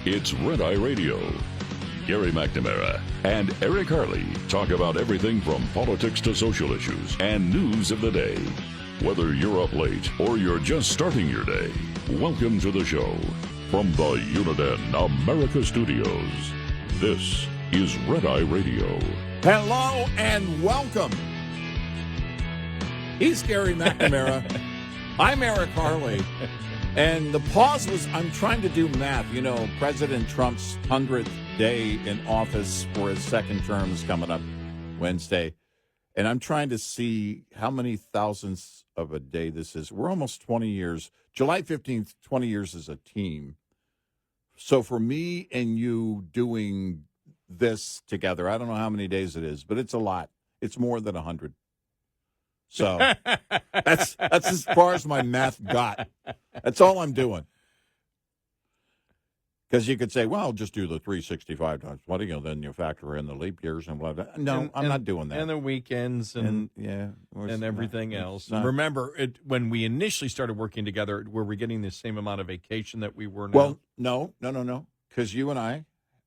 It's Red Eye Radio. Gary McNamara and Eric Harley talk about everything from politics to social issues and news of the day. Whether you're up late or you're just starting your day, welcome to the show. From the Uniden America Studios, this is Red Eye Radio. Hello and welcome. He's Gary McNamara. I'm Eric Harley. And the pause was, I'm trying to do math. You know, President Trump's 100th day in office for his second term is coming up Wednesday. And I'm trying to see how many thousandths of a day this is. We're almost 20 years. July 15th, 20 years as a team. So for me and you doing this together, I don't know how many days it is, but it's a lot. It's more than 100. So that's as far as my math got. That's all I'm doing. Because you could say, well, just do the 365 times 20, then you factor in the leap years and blah, blah. No, I'm not doing that. And the weekends and everything else. Remember, when we initially started working together, were we getting the same amount of vacation that we were now? Well, no. Because you and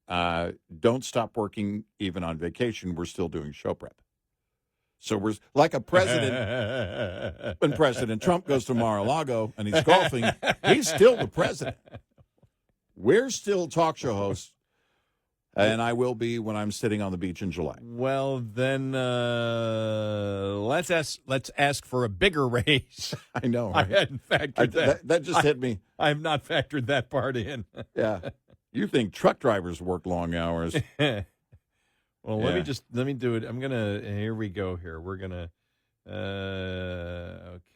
I don't stop working even on vacation. We're still doing show prep. So we're like a president. When President Trump goes to Mar-a-Lago and he's golfing, he's still the president. We're still talk show hosts, and I will be when I'm sitting on the beach in July. Well, then let's ask for a bigger raise. I know. Right? I hadn't factored that. That just hit me. I have not factored that part in. Yeah. You think truck drivers work long hours? Well, let me do it. Here we go here. We're going to,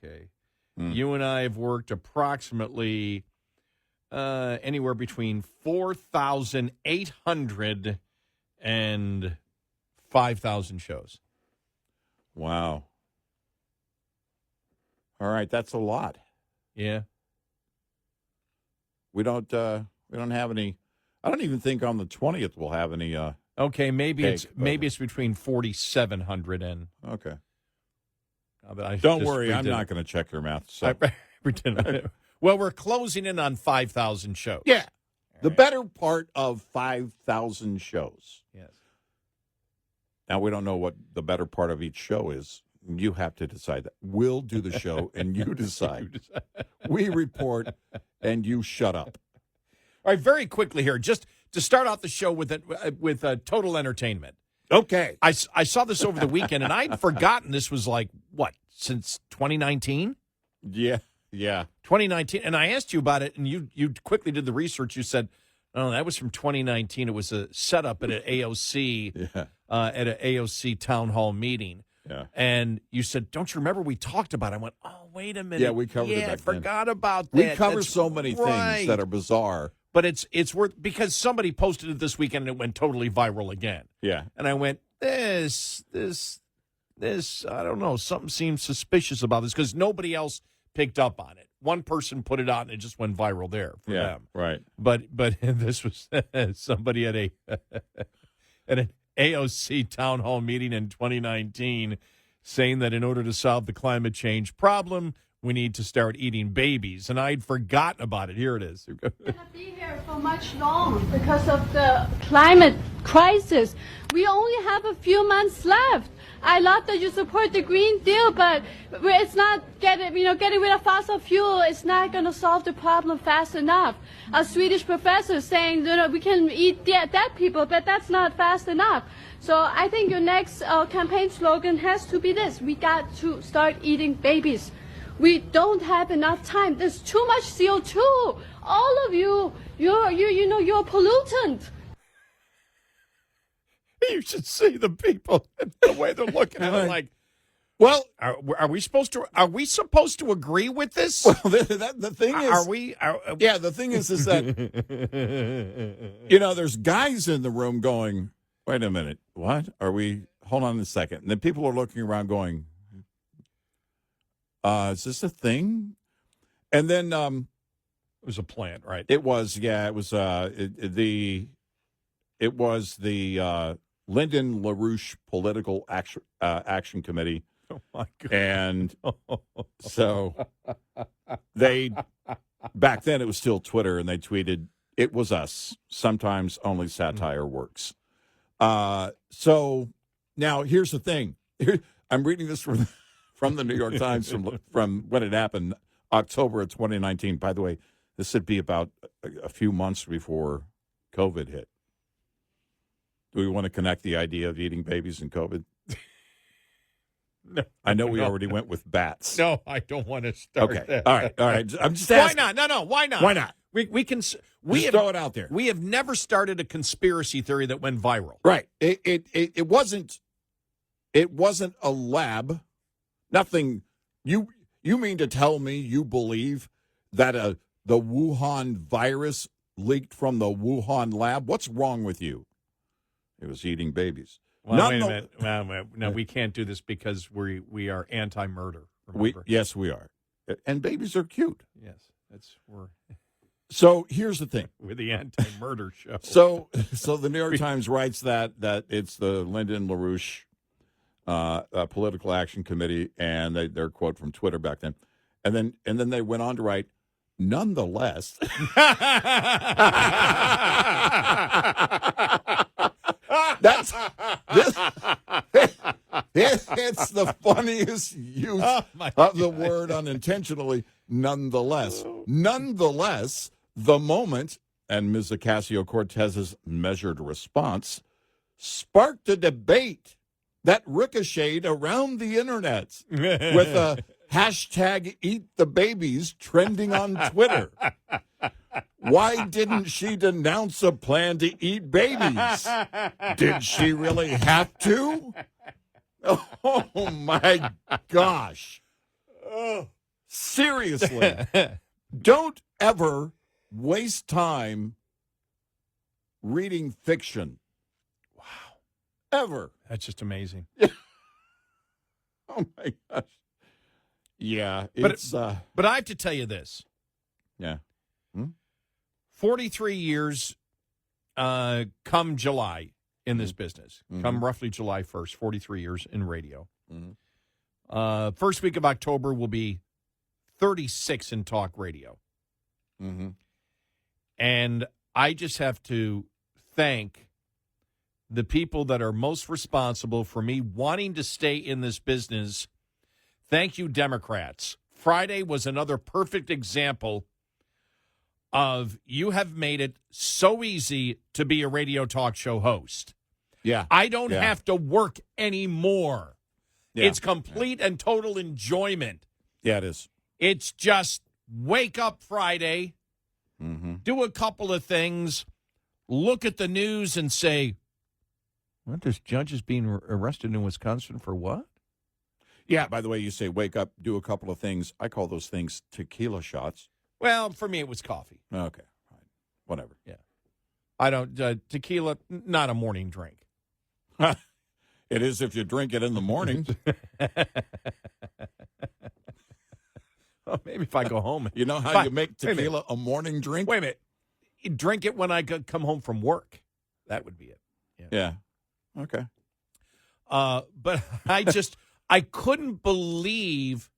okay. You and I have worked approximately anywhere between 4,800 and 5,000 shows. Wow. All right, that's a lot. Yeah. We don't have any. I don't even think on the 20th we'll have any. Okay, maybe it's between 4,700 and. Okay. Don't worry, I'm not going to check your math. So. Well, we're closing in on 5,000 shows. Yeah, the better part of 5,000 shows. Yes. Now we don't know what the better part of each show is. You have to decide that. We'll do the show, and you decide. We report, and you shut up. All right, very quickly here, just to start off the show with total entertainment. Okay. I saw this over the weekend, and I'd forgotten this was since 2019? Yeah. 2019. And I asked you about it, and you quickly did the research. You said, oh, that was from 2019. It was a setup at an AOC, at an AOC town hall meeting. Yeah. And you said, don't you remember we talked about it? I went, oh, wait a minute. Yeah, we covered it back I forgot about that. We cover so many things that are bizarre. But it's worth, because somebody posted it this weekend and it went totally viral again. Yeah. And I went, this, I don't know, something seems suspicious about this, because nobody else picked up on it. One person put it out and it just went viral there for them. Right. But this was somebody at an AOC town hall meeting in 2019 saying that in order to solve the climate change problem, we need to start eating babies. And I'd forgotten about it. Here it is. We're going to be here for much long because of the climate crisis. We only have a few months left. I love that you support the Green Deal, but it's not getting rid of fossil fuel. It's not going to solve the problem fast enough. A Swedish professor saying we can eat dead people, but that's not fast enough. So I think your next campaign slogan has to be this: we got to start eating babies. We don't have enough time. There's too much CO2. All of you're a pollutant. You should see the people, the way they're looking at it, like, well, are we supposed to agree with this? Well, the thing is, the thing is that there's guys in the room going, wait a minute, what are we? Hold on a second, and then people are looking around going, is this a thing? And then it was a plant, right? It was, it was the Lyndon LaRouche Political Action Committee. Oh, my God. And so they, back then it was still Twitter, and they tweeted, It was us. Sometimes only satire works. So now here's the thing. I'm reading this from the New York Times from when it happened, October of 2019. By the way, this would be about a few months before COVID hit. Do we want to connect the idea of eating babies and COVID? No, I know we already went with bats. No, I don't want to start Okay. that. All right. I'm just asking. Why not? No, why not? Why not? We can. Just throw it out there. We have never started a conspiracy theory that went viral. Right. It wasn't a lab. Nothing. You mean to tell me you believe that the Wuhan virus leaked from the Wuhan lab? What's wrong with you? It was eating babies. Well, wait a minute. No, we can't do this because we are anti-murder. Remember? Yes, we are. And babies are cute. Yes, we're So here's the thing. We're the anti-murder show. So the New York Times writes that it's the Lyndon LaRouche Political Action Committee, and their quote from Twitter back then, and then they went on to write, nonetheless. That's it's the funniest use of the word unintentionally. Nonetheless, the moment and Ms. Ocasio-Cortez's measured response sparked a debate that ricocheted around the internet with a hashtag Eat the Babies trending on Twitter. Why didn't she denounce a plan to eat babies? Did she really have to? Oh, my gosh. Seriously. Don't ever waste time reading fiction. Wow. Ever. That's just amazing. Oh, my gosh. Yeah. But I have to tell you this. Yeah. 43 years come July in this business. Mm-hmm. Come roughly July 1st, 43 years in radio. Mm-hmm. First week of October will be 36 in talk radio. Mm-hmm. And I just have to thank the people that are most responsible for me wanting to stay in this business. Thank you, Democrats. Friday was another perfect example of you have made it so easy to be a radio talk show host. Yeah. I don't have to work anymore. Yeah. It's complete and total enjoyment. Yeah, it is. It's just wake up Friday, do a couple of things, look at the news and say, what, this judge is being arrested in Wisconsin for what? Yeah, by the way, you say wake up, do a couple of things. I call those things tequila shots. Well, for me, it was coffee. Okay. Fine. Whatever. Yeah. I don't, tequila, not a morning drink. It is if you drink it in the morning. Well, maybe if I go home. You know how you make tequila a morning drink? Wait a minute. You drink it when I come home from work. That would be it. Yeah. Okay. But I couldn't believe,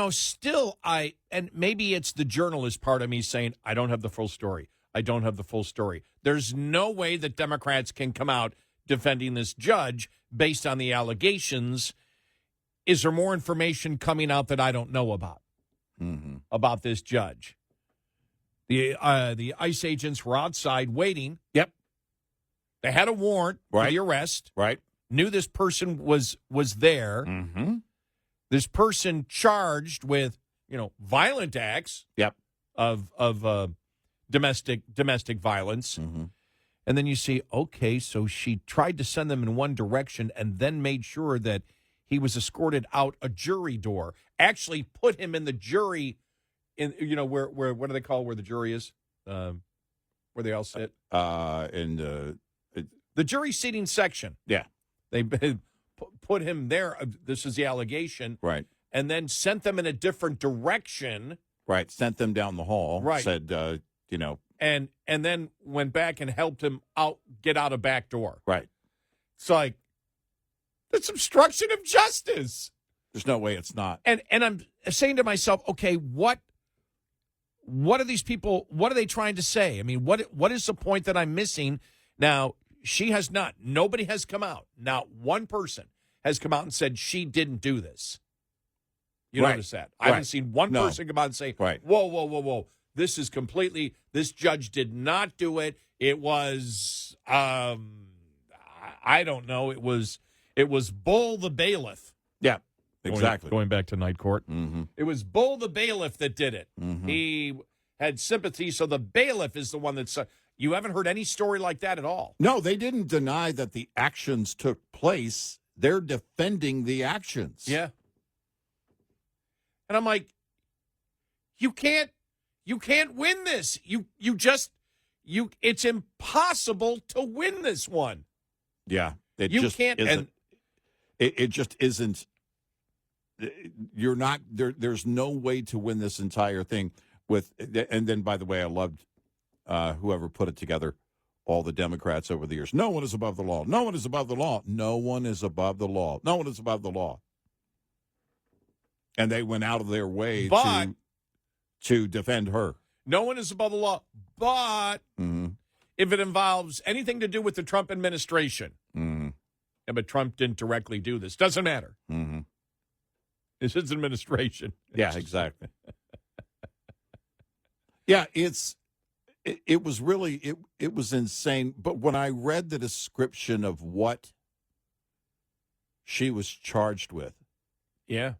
still and maybe it's the journalist part of me saying, I don't have the full story. I don't have the full story. There's no way that Democrats can come out defending this judge based on the allegations. Is there more information coming out that I don't know about this judge? The ICE agents were outside waiting. Yep. They had a warrant for the arrest. Right. Knew this person was there. Mm-hmm. This person charged with, violent acts. Yep. Of domestic violence. Mm-hmm. And then you see, okay, so she tried to send them in one direction and then made sure that he was escorted out a jury door. Actually put him in the jury in, where what do they call where the jury is? Where they all sit? In the jury seating section. Yeah. They put him there. This is the allegation. Right. And then sent them in a different direction. Right. Sent them down the hall. Right. Said, And then went back and helped him get out a back door. Right. It's like, that's obstruction of justice. There's no way it's not. And I'm saying to myself, okay, what what are these people, what are they trying to say? I mean, what is the point that I'm missing? Now, nobody has come out. Not one person has come out and said she didn't do this. You Right. notice that? I haven't seen one No. person come out and say, Right. whoa. This judge did not do it. It was, I don't know. It was Bull the bailiff. Yeah, exactly. Going back to night court. Mm-hmm. It was Bull the bailiff that did it. Mm-hmm. He had sympathy, so the bailiff is the one that's. You haven't heard any story like that at all. No, they didn't deny that the actions took place. They're defending the actions. Yeah. And I'm like, you can't win this. It's impossible to win this one. Yeah. It You just can't, isn't, and it just isn't. You're not there. There's no way to win this entire thing with. And then, by the way, I loved whoever put it together. All the Democrats over the years. No one is above the law. No one is above the law. No one is above the law. No one is above the law. And they went out of their way to defend her. no one is above the law. But if it involves anything to do with the Trump administration, but Trump didn't directly do this, doesn't matter. It's his administration. Yeah, exactly. Yeah, it was really it was insane. But when I read the description of what she was charged with, Yeah.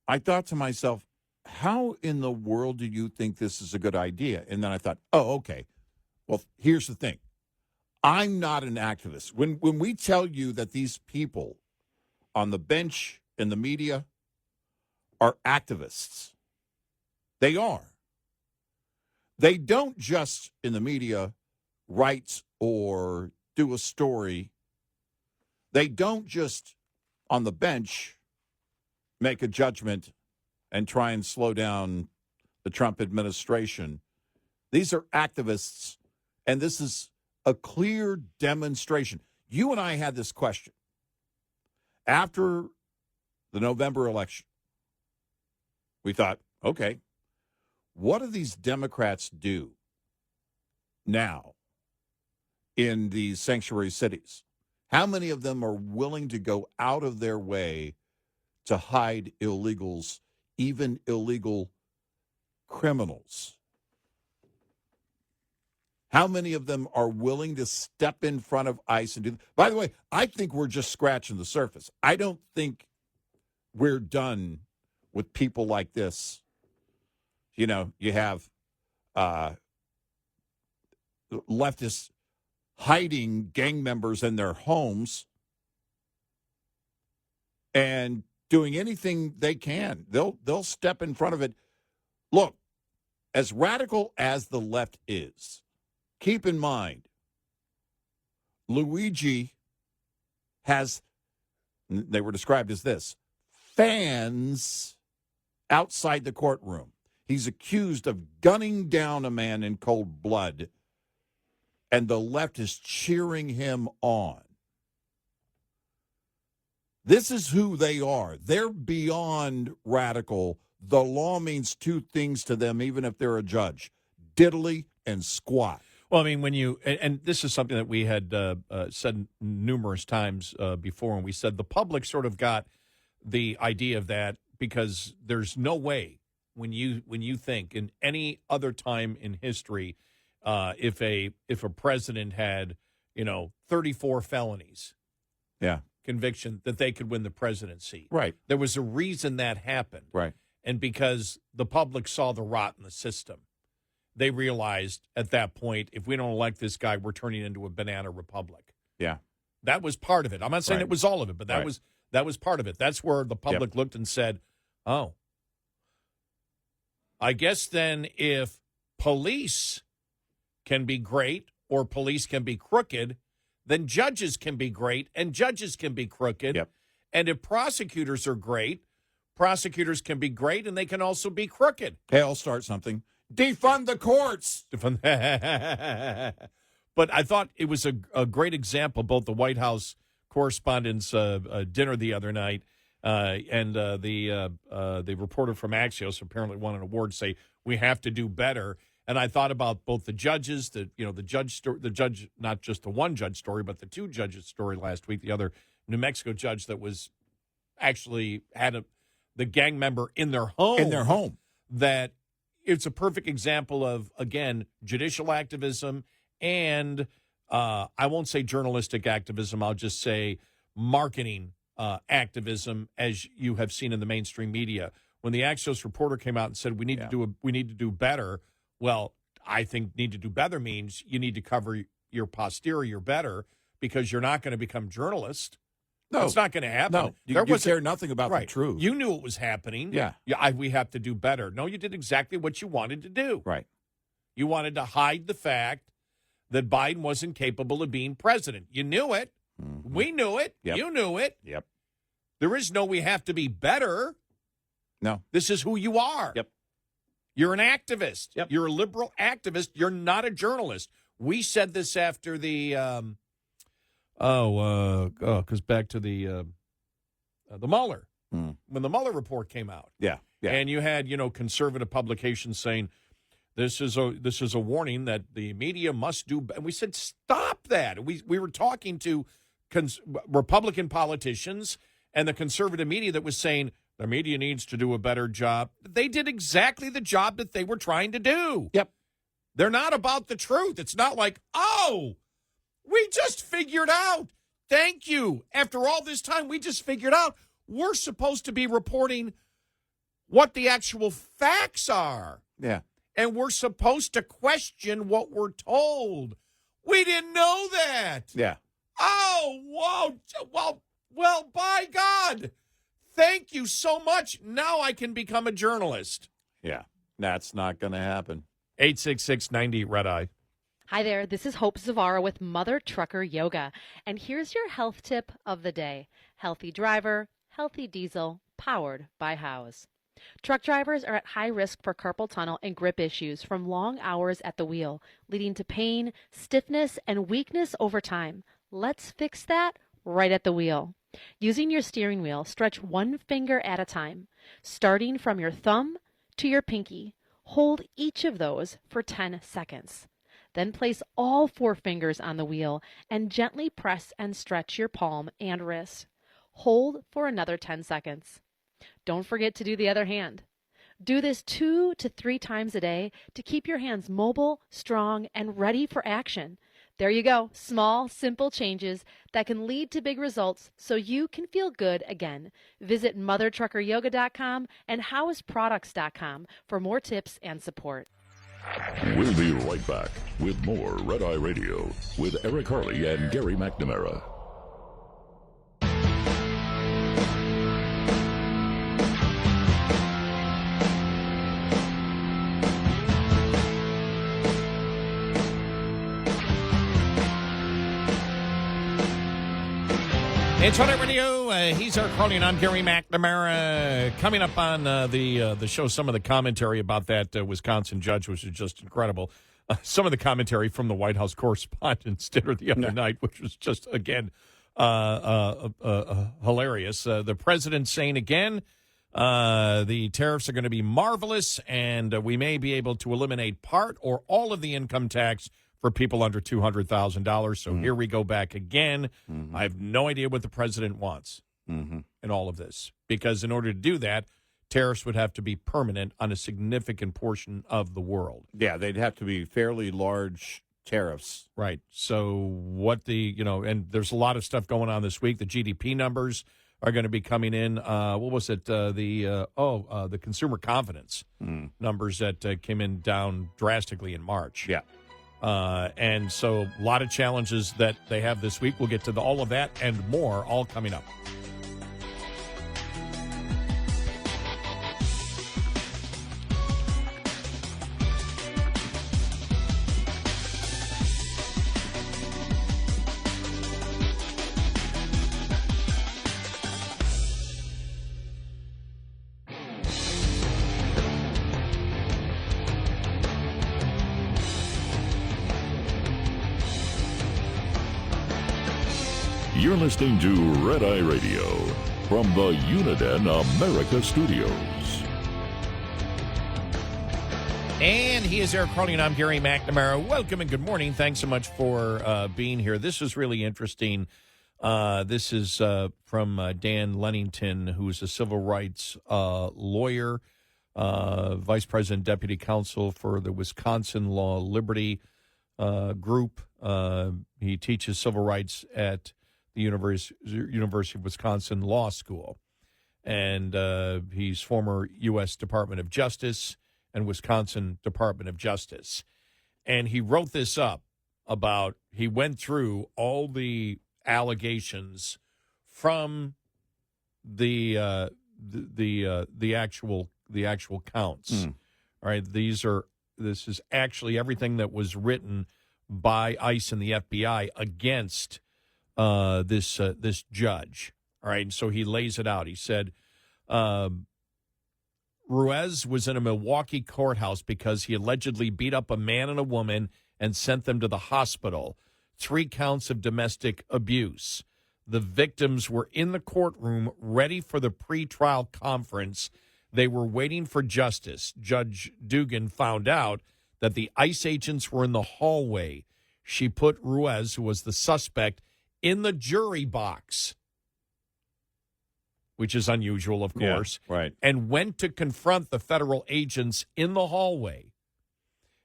I thought to myself, how in the world do you think this is a good idea? And then I thought, oh, okay. Well, here's the thing. I'm not an activist. When we tell you that these people on the bench in the media are activists, they are. They don't just in the media write or do a story. They don't just on the bench make a judgment and try and slow down the Trump administration. These are activists, and this is a clear demonstration. You and I had this question after the November election. We thought, okay, what do these Democrats do now in these sanctuary cities? How many of them are willing to go out of their way to hide illegals, even illegal criminals? How many of them are willing to step in front of ICE and do that? By the way, I think we're just scratching the surface. I don't think we're done with people like this. You know, you have leftists hiding gang members in their homes and doing anything they can. They'll step in front of it. Look, as radical as the left is, keep in mind, Luigi has, they were described as this, fans outside the courtroom. He's accused of gunning down a man in cold blood, and the left is cheering him on. This is who they are. They're beyond radical. The law means two things to them, even if they're a judge: diddly and squat. Well, I mean, when you, and this is something that we had said numerous times before, and we said the public sort of got the idea of that because there's no way when you think in any other time in history, if a president had 34 felonies, conviction, that they could win the presidency. Right. There was a reason that happened. Right. And because the public saw the rot in the system, they realized at that point, if we don't elect this guy, we're turning into a banana republic. Yeah. That was part of it. I'm not saying it was all of it, but that was part of it. That's where the public looked and said, oh, I guess then if police can be great or police can be crooked, then judges can be great and judges can be crooked. Yep. And if prosecutors are great, prosecutors can be great and they can also be crooked. Hey, I'll start something. Defund the courts. But I thought it was a great example, both the White House Correspondents' dinner the other night, The reporter from Axios apparently won an award. Say we have to do better. And I thought about both the judges, the judge, not just the one judge story, but the two judges story last week. The other New Mexico judge that was actually had the gang member in their home. In their home. That it's a perfect example of, again, judicial activism and I won't say journalistic activism. I'll just say marketing activism, as you have seen in the mainstream media. When the Axios reporter came out and said we need to do better. Well, I think need to do better means you need to cover your posterior better because you're not going to become journalist. No. It's not going to happen. No, you care nothing about the truth. You knew it was happening. Yeah. We have to do better. No, you did exactly what you wanted to do. Right. You wanted to hide the fact that Biden wasn't capable of being president. You knew it. Mm-hmm. We knew it. Yep. You knew it. Yep. There is no we have to be better. No. This is who you are. Yep. You're an activist. Yep. You're a liberal activist. You're not a journalist. We said this after the because back to the Mueller when the Mueller report came out. Yeah. And you had conservative publications saying this is a warning that the media must do. And we said stop that. We were talking to Republican politicians and the conservative media that was saying the media needs to do a better job. They did exactly the job that they were trying to do. Yep. They're not about the truth. It's not like, oh, we just figured out. Thank you. After all this time, we just figured out we're supposed to be reporting what the actual facts are. Yeah. And we're supposed to question what we're told. We didn't know that. Yeah. Oh, whoa. Well, by God. Thank you so much. Now I can become a journalist. Yeah. That's not going to happen. 866-90 Red Eye. Hi there, this is Hope Zavara with Mother Trucker Yoga, and here's your health tip of the day. Healthy driver, healthy diesel, powered by House. Truck drivers are at high risk for carpal tunnel and grip issues from long hours at the wheel, leading to pain, stiffness, and weakness over time. Let's fix that right at the wheel. Using your steering wheel, stretch one finger at a time, starting from your thumb to your pinky. Hold each of those for 10 seconds. Then place all 4 fingers on the wheel and gently press and stretch your palm and wrist. Hold for another 10 seconds. Don't forget to do the other hand. Do this 2 to 3 times a day to keep your hands mobile, strong, and ready for action. There you go. Small, simple changes that can lead to big results so you can feel good again. Visit mothertruckeryoga.com and houseproducts.com for more tips and support. We'll be right back with more Red Eye Radio with Eric Harley and Gary McNamara. It's Red Eye Radio. He's Eric Harley and I'm Gary McNamara. Coming up on the show, some of the commentary about that Wisconsin judge, which is just incredible. Some of the commentary from the White House Correspondents' Dinner the other night, which was just, again, hilarious. The president saying again, the tariffs are going to be marvelous, and we may be able to eliminate part or all of the income tax for people under $200,000. So here we go back again. I have no idea what the president wants in all of this, because in order to do that, tariffs would have to be permanent on a significant portion of the world. Yeah, they'd have to be fairly large tariffs. Right. So what and there's a lot of stuff going on this week. The GDP numbers are going to be coming in. What was it? The consumer confidence numbers that came in down drastically in March. Yeah. And so a lot of challenges that they have this week. We'll get to all of that and more all coming up. You're listening to Red Eye Radio from the Uniden America Studios. And he is Eric Harley, and I'm Gary McNamara. Welcome and good morning. Thanks so much for being here. This is really interesting. This is from Dan Lennington, who is a civil rights lawyer, vice president, deputy counsel for the Wisconsin Law Liberty Group. He teaches civil rights at the University of Wisconsin Law School. And he's former U.S. Department of Justice and Wisconsin Department of Justice. And he wrote this up about, he went through all the allegations from the actual counts. All right, this is actually everything that was written by ICE and the FBI against this judge. All right, and so he lays it out. He said, Ruiz was in a Milwaukee courthouse because he allegedly beat up a man and a woman and sent them to the hospital. 3 counts of domestic abuse. The victims were in the courtroom ready for the pretrial conference. They were waiting for justice. Judge Dugan found out that the ICE agents were in the hallway. She put Ruiz, who was the suspect, in the jury box, which is unusual, of course, right, and went to confront the federal agents in the hallway.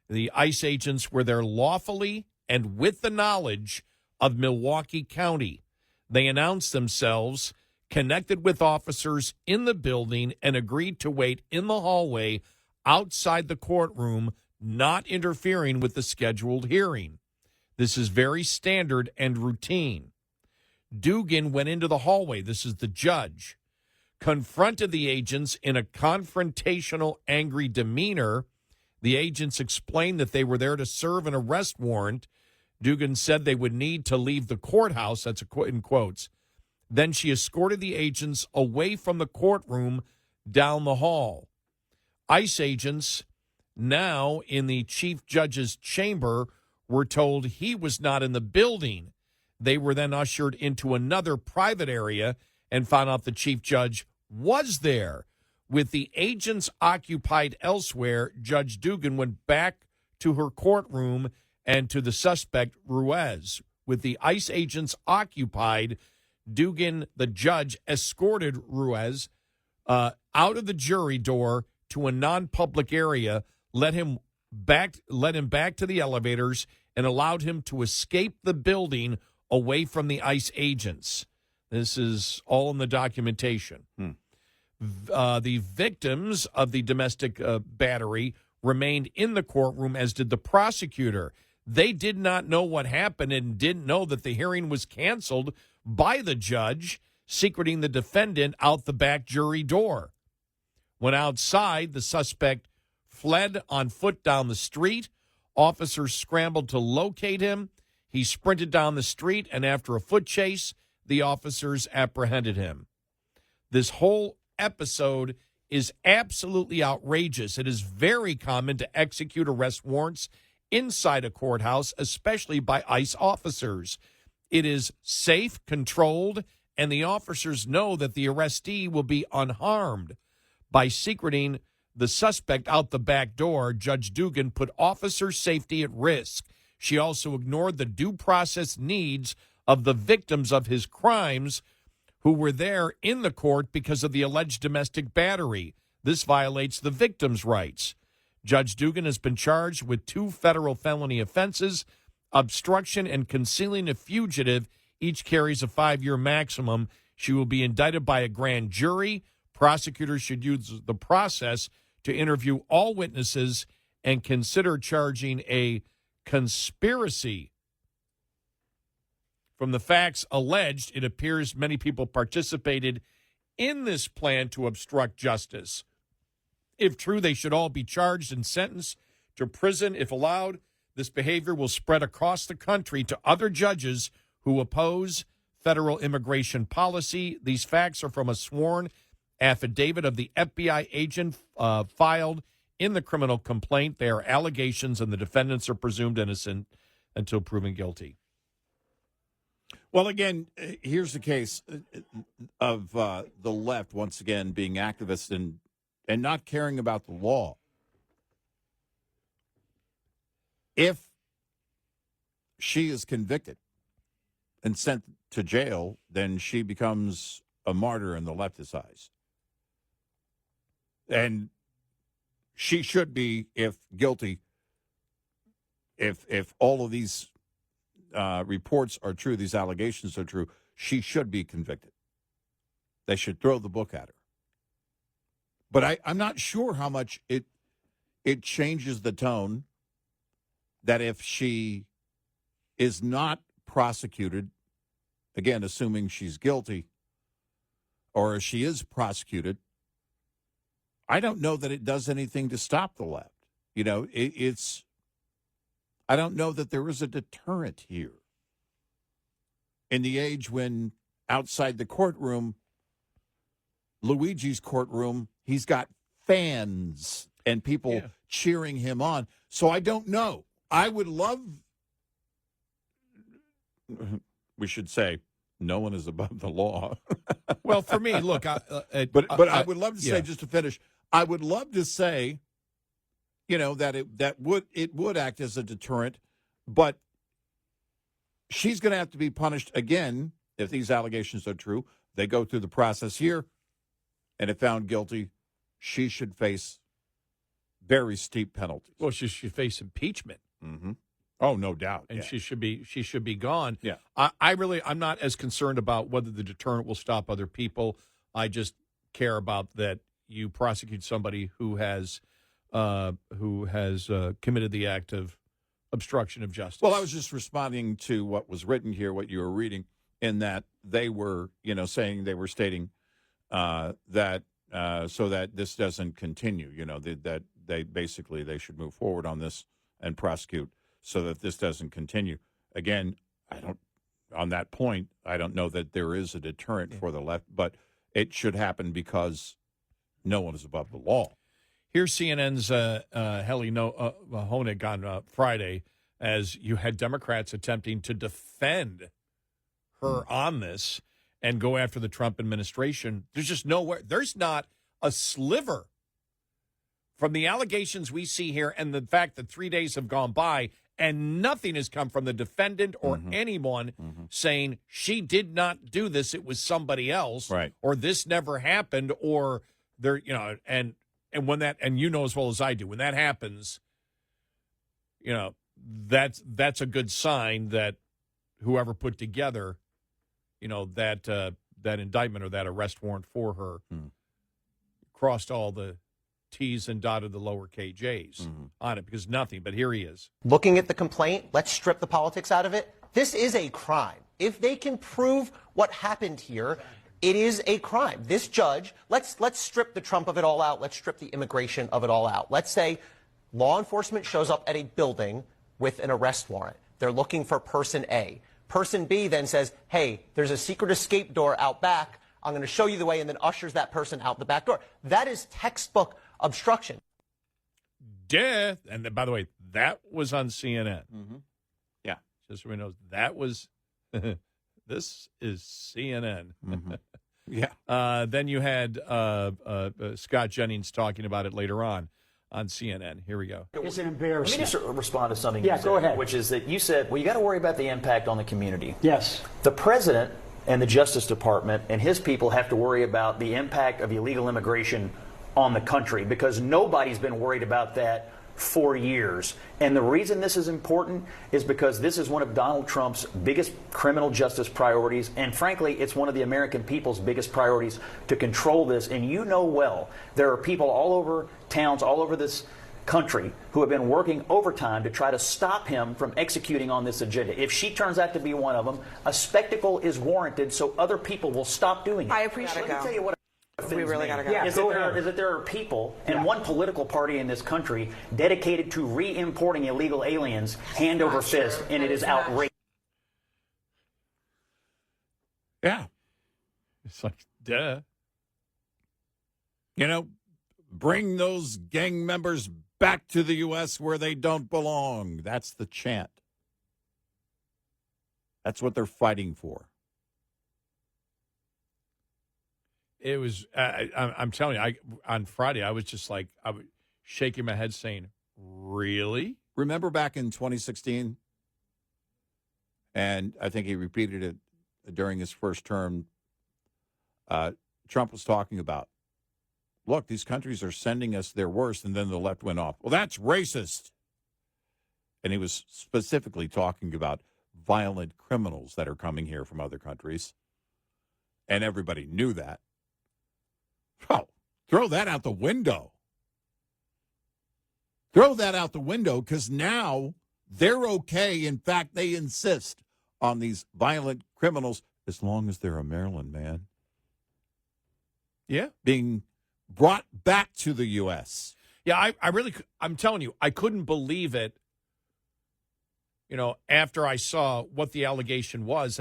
The ICE agents were there lawfully and with the knowledge of Milwaukee County. They announced themselves, connected with officers in the building, and agreed to wait in the hallway outside the courtroom, not interfering with the scheduled hearing. This is very standard and routine. Dugan went into the hallway, this is the judge, confronted the agents in a confrontational, angry demeanor. The agents explained that they were there to serve an arrest warrant. Dugan said they would need to leave the courthouse, that's in quotes. Then she escorted the agents away from the courtroom down the hall. ICE agents, now in the chief judge's chamber, were told he was not in the building. They were then ushered into another private area and found out the chief judge was there. With the agents occupied elsewhere, Judge Dugan went back to her courtroom and to the suspect, Ruiz. With the ICE agents occupied, Dugan, the judge, escorted Ruiz out of the jury door to a non-public area, led him back to the elevators, and allowed him to escape the building away from the ICE agents. This is all in the documentation. The victims of the domestic battery remained in the courtroom, as did the prosecutor. They did not know what happened and didn't know that the hearing was canceled by the judge, secreting the defendant out the back jury door. When outside, the suspect fled on foot down the street. Officers scrambled to locate him. He sprinted down the street, and after a foot chase, the officers apprehended him. This whole episode is absolutely outrageous. It is very common to execute arrest warrants inside a courthouse, especially by ICE officers. It is safe, controlled, and the officers know that the arrestee will be unharmed. By secreting the suspect out the back door, Judge Dugan put officer safety at risk. She also ignored the due process needs of the victims of his crimes who were there in the court because of the alleged domestic battery. This violates the victims' rights. Judge Dugan has been charged with 2 federal felony offenses, obstruction and concealing a fugitive. Each carries a 5-year maximum. She will be indicted by a grand jury. Prosecutors should use the process to interview all witnesses and consider charging a conspiracy. From the facts alleged, it appears many people participated in this plan to obstruct justice. If true, they should all be charged and sentenced to prison if allowed. This behavior will spread across the country to other judges who oppose federal immigration policy. These facts are from a sworn affidavit of the FBI agent filed in the criminal complaint. They are allegations, and the defendants are presumed innocent until proven guilty. Well, again, here's the case of the left, once again, being activists and not caring about the law. If she is convicted and sent to jail, then she becomes a martyr in the leftist eyes. And she should be, if guilty, if all of these reports are true, these allegations are true, she should be convicted. They should throw the book at her. But I'm not sure how much it changes the tone that if she is not prosecuted, again, assuming she's guilty, or if she is prosecuted, I don't know that it does anything to stop the left. You know, I don't know that there is a deterrent here. In the age when outside the courtroom, Luigi's courtroom, he's got fans and people cheering him on. So I don't know. I would love, we should say, no one is above the law. Well, for me, look, but I would love to say, just to finish, I would love to say, you know, that it would act as a deterrent, but she's going to have to be punished again if these allegations are true. They go through the process here, and if found guilty, she should face very steep penalties. Well, she should face impeachment. Mm-hmm. Oh, no doubt. And she should be gone. Yeah. I'm not as concerned about whether the deterrent will stop other people. I just care about that you prosecute somebody who has committed the act of obstruction of justice. Well, I was just responding to what was written here, what you were reading, in that they were, stating that so that this doesn't continue, that they should move forward on this and prosecute so that this doesn't continue. Again, on that point, I don't know that there is a deterrent for the left, but it should happen because no one is above the law. Here's CNN's Heli Honig on Friday as you had Democrats attempting to defend her on this and go after the Trump administration. There's just nowhere. There's not a sliver from the allegations we see here and the fact that 3 days have gone by and nothing has come from the defendant or anyone saying she did not do this. It was somebody else, right? Or this never happened, or there, and when that, and as well as I do, when that happens, that's a good sign that whoever put together, that indictment or that arrest warrant for her crossed all the T's and dotted the lower KJs on it, because nothing, but here he is. Looking at the complaint, let's strip the politics out of it. This is a crime. If they can prove what happened here, it is a crime. This judge, let's strip the Trump of it all out. Let's strip the immigration of it all out. Let's say law enforcement shows up at a building with an arrest warrant. They're looking for person A. Person B then says, hey, there's a secret escape door out back. I'm going to show you the way, and then ushers that person out the back door. That is textbook obstruction. Duh. And by the way, that was on CNN. Yeah. Just so we know, that was, this is CNN. Yeah. Then you had Scott Jennings talking about it later on CNN. Here we go. It's an embarrassment. Let me just respond to something Yeah, you go said, ahead. which is that you said, well, you got to worry about the impact on the community. Yes. The president and the Justice Department and his people have to worry about the impact of illegal immigration on the country, because nobody's been worried about that for years. And the reason this is important is because this is one of Donald Trump's biggest criminal justice priorities, and frankly, it's one of the American people's biggest priorities to control this. And you know well, there are people all over towns, all over this country, who have been working overtime to try to stop him from executing on this agenda. If she turns out to be one of them, a spectacle is warranted so other people will stop doing it. I appreciate Let me tell you what we really got to go. Yeah, is that there are people and one political party in this country dedicated to re-importing illegal aliens hand over fist, and it is outrageous. Yeah. It's like, duh. Bring those gang members back to the U.S. where they don't belong. That's the chant. That's what they're fighting for. It was, I'm telling you, on Friday, I was just like, I was shaking my head saying, really? Remember back in 2016? And I think he repeated it during his first term. Trump was talking about, look, these countries are sending us their worst, and then the left went off. Well, that's racist. And he was specifically talking about violent criminals that are coming here from other countries. And everybody knew that. Oh, throw that out the window. Throw that out the window, because now they're okay. In fact, they insist on these violent criminals, as long as they're a Maryland man, Yeah. being brought back to the U.S. Yeah, I'm telling you, I couldn't believe it, after I saw what the allegation was.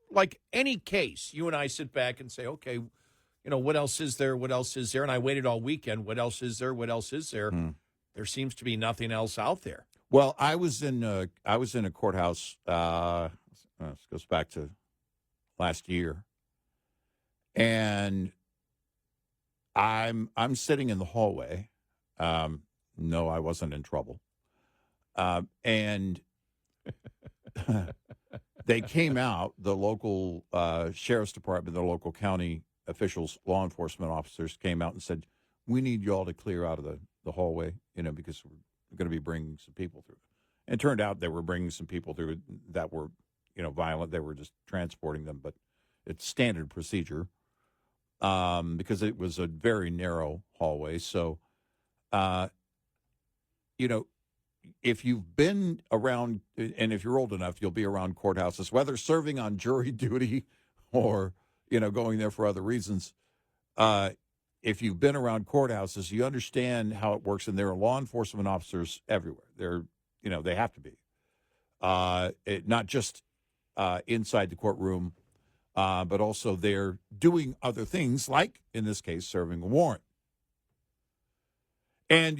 Like any case, you and I sit back and say, okay, what else is there? What else is there? And I waited all weekend. What else is there? What else is there? There seems to be nothing else out there. Well, I was in a courthouse. This goes back to last year, and I'm sitting in the hallway. No, I wasn't in trouble, and they came out. The local sheriff's department, the local county officials, law enforcement officers came out and said, "We need you all to clear out of the hallway, because we're going to be bringing some people through." And it turned out they were bringing some people through that were, violent. They were just transporting them, but it's standard procedure because it was a very narrow hallway. So, if you've been around, and if you're old enough, you'll be around courthouses, whether serving on jury duty or, going there for other reasons. If you've been around courthouses, you understand how it works, and there are law enforcement officers everywhere. They have to be. Not just inside the courtroom, but also they're doing other things, like, in this case, serving a warrant. And,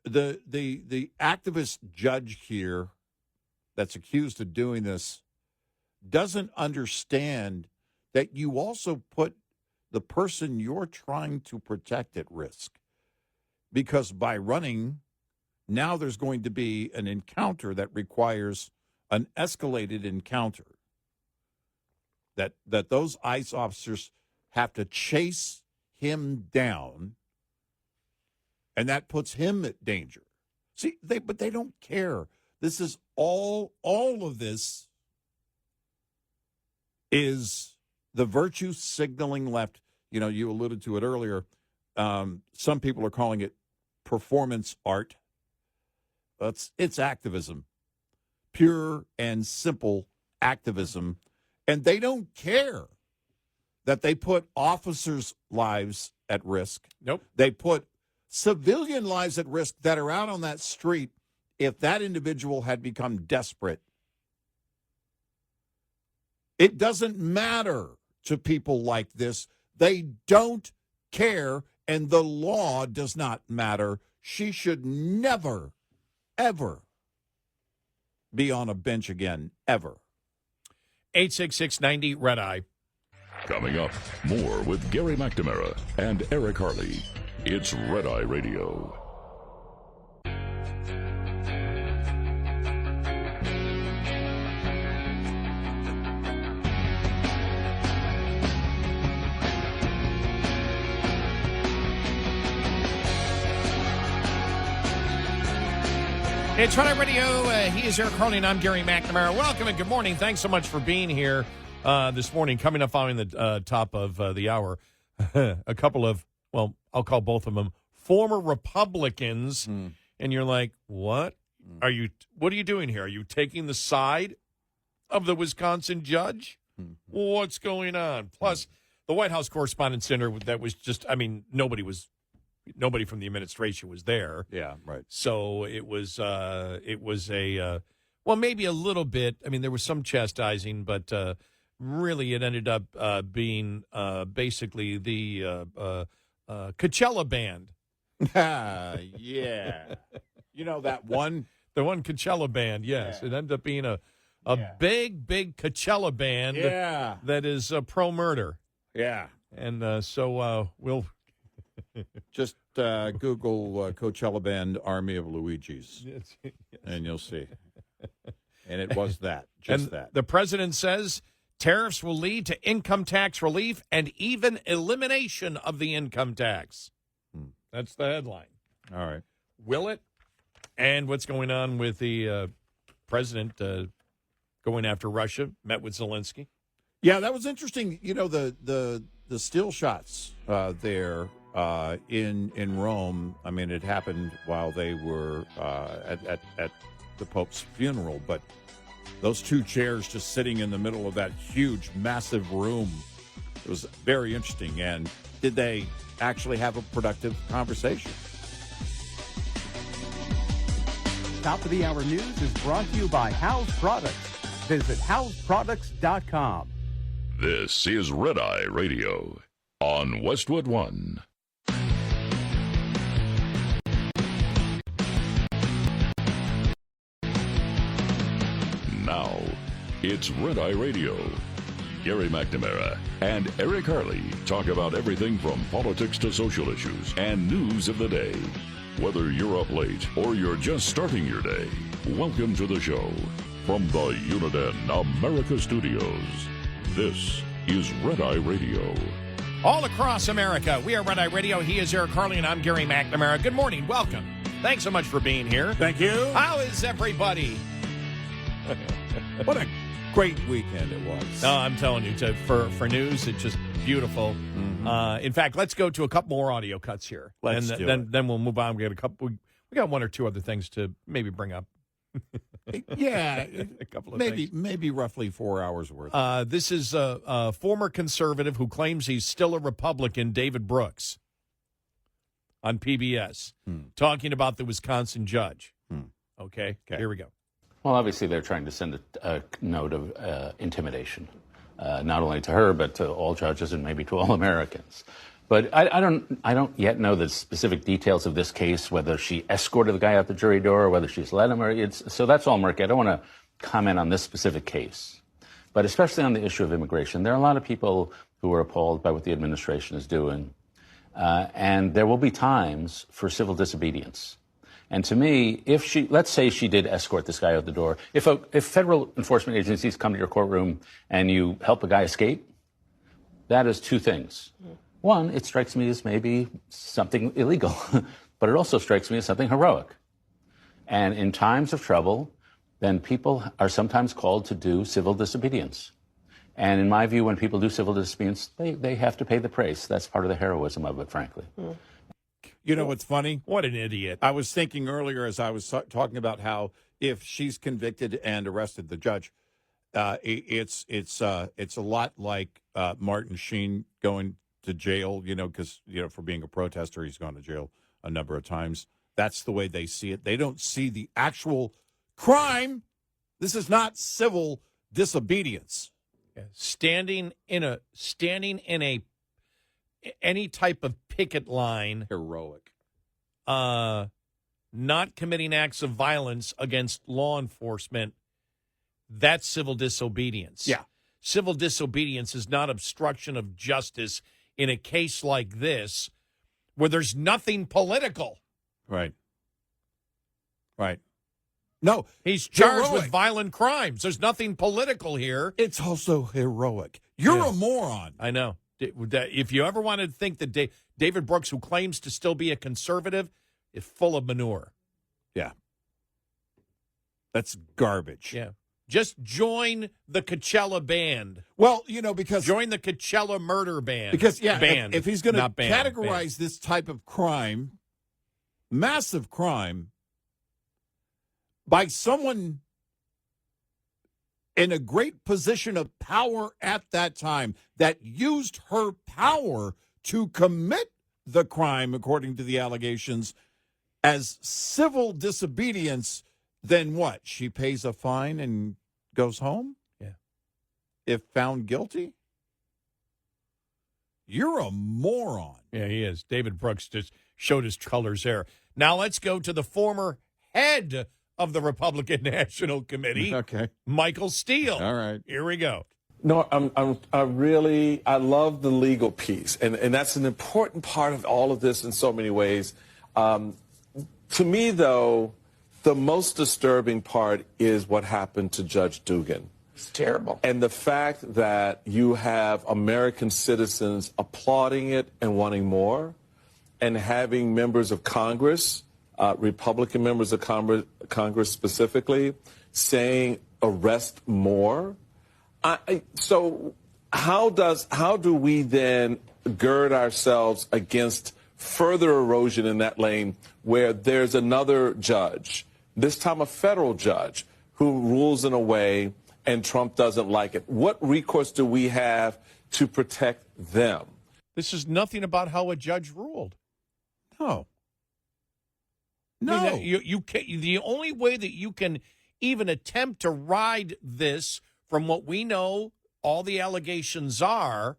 the activist judge here that's accused of doing this doesn't understand that you also put the person you're trying to protect at risk. Because by running, now there's going to be an encounter that requires an escalated encounter. That those ICE officers have to chase him down, and that puts him at danger. See, but they don't care. This is all of this is the virtue signaling left. You alluded to it earlier. Some people are calling it performance art. It's activism, pure and simple activism. And they don't care that they put officers' lives at risk. Nope. They put civilian lives at risk that are out on that street if that individual had become desperate. It doesn't matter to people like this. They don't care, and the law does not matter. She should never, ever be on a bench again, ever. 866-90 Red Eye. Coming up, more with Gary McNamara and Eric Harley. It's Red Eye Radio. It's Red Eye Radio. He is Eric Harley, and I'm Gary McNamara. Welcome and good morning. Thanks so much for being here this morning. Coming up following the top of the hour, a couple of, well, I'll call both of them former Republicans. And you're like, what? What are you doing here? Are you taking the side of the Wisconsin judge? What's going on? Plus, the White House Correspondents' Dinner, that was just, nobody from the administration was there. Yeah, right. So it was maybe a little bit. There was some chastising, but really it ended up being basically the Coachella band. Yeah. That one The one Coachella band, yes. Yeah. It ended up being a Yeah. big Coachella band Yeah. that is pro-murder. Yeah. And so we'll... Just Google Coachella Band Army of Luigi's, and you'll see. And it was that, just that. The president says tariffs will lead to income tax relief and even elimination of the income tax. That's the headline. All right. Will it? And what's going on with the president going after Russia? Met with Zelensky. Yeah, that was interesting. You know, the still shots there in Rome. I mean, it happened while they were at the Pope's funeral, but those two chairs just sitting in the middle of that huge, massive room. It was very interesting. And did they actually have a productive conversation? Top of the Hour News is brought to you by House Products. Visit houseproducts.com. This is Red Eye Radio on Westwood One. Now, it's Red Eye Radio. Gary McNamara and Eric Harley talk about everything from politics to social issues and news of the day. Whether you're up late or you're just starting your day, welcome to the show. From the Uniden America Studios, this is Red Eye Radio. All across America, we are Red Eye Radio. He is Eric Harley, and I'm Gary McNamara. Good morning. Welcome. Thanks so much for being here. Thank you. How is everybody? What a great weekend it was. No, I'm telling you, for news, it's just beautiful. Mm-hmm. In fact, let's go to a couple more audio cuts here. Let's and do then, it. Then we'll move on. We got one or two other things to maybe bring up. Yeah, a couple of maybe roughly 4 hours worth. This is a former conservative who claims he's still a Republican, David Brooks, on PBS, talking about the Wisconsin judge. Okay, here we go. Well, obviously, they're trying to send a note of intimidation, not only to her, but to all judges and maybe to all Americans. But I don't yet know the specific details of this case, whether she escorted the guy out the jury door or whether she's let him. So that's all murky. I don't want to comment on this specific case. But especially on the issue of immigration, there are a lot of people who are appalled by what the administration is doing. And there will be times for civil disobedience. And to me, let's say she did escort this guy out the door. If federal enforcement agencies come to your courtroom and you help a guy escape, that is two things. One, it strikes me as maybe something illegal, but it also strikes me as something heroic. And in times of trouble, then people are sometimes called to do civil disobedience. And in my view, when people do civil disobedience, they have to pay the price. That's part of the heroism of it, frankly. You know what's funny? What an idiot. I was thinking earlier as I was talking about how if she's convicted and arrested, the judge, it's a lot like Martin Sheen going to jail, because, for being a protester, he's gone to jail a number of times. That's the way they see it. They don't see the actual crime. This is not civil disobedience. Yeah. Standing in any type of picket line, Heroic. not committing acts of violence against law enforcement, that's civil disobedience. Yeah. Civil disobedience is not obstruction of justice in a case like this where there's nothing political. Right. No, He's charged heroic. with violent crimes. There's nothing political here. It's also heroic. You're a moron. I know. If you ever wanted to think that David Brooks, who claims to still be a conservative, is full of manure. Yeah. That's garbage. Yeah. Just join the Coachella band. Well, because Join the Coachella murder band. Because, band. if he's going to Not band, categorize this type of crime, massive crime, by someone in a great position of power at that time that used her power to commit the crime, according to the allegations, as civil disobedience, then what? She pays a fine and goes home? Yeah. If found guilty? You're a moron. Yeah, he is. David Brooks just showed his colors there. Now let's go to the former head of the Republican National Committee, Okay. Michael Steele. All right. Here we go. No, I love the legal piece, and that's an important part of all of this in so many ways. To me, though, the most disturbing part is what happened to Judge Dugan. It's terrible. And the fact that you have American citizens applauding it and wanting more, and having members of Congress, Republican members of Congress specifically, saying arrest more. So how do we then gird ourselves against further erosion in that lane where there's another judge, this time a federal judge, who rules in a way and Trump doesn't like it? What recourse do we have to protect them? This is nothing about how a judge ruled. No. No. I mean, you can, the only way that you can even attempt to ride this, from what we know all the allegations are,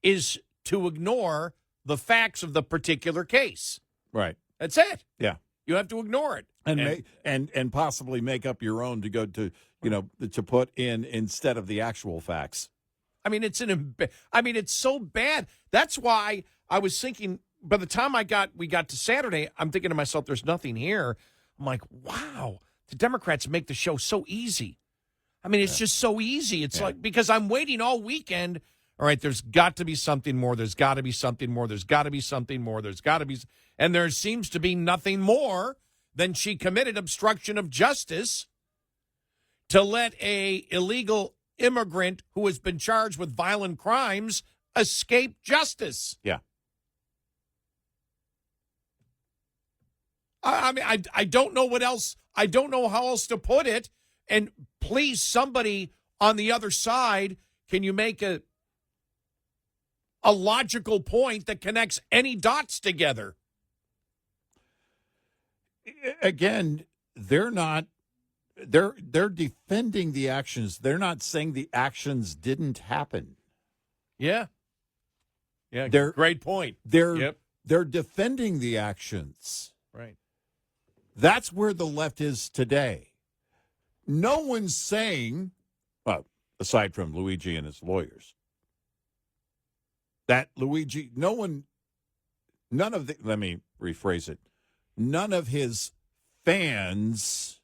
is to ignore the facts of the particular case. Right. That's it. Yeah. You have to ignore it. And possibly make up your own to go to, to put in instead of the actual facts. I mean, it's so bad. That's why I was thinking, by the time we got to Saturday, I'm thinking to myself, there's nothing here. I'm like, wow, the Democrats make the show so easy. I mean, it's just so easy. It's like, because I'm waiting all weekend. All right, there's got to be something more. There's got to be something more. There's got to be something more. There's got to be. And there seems to be nothing more than she committed obstruction of justice to let a illegal immigrant who has been charged with violent crimes escape justice. Yeah. I mean, I don't know what else. I don't know how else to put it. And please, somebody on the other side, can you make a logical point that connects any dots together? Again, they're defending the actions. They're not saying the actions didn't happen. Yeah. Yeah, great point. They're defending the actions. Right. That's where the left is today. No one's saying, well, aside from Luigi and his lawyers, that Luigi, let me rephrase it, none of his fans,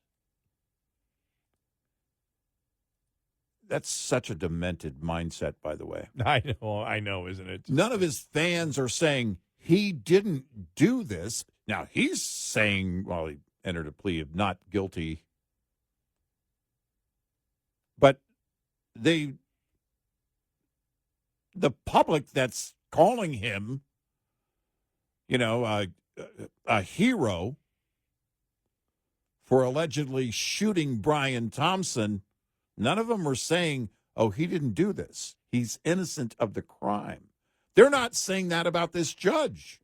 that's such a demented mindset, by the way. I know, isn't it? None of his fans are saying he didn't do this. Now, he's saying, well, he entered a plea of not guilty. But the public that's calling him, a hero for allegedly shooting Brian Thompson, none of them are saying, oh, he didn't do this. He's innocent of the crime. They're not saying that about this judge,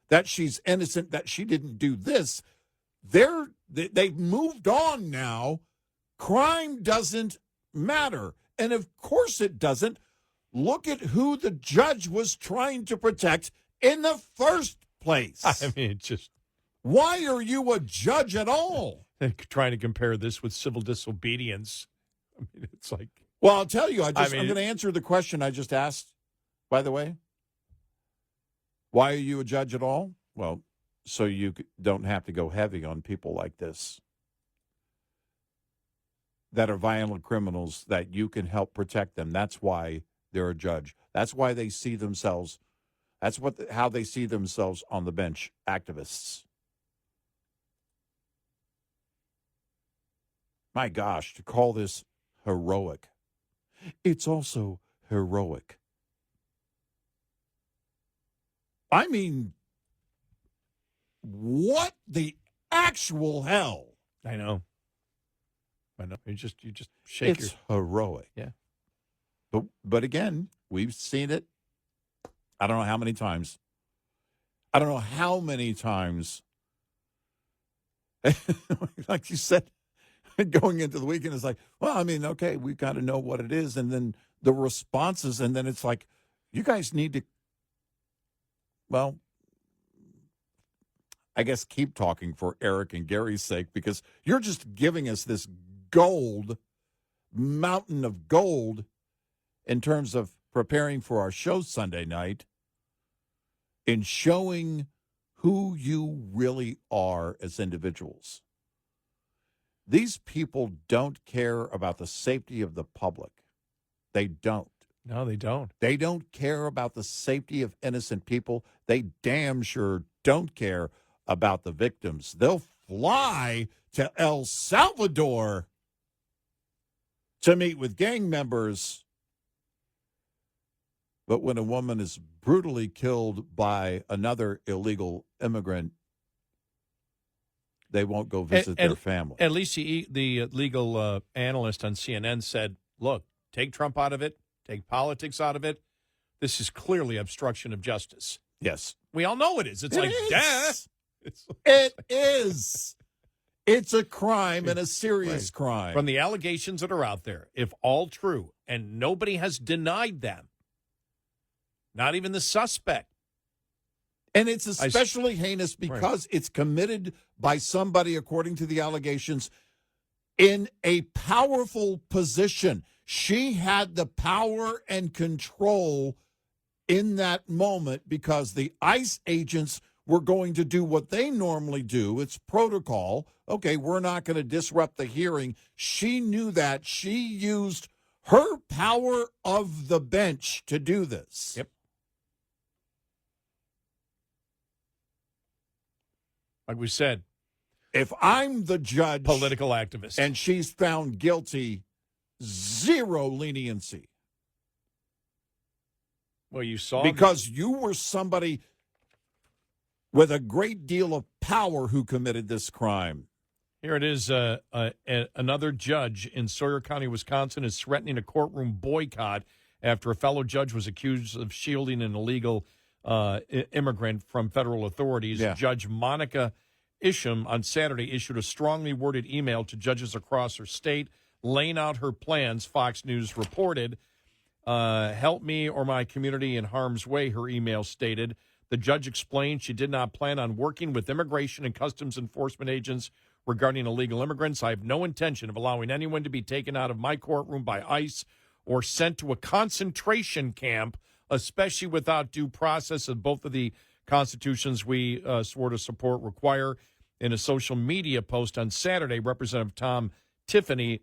that she's innocent, that she didn't do this. They've moved on now. Crime doesn't matter. And of course it doesn't. Look at who the judge was trying to protect in the first place. I mean, it's just... Why are you a judge at all? Trying to compare this with civil disobedience. I mean, it's like... Well, I'll tell you, I'm going to answer the question I just asked, by the way. Why are you a judge at all? Well, so you don't have to go heavy on people like this that are violent criminals, that you can help protect them. That's why they're a judge. That's why they see themselves. That's how they see themselves on the bench, activists. My gosh, to call this heroic. It's also heroic. I mean, what the actual hell? I know. You just shake It's heroic. Yeah. But again, we've seen it. I don't know how many times. Like you said, going into the weekend, it's like, well, I mean, okay, we got to know what it is. And then the responses, and then it's like, you guys need to, well, I guess, keep talking for Eric and Gary's sake, because you're just giving us this mountain of gold in terms of preparing for our show Sunday night, in showing who you really are as individuals. These people don't care about the safety of the public. They don't. No, they don't. They don't care about the safety of innocent people. They damn sure don't care about the victims. They'll fly to El Salvador to meet with gang members. But when a woman is brutally killed by another illegal immigrant, they won't go visit their family. At least the legal analyst on CNN said, look, take Trump out of it, take politics out of it. This is clearly obstruction of justice. Yes. We all know it is. It's It is. It's a crime, and a serious crime. From the allegations that are out there, if all true, and nobody has denied them, not even the suspect. And it's especially heinous because it's committed by somebody, according to the allegations, in a powerful position. She had the power and control in that moment because the ICE agents were going to do what they normally do. It's protocol. Okay, we're not going to disrupt the hearing. She knew that. She used her power of the bench to do this. Yep. Like we said, if I'm the judge, political activist, and she's found guilty, zero leniency. Well, you saw because you were somebody with a great deal of power who committed this crime. Here it is. Another judge in Sawyer County, Wisconsin, is threatening a courtroom boycott after a fellow judge was accused of shielding an illegal immigrant from federal authorities. Yeah. Judge Monica Isham on Saturday issued a strongly worded email to judges across her state, laying out her plans, Fox News reported. Help me or my community in harm's way, her email stated. The judge explained she did not plan on working with immigration and customs enforcement agents regarding illegal immigrants. I have no intention of allowing anyone to be taken out of my courtroom by ICE or sent to a concentration camp, especially without due process, of both of the constitutions we swore to support require. In a social media post on Saturday, Representative Tom Tiffany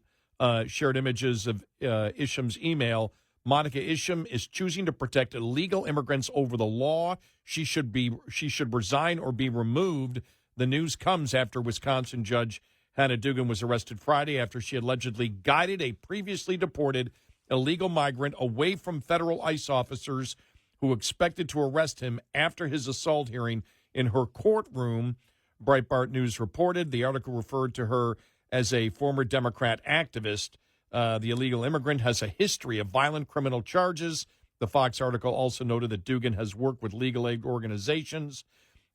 shared images of Isham's email. Monica Isham is choosing to protect illegal immigrants over the law. She should resign or be removed. The news comes after Wisconsin Judge Hannah Dugan was arrested Friday after she allegedly guided a previously deported illegal migrant away from federal ICE officers who expected to arrest him after his assault hearing in her courtroom. Breitbart News reported. The article referred to her as a former Democrat activist. The illegal immigrant has a history of violent criminal charges. The Fox article also noted that Dugan has worked with legal aid organizations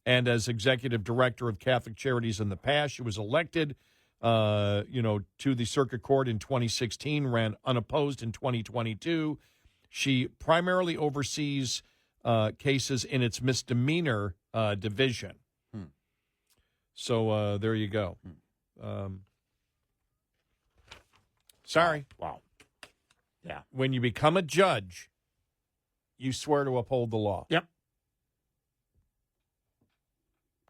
and as executive director of Catholic Charities in the past. She was elected, to the circuit court in 2016, ran unopposed in 2022. She primarily oversees cases in its misdemeanor division. So there you go. Sorry. Wow. Yeah. When you become a judge, you swear to uphold the law. Yep.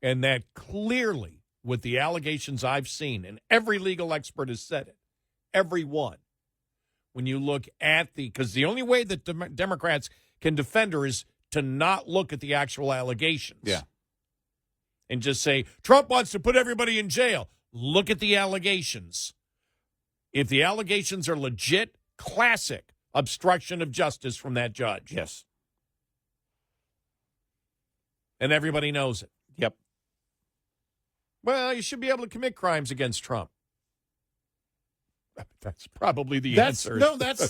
And that clearly, with the allegations I've seen, and every legal expert has said it, every one, when you look at because the only way that Democrats can defend her is to not look at the actual allegations. Yeah. And just say, Trump wants to put everybody in jail. Look at the allegations. If the allegations are legit, classic obstruction of justice from that judge. Yes. And everybody knows it. Yep. Well, you should be able to commit crimes against Trump. That's probably the answer. No, that's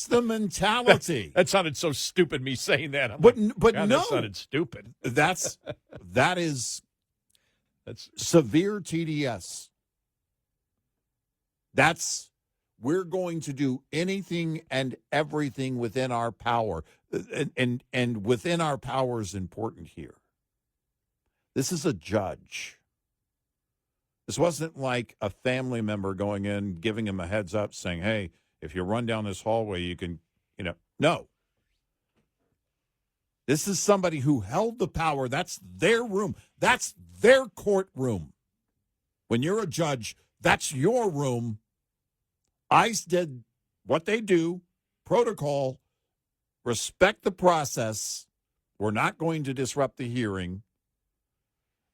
the mentality. That sounded so stupid, me saying that. But no. That sounded stupid. That's severe TDS. We're going to do anything and everything within our power. And within our power is important here. This is a judge. This wasn't like a family member going in, giving him a heads up, saying, hey, if you run down this hallway, you can, no. This is somebody who held the power. That's their room. That's their courtroom. When you're a judge, that's your room. ICE did what they do, protocol, respect the process. We're not going to disrupt the hearing,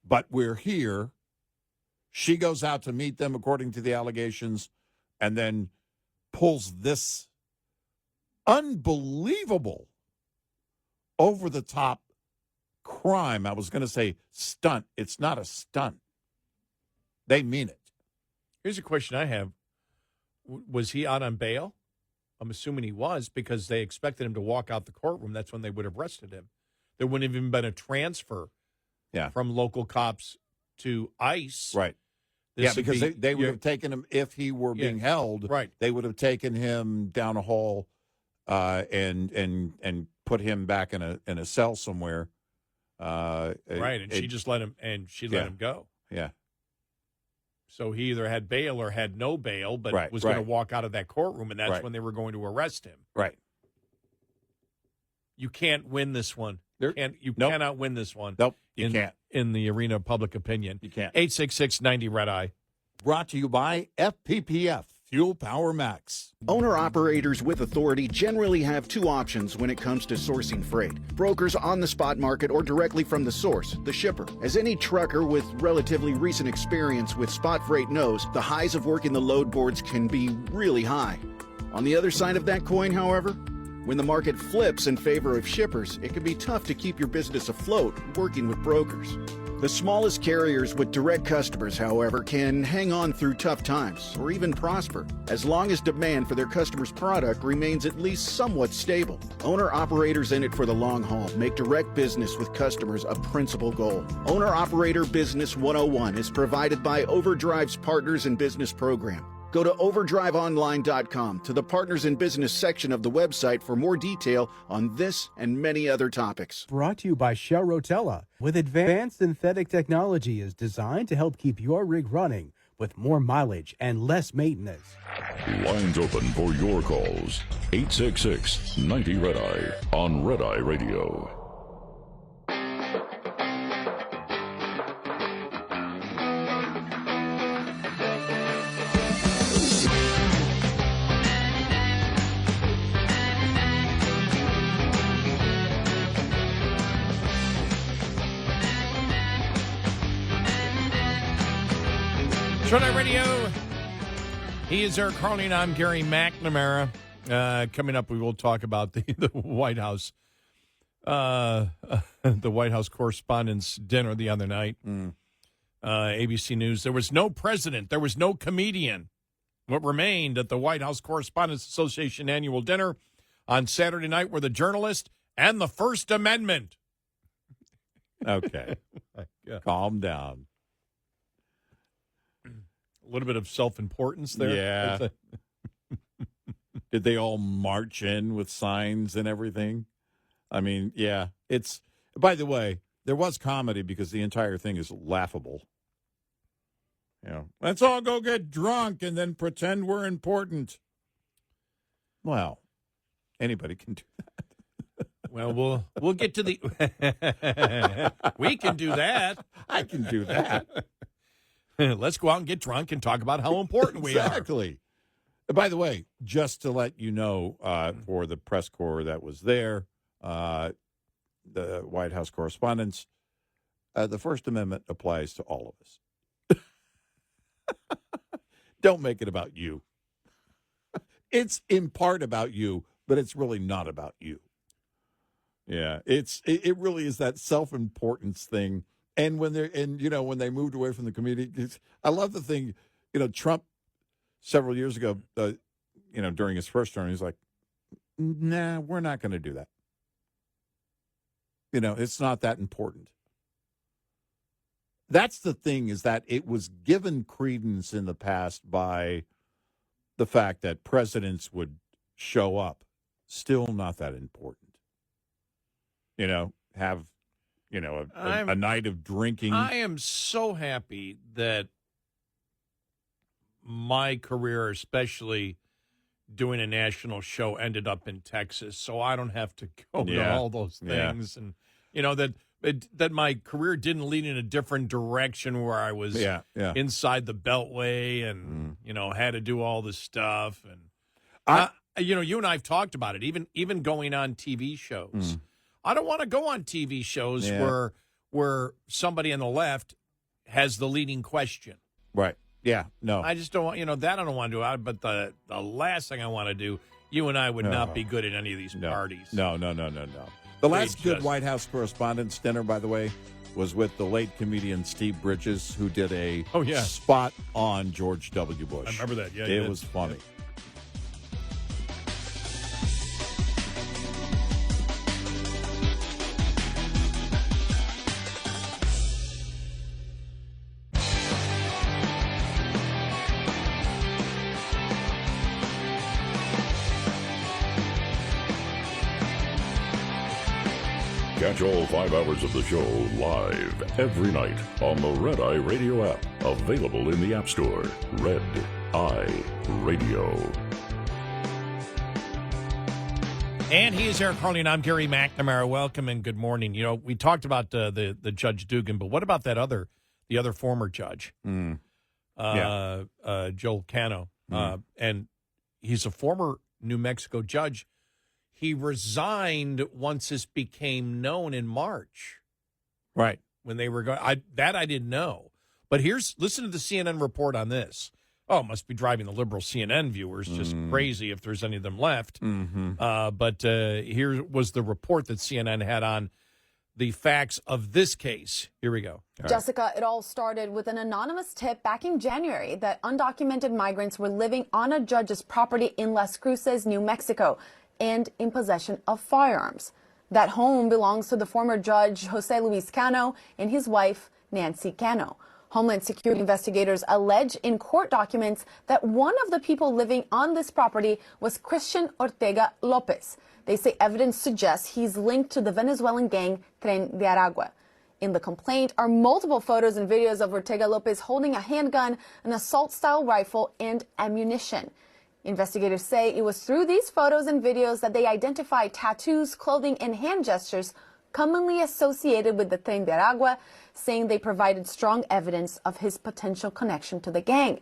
but we're here. She goes out to meet them according to the allegations and then pulls this unbelievable over-the-top crime. I was going to say stunt. It's not a stunt. They mean it. Here's a question I have. Was he out on bail? I'm assuming he was because they expected him to walk out the courtroom. That's when they would have arrested him. There wouldn't have even been a transfer from local cops to ICE. Right. Because they would have taken him, if he were being held, they would have taken him down a hall and put him back in a cell somewhere. And she just let him, let him go. Yeah. So he either had bail or had no bail, but was going to walk out of that courtroom, and that's when they were going to arrest him. Right. You can't win this one. You cannot win this one. Nope, you can't. In the arena of public opinion. You can't. 866-90-RED-EYE. Brought to you by FPPF, Fuel Power Max. Owner-operators with authority generally have two options when it comes to sourcing freight. Brokers on the spot market or directly from the source, the shipper. As any trucker with relatively recent experience with spot freight knows, the highs of working the load boards can be really high. On the other side of that coin, however, when the market flips in favor of shippers, it can be tough to keep your business afloat working with brokers. The smallest carriers with direct customers, however, can hang on through tough times or even prosper, as long as demand for their customers' product remains at least somewhat stable. Owner-operators in it for the long haul make direct business with customers a principal goal. Owner-Operator Business 101 is provided by Overdrive's Partners in Business program. Go to overdriveonline.com to the Partners in Business section of the website for more detail on this and many other topics. Brought to you by Shell Rotella. With advanced synthetic technology is designed to help keep your rig running with more mileage and less maintenance. Lines open for your calls. 866-90-RED-EYE on Red Eye Radio. Red Eye Radio. He is Eric Harley, and I'm Gary McNamara. Coming up, we will talk about the White House, the White House Correspondents' Dinner the other night. ABC News. There was no president. There was no comedian. What remained at the White House Correspondents Association annual dinner on Saturday night were the journalist and the First Amendment. Okay. Calm down. A little bit of self-importance there. Yeah. Did they all march in with signs and everything? I mean, yeah. It's, by the way, there was comedy because the entire thing is laughable. You know, let's all go get drunk and then pretend we're important. Well, anybody can do that. Well, we'll get to the. We can do that. I can do that. Let's go out and get drunk and talk about how important we are. Exactly. By the way, just to let you know, for the press corps that was there, the White House correspondents, the First Amendment applies to all of us. Don't make it about you. It's in part about you, but it's really not about you. Yeah, it really is that self-importance thing. And when when they moved away from the community, I love the thing, Trump several years ago, during his first term, he's like, nah, we're not going to do that. It's not that important. That's the thing, is that it was given credence in the past by the fact that presidents would show up. Still not that important. Have a night of drinking. I am so happy that my career, especially doing a national show, ended up in Texas, so I don't have to go to all those things, and that my career didn't lead in a different direction where I was inside the Beltway and had to do all this stuff, and you and I've talked about it, even going on TV shows. I don't want to go on TV shows where somebody on the left has the leading question. Right. Yeah. No. I just don't want, that I don't want to do. But the last thing I want to do, you and I would not be good at any of these parties. No. The last good White House Correspondents' Dinner, by the way, was with the late comedian Steve Bridges, who did a spot on George W. Bush. I remember that. Yeah, it was funny. Yeah. Catch all 5 hours of the show live every night on the Red Eye Radio app. Available in the App Store. Red Eye Radio. And he is Eric Harley, and I'm Gary McNamara. Welcome and good morning. We talked about the Judge Dugan, but what about the other former judge, Joel Cano? And he's a former New Mexico judge. He resigned once this became known in March. Right. When they were going, I didn't know. But listen to the CNN report on this. Oh, it must be driving the liberal CNN viewers just crazy if there's any of them left. But here was the report that CNN had on the facts of this case. Here we go. Jessica, it all started with an anonymous tip back in January that undocumented migrants were living on a judge's property in Las Cruces, New Mexico, and in possession of firearms. That home belongs to the former judge Jose Luis Cano and his wife Nancy Cano. Homeland Security investigators allege in court documents that one of the people living on this property was Christian Ortega Lopez. They say evidence suggests he's linked to the Venezuelan gang Tren de Aragua. In the complaint are multiple photos and videos of Ortega Lopez holding a handgun, an assault-style rifle, and ammunition. Investigators say it was through these photos and videos that they identified tattoos, clothing, and hand gestures commonly associated with the Tren de Aragua, saying they provided strong evidence of his potential connection to the gang.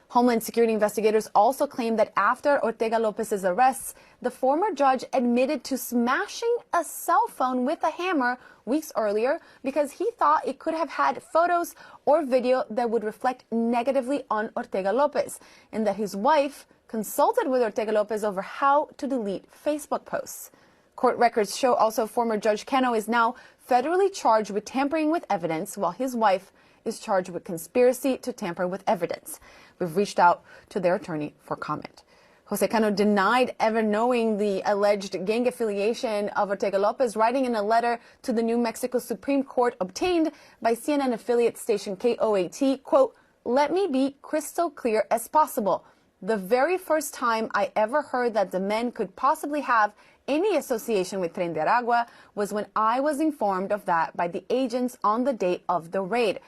Homeland Security investigators also claim that after Ortega Lopez's arrests, the former judge admitted to smashing a cell phone with a hammer weeks earlier because he thought it could have had photos or video that would reflect negatively on Ortega Lopez, and that his wife consulted with Ortega Lopez over how to delete Facebook posts. Court records show also former Judge Cano is now federally charged with tampering with evidence, while his wife is charged with conspiracy to tamper with evidence. We've reached out to their attorney for comment. Jose Cano denied ever knowing the alleged gang affiliation of Ortega Lopez, writing in a letter to the New Mexico Supreme Court obtained by CNN affiliate station KOAT, quote, "Let me be crystal clear as possible. The very first time I ever heard that the men could possibly have any association with Tren de Aragua was when I was informed of that by the agents on the date of the raid."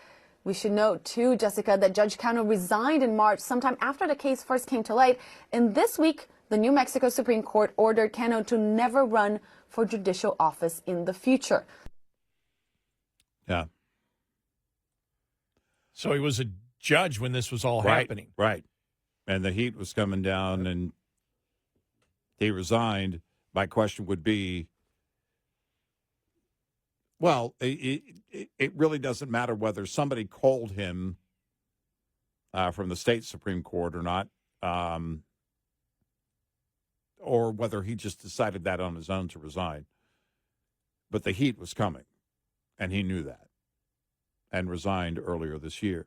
We should note, too, Jessica, that Judge Cano resigned in March, sometime after the case first came to light. And this week, the New Mexico Supreme Court ordered Cano to never run for judicial office in the future. Yeah. So he was a judge when this was all happening. Right. And the heat was coming down, and he resigned. My question would be, well, it really doesn't matter whether somebody called him from the state Supreme Court or not, or whether he just decided that on his own to resign. But the heat was coming, and he knew that, and resigned earlier this year.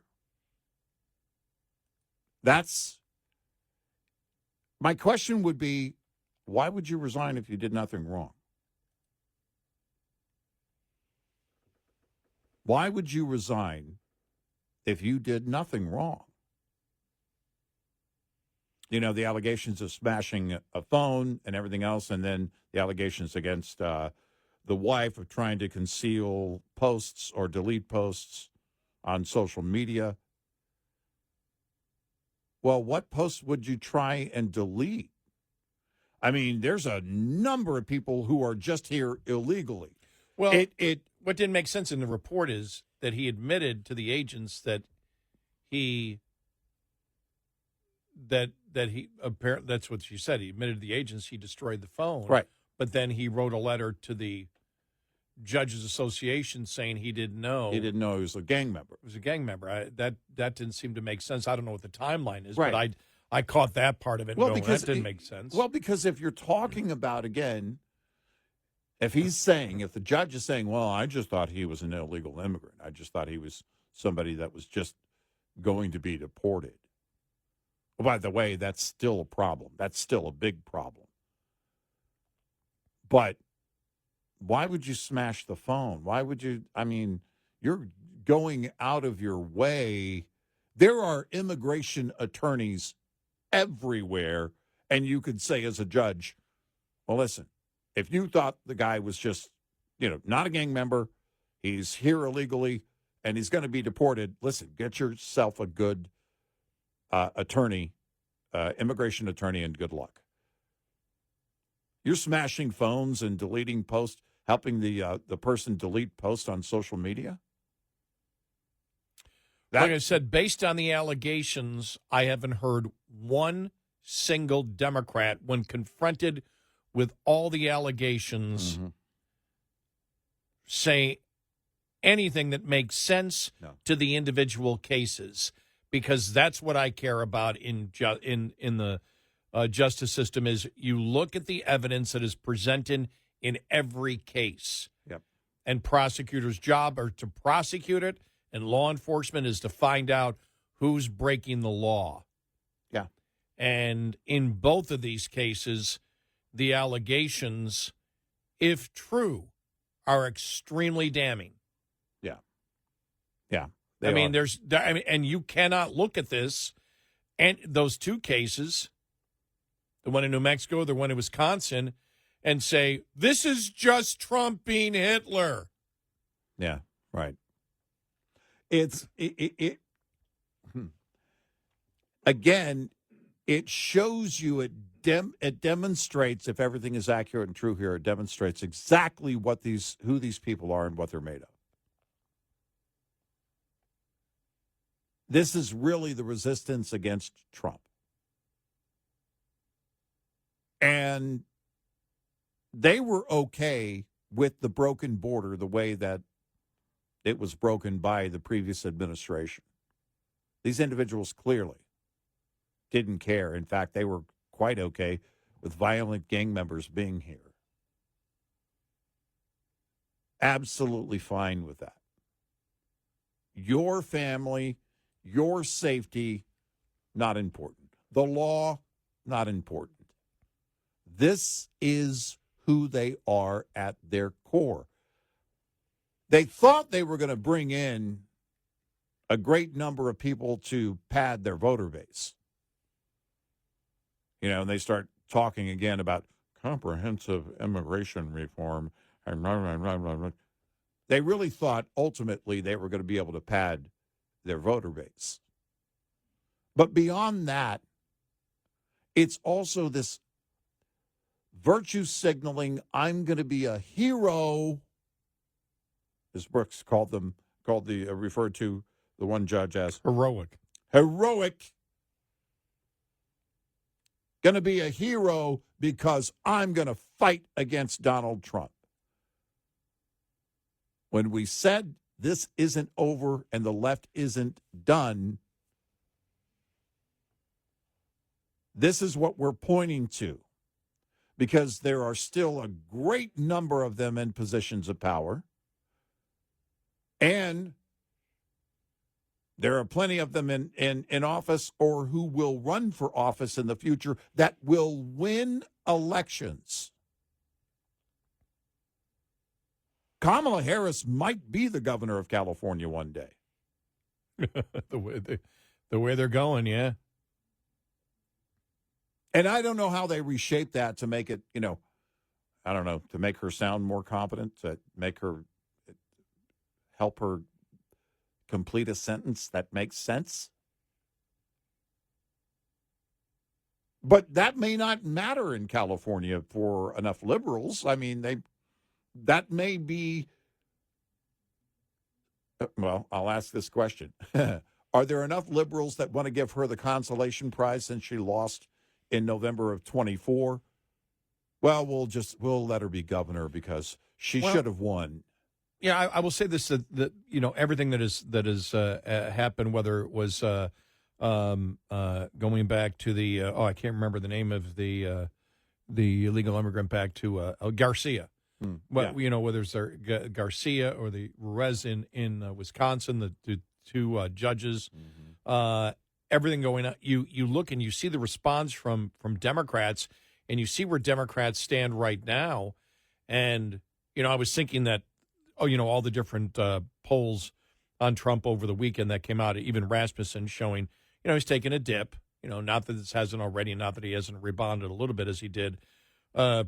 My question would be, why would you resign if you did nothing wrong? Why would you resign if you did nothing wrong? You know, the allegations of smashing a phone and everything else, and then the allegations against the wife of trying to conceal posts or delete posts on social media. Well, what posts would you try and delete? I mean, there's a number of people who are just here illegally. Well, what didn't make sense in the report is that he admitted to the agents that he apparently, that's what she said. He admitted to the agents he destroyed the phone. Right. But then he wrote a letter to the Judges Association saying he didn't know. He didn't know he was a gang member. He was a gang member. That didn't seem to make sense. I don't know what the timeline is, Right. but I caught that part of it. Well, going, because that didn't make sense. Well, because if you're talking about, again, if the judge is saying, well, I just thought he was an illegal immigrant. I just thought he was somebody that was just going to be deported. Well, by the way, that's still a problem. That's still a big problem. But why would you smash the phone? Why would you? I mean, you're going out of your way. There are immigration attorneys everywhere, and you could say as a judge, well, listen, if you thought the guy was just, not a gang member, he's here illegally, and he's going to be deported, listen, get yourself a good attorney, immigration attorney, and good luck. You're smashing phones and deleting posts, helping the person delete posts on social media? Like I said, based on the allegations, I haven't heard one single Democrat, when confronted with all the allegations, say anything that makes sense to the individual cases, because that's what I care about in the justice system. Is you look at the evidence that is presented in every case. Yep. And prosecutors' job are to prosecute it, and law enforcement is to find out who's breaking the law. Yeah. And in both of these cases, the allegations, if true, are extremely damning. Yeah. Yeah. I mean, and you cannot look at this and those two cases, the one in New Mexico, the one in Wisconsin, and say, this is just Trump being Hitler. Yeah, right. Again, it shows you, it demonstrates, if everything is accurate and true here, it demonstrates exactly who these people are and what they're made of. This is really the resistance against Trump. And they were okay with the broken border the way that it was broken by the previous administration. These individuals clearly didn't care. In fact, they were quite okay with violent gang members being here. Absolutely fine with that. Your family, your safety, not important. The law, not important. This is who they are at their core. They thought they were going to bring in a great number of people to pad their voter base. And they start talking again about comprehensive immigration reform. They really thought ultimately they were going to be able to pad their voter base. But beyond that, it's also this virtue signaling, I'm going to be a hero, as Brooks referred to the one judge as heroic. Going to be a hero because I'm going to fight against Donald Trump. When we said this isn't over and the left isn't done, this is what we're pointing to. Because there are still a great number of them in positions of power. And there are plenty of them in office or who will run for office in the future that will win elections. Kamala Harris might be the governor of California one day. the way they're going, yeah. And I don't know how they reshape that to make it, I don't know, to make her sound more competent, to help her complete a sentence that makes sense. But that may not matter in California for enough liberals. I mean, that may be. Well, I'll ask this question. Are there enough liberals that want to give her the consolation prize since she lost in November of 24? Well, we'll let her be governor because she should have won. Yeah, I will say this: that everything that has happened, whether it was going back to the I can't remember the name of the illegal immigrant back to Garcia. But whether it's Garcia or the Ruiz in Wisconsin, the two judges, everything going on. You look and you see the response from Democrats, and you see where Democrats stand right now. And I was thinking that all the different polls on Trump over the weekend that came out, even Rasmussen showing he's taking a dip. Not that this hasn't already, not that he hasn't rebounded a little bit as he did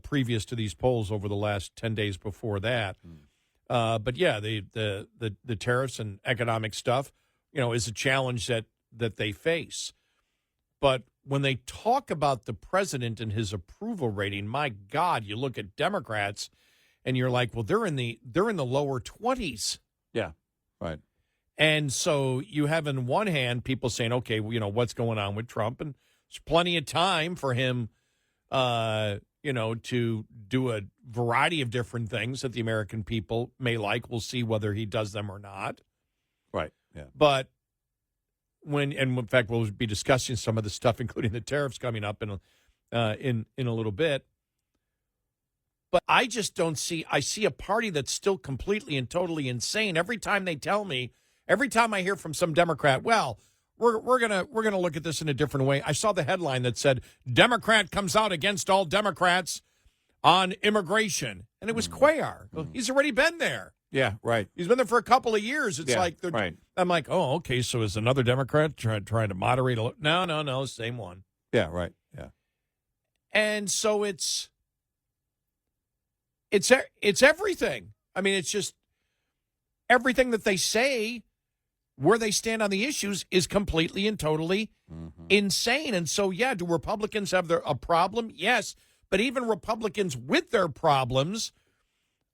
previous to these polls over the last 10 days before that. But yeah, the tariffs and economic stuff, is a challenge that they face. But when they talk about the president and his approval rating, my God, you look at Democrats and you're like, well, they're in the lower 20s. Yeah, right. And so you have in one hand people saying, okay, what's going on with Trump? And there's plenty of time for him to do a variety of different things that the American people may like. We'll see whether he does them or not. Right, yeah. But in fact, we'll be discussing some of the stuff, including the tariffs coming up in a little bit. But I just don't see, I see a party that's still completely and totally insane. Every time I hear from some Democrat, well, we're gonna look at this in a different way. I saw the headline that said Democrat comes out against all Democrats on immigration, and it was Cuellar. Well, he's already been there. Yeah, right. He's been there for a couple of years. It's right. I'm like, oh, okay. So is another Democrat trying to moderate a little? No, same one. Yeah, right. Yeah. And so it's everything. I mean, it's just everything that they say. Where they stand on the issues is completely and totally insane. And so, yeah, do Republicans have a problem? Yes. But even Republicans with their problems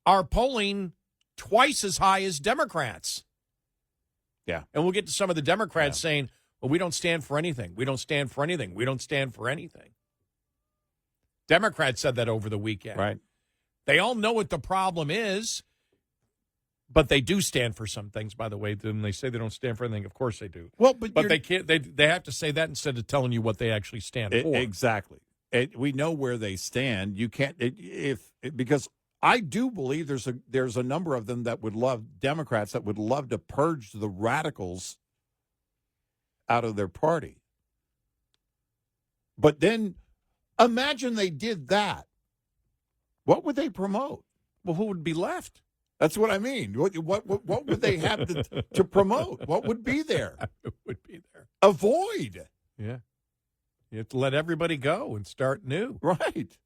are polling twice as high as Democrats. Yeah. And we'll get to some of the Democrats saying, well, we don't stand for anything. We don't stand for anything. We don't stand for anything. Democrats said that over the weekend. Right. They all know what the problem is. But they do stand for some things, by the way. When they say they don't stand for anything, of course they do. Well, but they can't. They have to say that instead of telling you what they actually stand for. Exactly. We know where they stand. You can't because I do believe there's a number of them that would love Democrats that would love to purge the radicals out of their party. But then imagine they did that. What would they promote? Well, who would be left? That's what I mean. What would they have to promote? What would be there? It would be there. Avoid. Yeah. You have to let everybody go and start new. Right.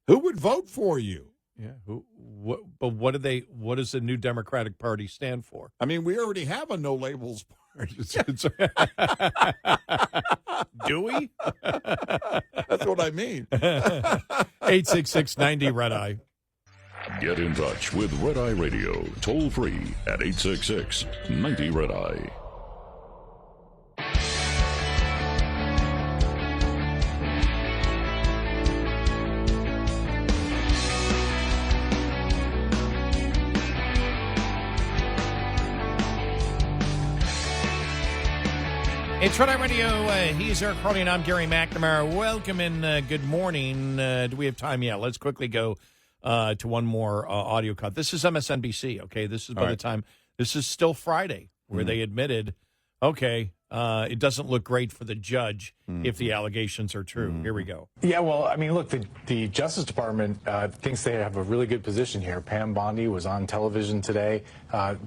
Who would vote for you? Yeah. But what does the new Democratic Party stand for? I mean, we already have a no labels party. Do we? That's what I mean. 866-90 Red Eye. Get in touch with Red Eye Radio, toll free at 866-90 Red Eye. It's Red Eye Radio. He's Eric Harley, and I'm Gary McNamara. Welcome and good morning. Do we have time? Yeah, let's quickly go to one more audio cut. This is MSNBC, okay? This is by the time, this is still Friday, where they admitted, okay, it doesn't look great for the judge if the allegations are true. Here we go. Yeah, well, I mean, look, the Justice Department thinks they have a really good position here. Pam Bondi was on television today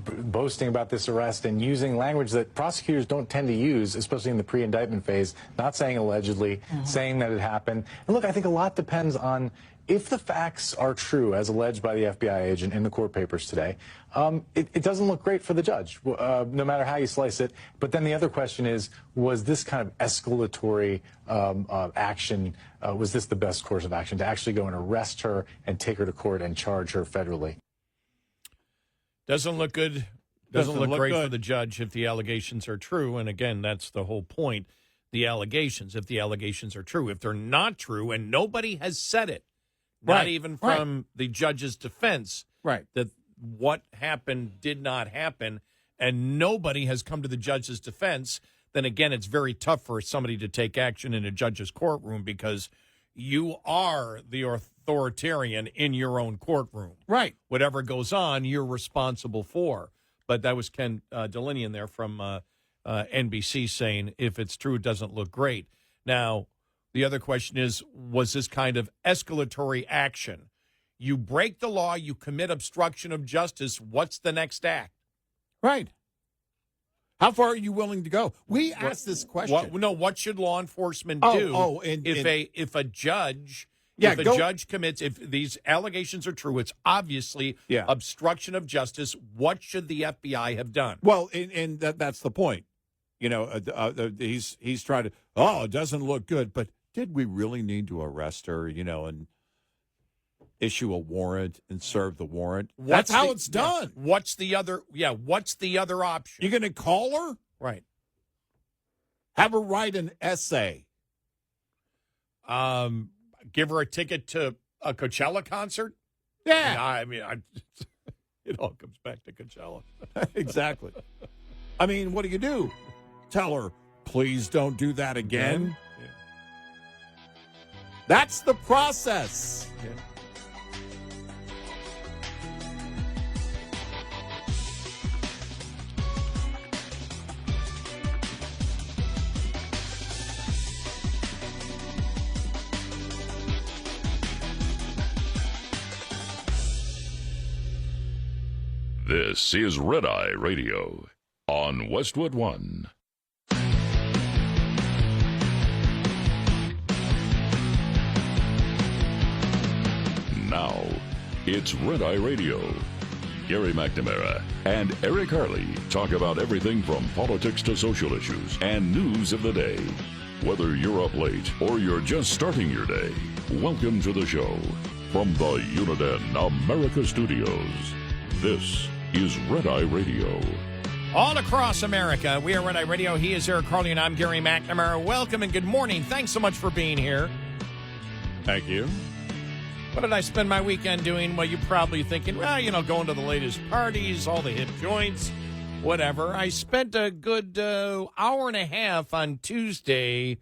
boasting about this arrest and using language that prosecutors don't tend to use, especially in the pre-indictment phase, not saying allegedly, saying that it happened. And look, I think a lot depends on if the facts are true, as alleged by the FBI agent in the court papers today, it doesn't look great for the judge, no matter how you slice it. But then the other question is, was this kind of escalatory action, was this the best course of action, to actually go and arrest her and take her to court and charge her federally? Doesn't look good. Doesn't look great for the judge if the allegations are true. And again, that's the whole point. The allegations, if the allegations are true. If they're not true, and nobody has said it, not even from the judge's defense, that what happened did not happen, and nobody has come to the judge's defense, then again, it's very tough for somebody to take action in a judge's courtroom because you are the authoritarian in your own courtroom. Right. Whatever goes on, you're responsible for. But that was Ken Delinian there from NBC saying, if it's true, it doesn't look great. Now, the other question is, was this kind of escalatory action? You break the law, you commit obstruction of justice, what's the next act? Right. How far are you willing to go? We asked this question. What should law enforcement do if a judge... if a judge commits, if these allegations are true, it's obviously obstruction of justice. What should the FBI have done? Well, and that's the point. You know, he's trying to, it doesn't look good. But did we really need to arrest her, and issue a warrant and serve the warrant? That's how it's done. What's the other option? You're going to call her? Right. Have her write an essay. Give her a ticket to a Coachella concert? Yeah. It all comes back to Coachella. Exactly. I mean, what do? Tell her, please don't do that again? Yeah. That's the process. Yeah. This is Red Eye Radio on Westwood One. Now, it's Red Eye Radio. Gary McNamara and Eric Harley talk about everything from politics to social issues and news of the day. Whether you're up late or you're just starting your day, welcome to the show. From the Uniden America Studios, this is Red Eye Radio. All across America, we are Red Eye Radio. He is Eric Harley, and I'm Gary McNamara. Welcome and good morning. Thanks so much for being here. Thank you. What did I spend my weekend doing? Well, you're probably thinking, going to the latest parties, all the hip joints, whatever. I spent a good hour and a half on Tuesday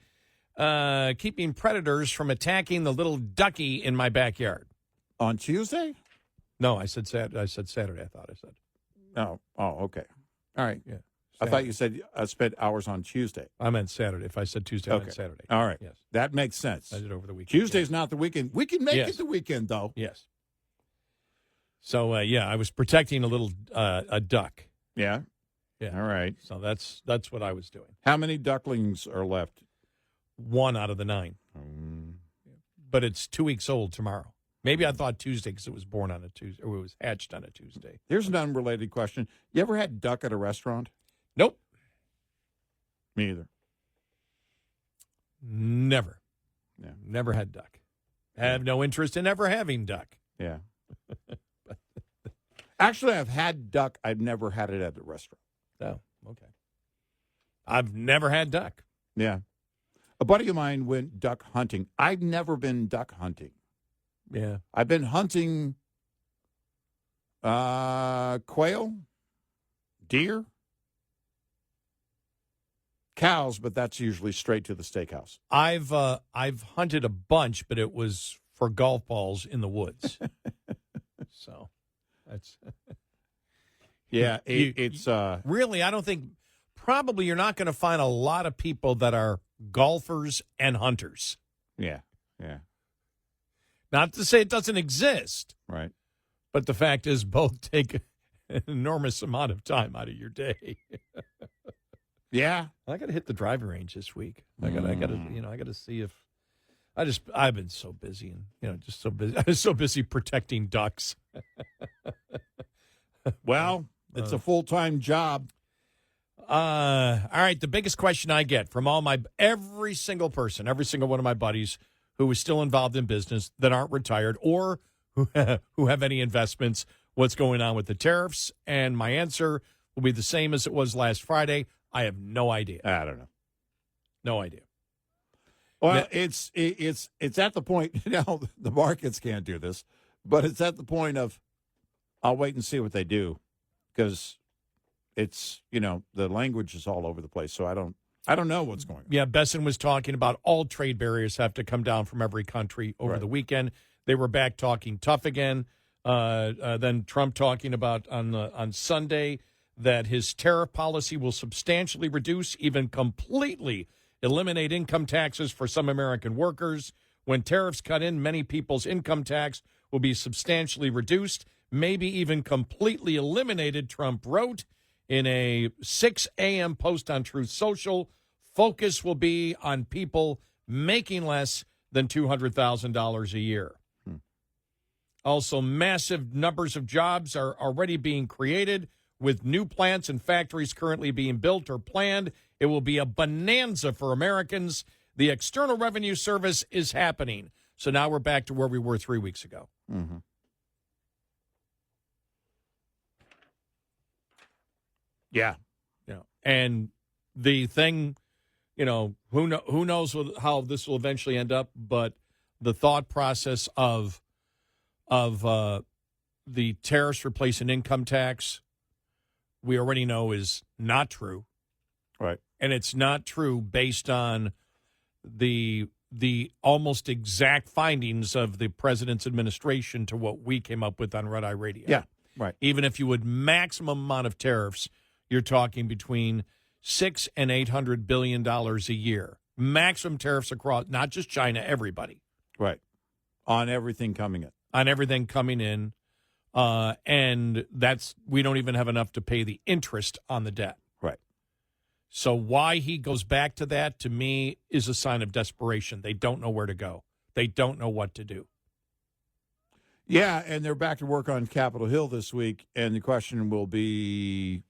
keeping predators from attacking the little ducky in my backyard. On Tuesday? No, I said Saturday. I thought I said. Oh, okay. All right. Yeah. I thought you said I spent hours on Tuesday. I meant Saturday. If I said Tuesday, I meant Saturday. All right. Yes. That makes sense. I did over the weekend. Tuesday's not the weekend. We can make it the weekend, though. Yes. So, I was protecting a little a duck. Yeah? Yeah. All right. So that's what I was doing. How many ducklings are left? 1 out of the 9. But it's 2 weeks old tomorrow. Maybe I thought Tuesday because it was born on a Tuesday, or it was hatched on a Tuesday. Here's an unrelated question. You ever had duck at a restaurant? Nope. Me either. Never. Yeah. Never had duck. I have no interest in ever having duck. Yeah. Actually, I've had duck. I've never had it at a restaurant. Oh, okay. I've never had duck. Yeah. A buddy of mine went duck hunting. I've never been duck hunting. Yeah. I've been hunting quail, deer, cows, but that's usually straight to the steakhouse. I've hunted a bunch, but it was for golf balls in the woods. So that's it's really, I don't think, probably you're not going to find a lot of people that are golfers and hunters. Yeah. Not to say it doesn't exist. Right. But the fact is both take an enormous amount of time out of your day. Yeah. I got to hit the driving range this week. I got to see if I've been so busy and, just so busy. I was so busy protecting ducks. Well, it's a full-time job. All right. The biggest question I get from every single person, every single one of my buddies who is still involved in business that aren't retired or who have any investments, what's going on with the tariffs? And my answer will be the same as it was last Friday. I have no idea. I don't know. No idea. Well, it's at the point, the markets can't do this, but it's at the point of I'll wait and see what they do because it's, the language is all over the place. So I don't know what's going on. Yeah, Besson was talking about all trade barriers have to come down from every country over the weekend. They were back talking tough again. Then Trump talking about on Sunday that his tariff policy will substantially reduce, even completely eliminate income taxes for some American workers. When tariffs cut in, many people's income tax will be substantially reduced, maybe even completely eliminated, Trump wrote in a 6 a.m. post on Truth Social. Focus will be on people making less than $200,000 a year. Also, massive numbers of jobs are already being created with new plants and factories currently being built or planned. It will be a bonanza for Americans. The External Revenue Service is happening. So now we're back to where we were 3 weeks ago. Mm-hmm. Yeah. And the thing, who knows how this will eventually end up, but the thought process of the tariffs replacing income tax, we already know is not true. Right. And it's not true based on the almost exact findings of the president's administration to what we came up with on Red Eye Radio. Yeah, right. Even if you would maximum amount of tariffs, you're talking between $600 and $800 billion a year. Maximum tariffs across, not just China, everybody. Right. On everything coming in. On everything coming in. And we don't even have enough to pay the interest on the debt. Right. So why he goes back to that, to me, is a sign of desperation. They don't know where to go. They don't know what to do. Yeah, and they're back to work on Capitol Hill this week, and the question will be,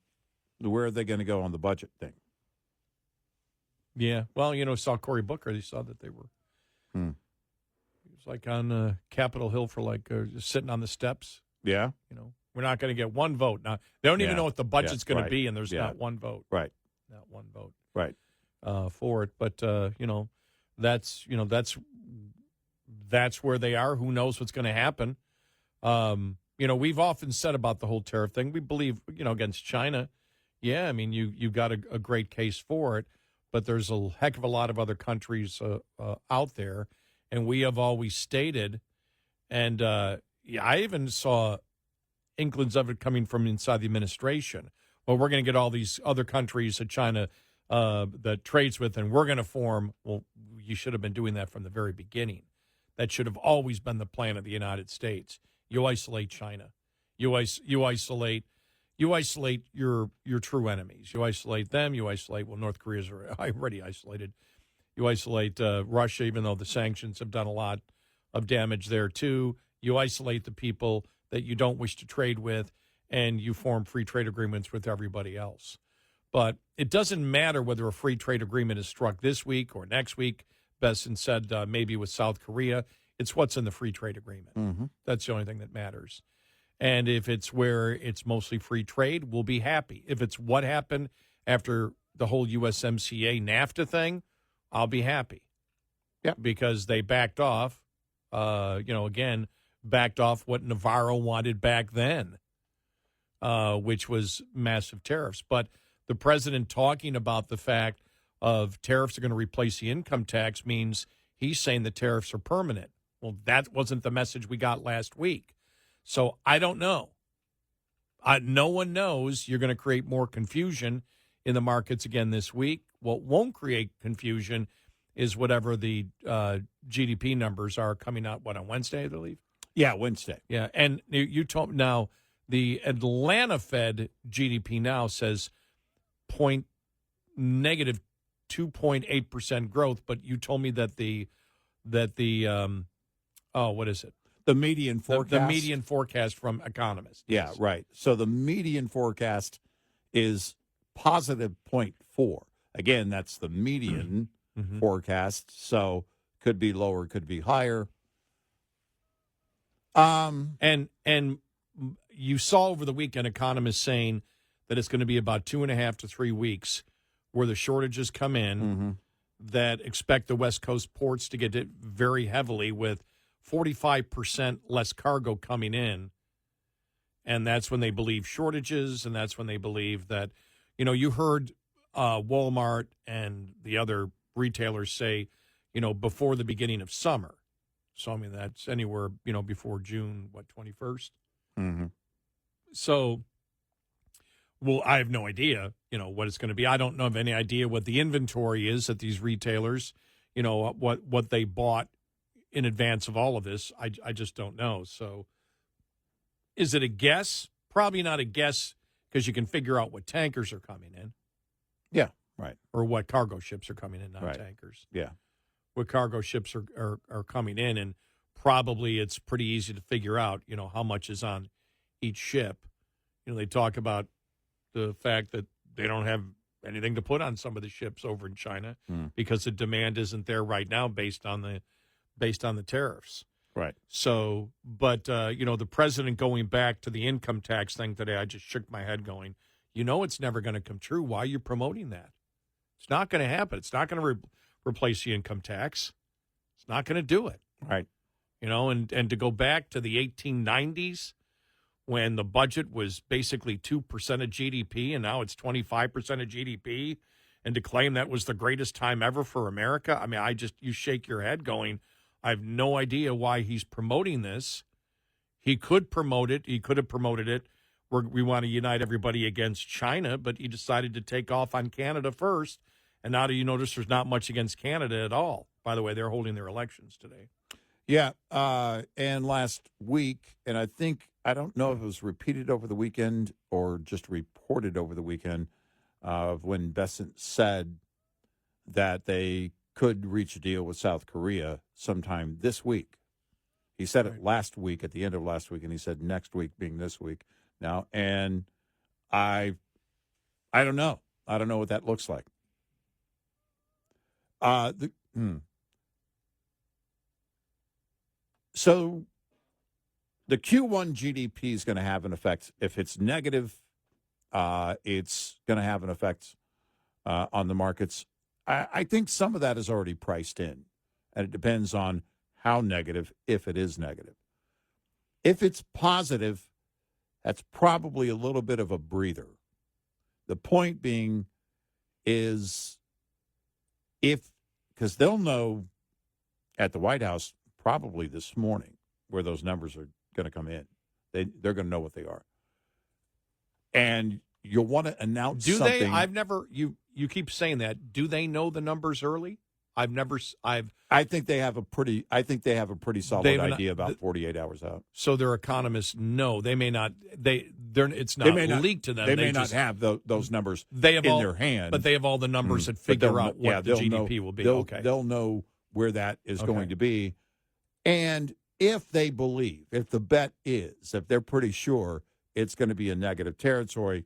where are they going to go on the budget thing? Yeah. Well, saw Cory Booker. They saw that they were. He was like on Capitol Hill for just sitting on the steps. Yeah. We're not going to get one vote. Now, they don't even know what the budget's going to be, and there's not one vote. Right. Not one vote. Right. For it. But, that's where they are. Who knows what's going to happen? We've often said about the whole tariff thing, we believe, against China, yeah, I mean, you've got a great case for it, but there's a heck of a lot of other countries out there, and we have always stated, and I even saw inklings of it coming from inside the administration. Well, we're going to get all these other countries that China that trades with, and we're going to form. Well, you should have been doing that from the very beginning. That should have always been the plan of the United States. You isolate China. You isolate your true enemies. You isolate them. You isolate, North Korea's already isolated. You isolate Russia, even though the sanctions have done a lot of damage there too. You isolate the people that you don't wish to trade with, and you form free trade agreements with everybody else. But it doesn't matter whether a free trade agreement is struck this week or next week. Besson said maybe with South Korea. It's what's in the free trade agreement. Mm-hmm. That's the only thing that matters. And if it's where it's mostly free trade, we'll be happy. If it's what happened after the whole USMCA NAFTA thing, I'll be happy. Yeah. Because they backed off, backed off what Navarro wanted back then, which was massive tariffs. But the president talking about the fact of tariffs are going to replace the income tax means he's saying the tariffs are permanent. Well, that wasn't the message we got last week. So I don't know. No one knows. You're going to create more confusion in the markets again this week. What won't create confusion is whatever the GDP numbers are coming out, on Wednesday, I believe? Yeah, Wednesday. Yeah, and you told now the Atlanta Fed GDP now says negative 2.8% growth, but you told me that the that the what is it? The median forecast. The median forecast from economists. Yeah, Yes. right. So the median forecast is positive 0.4. Again, that's the median forecast. So could be lower, could be higher. And you saw over the weekend economists saying that it's going to be about 2.5 to 3 weeks where the shortages come in that expect the West Coast ports to get hit very heavily with 45% less cargo coming in. And that's when they believe shortages, and that's when they believe that, you heard Walmart and the other retailers say, before the beginning of summer. So, I mean, that's anywhere, before June, 21st? Mm-hmm. So, well, I have no idea, what it's going to be. I don't have any idea what the inventory is at these retailers, what they bought in advance of all of this. I just don't know. So is it a guess? Probably not a guess, because you can figure out what tankers are coming in. Yeah, right. Or what cargo ships are coming in, not Right. tankers. Yeah. What cargo ships are coming in, and probably it's pretty easy to figure out, how much is on each ship. They talk about the fact that they don't have anything to put on some of the ships over in China because the demand isn't there right now based on the tariffs. Right. So, but, the president going back to the income tax thing today, I just shook my head going, it's never going to come true. Why are you promoting that? It's not going to happen. It's not going to replace the income tax. It's not going to do it. Right. And to go back to the 1890s when the budget was basically 2% of GDP and now it's 25% of GDP, and to claim that was the greatest time ever for America, I mean, you shake your head going, I have no idea why he's promoting this. He could promote it. He could have promoted it. We want to unite everybody against China, but he decided to take off on Canada first. And now do you notice there's not much against Canada at all? By the way, they're holding their elections today. Yeah. And last week, and I don't know if it was repeated over the weekend or just reported over the weekend, when Besant said that they could reach a deal with South Korea sometime this week. He said it last week, at the end of last week, and he said next week being this week now. And I don't know. I don't know what that looks like. So the Q1 GDP is going to have an effect. If it's negative, it's going to have an effect on the markets. I think some of that is already priced in, and it depends on how negative, if it is negative. If it's positive, that's probably a little bit of a breather. The point being is because they'll know at the White House probably this morning where those numbers are going to come in. They're going to know what they are. And you'll want to announce something. Do they? I've never, you keep saying that. Do they know the numbers early? I think they have a pretty solid idea about 48 hours out. So their economists know. They may not. It's not leaked to them. They may not have those numbers in their hand, but they have all the numbers that figure out what the GDP will be. They'll know where that is going to be, and if they believe, if the bet is, if they're pretty sure it's going to be a negative territory,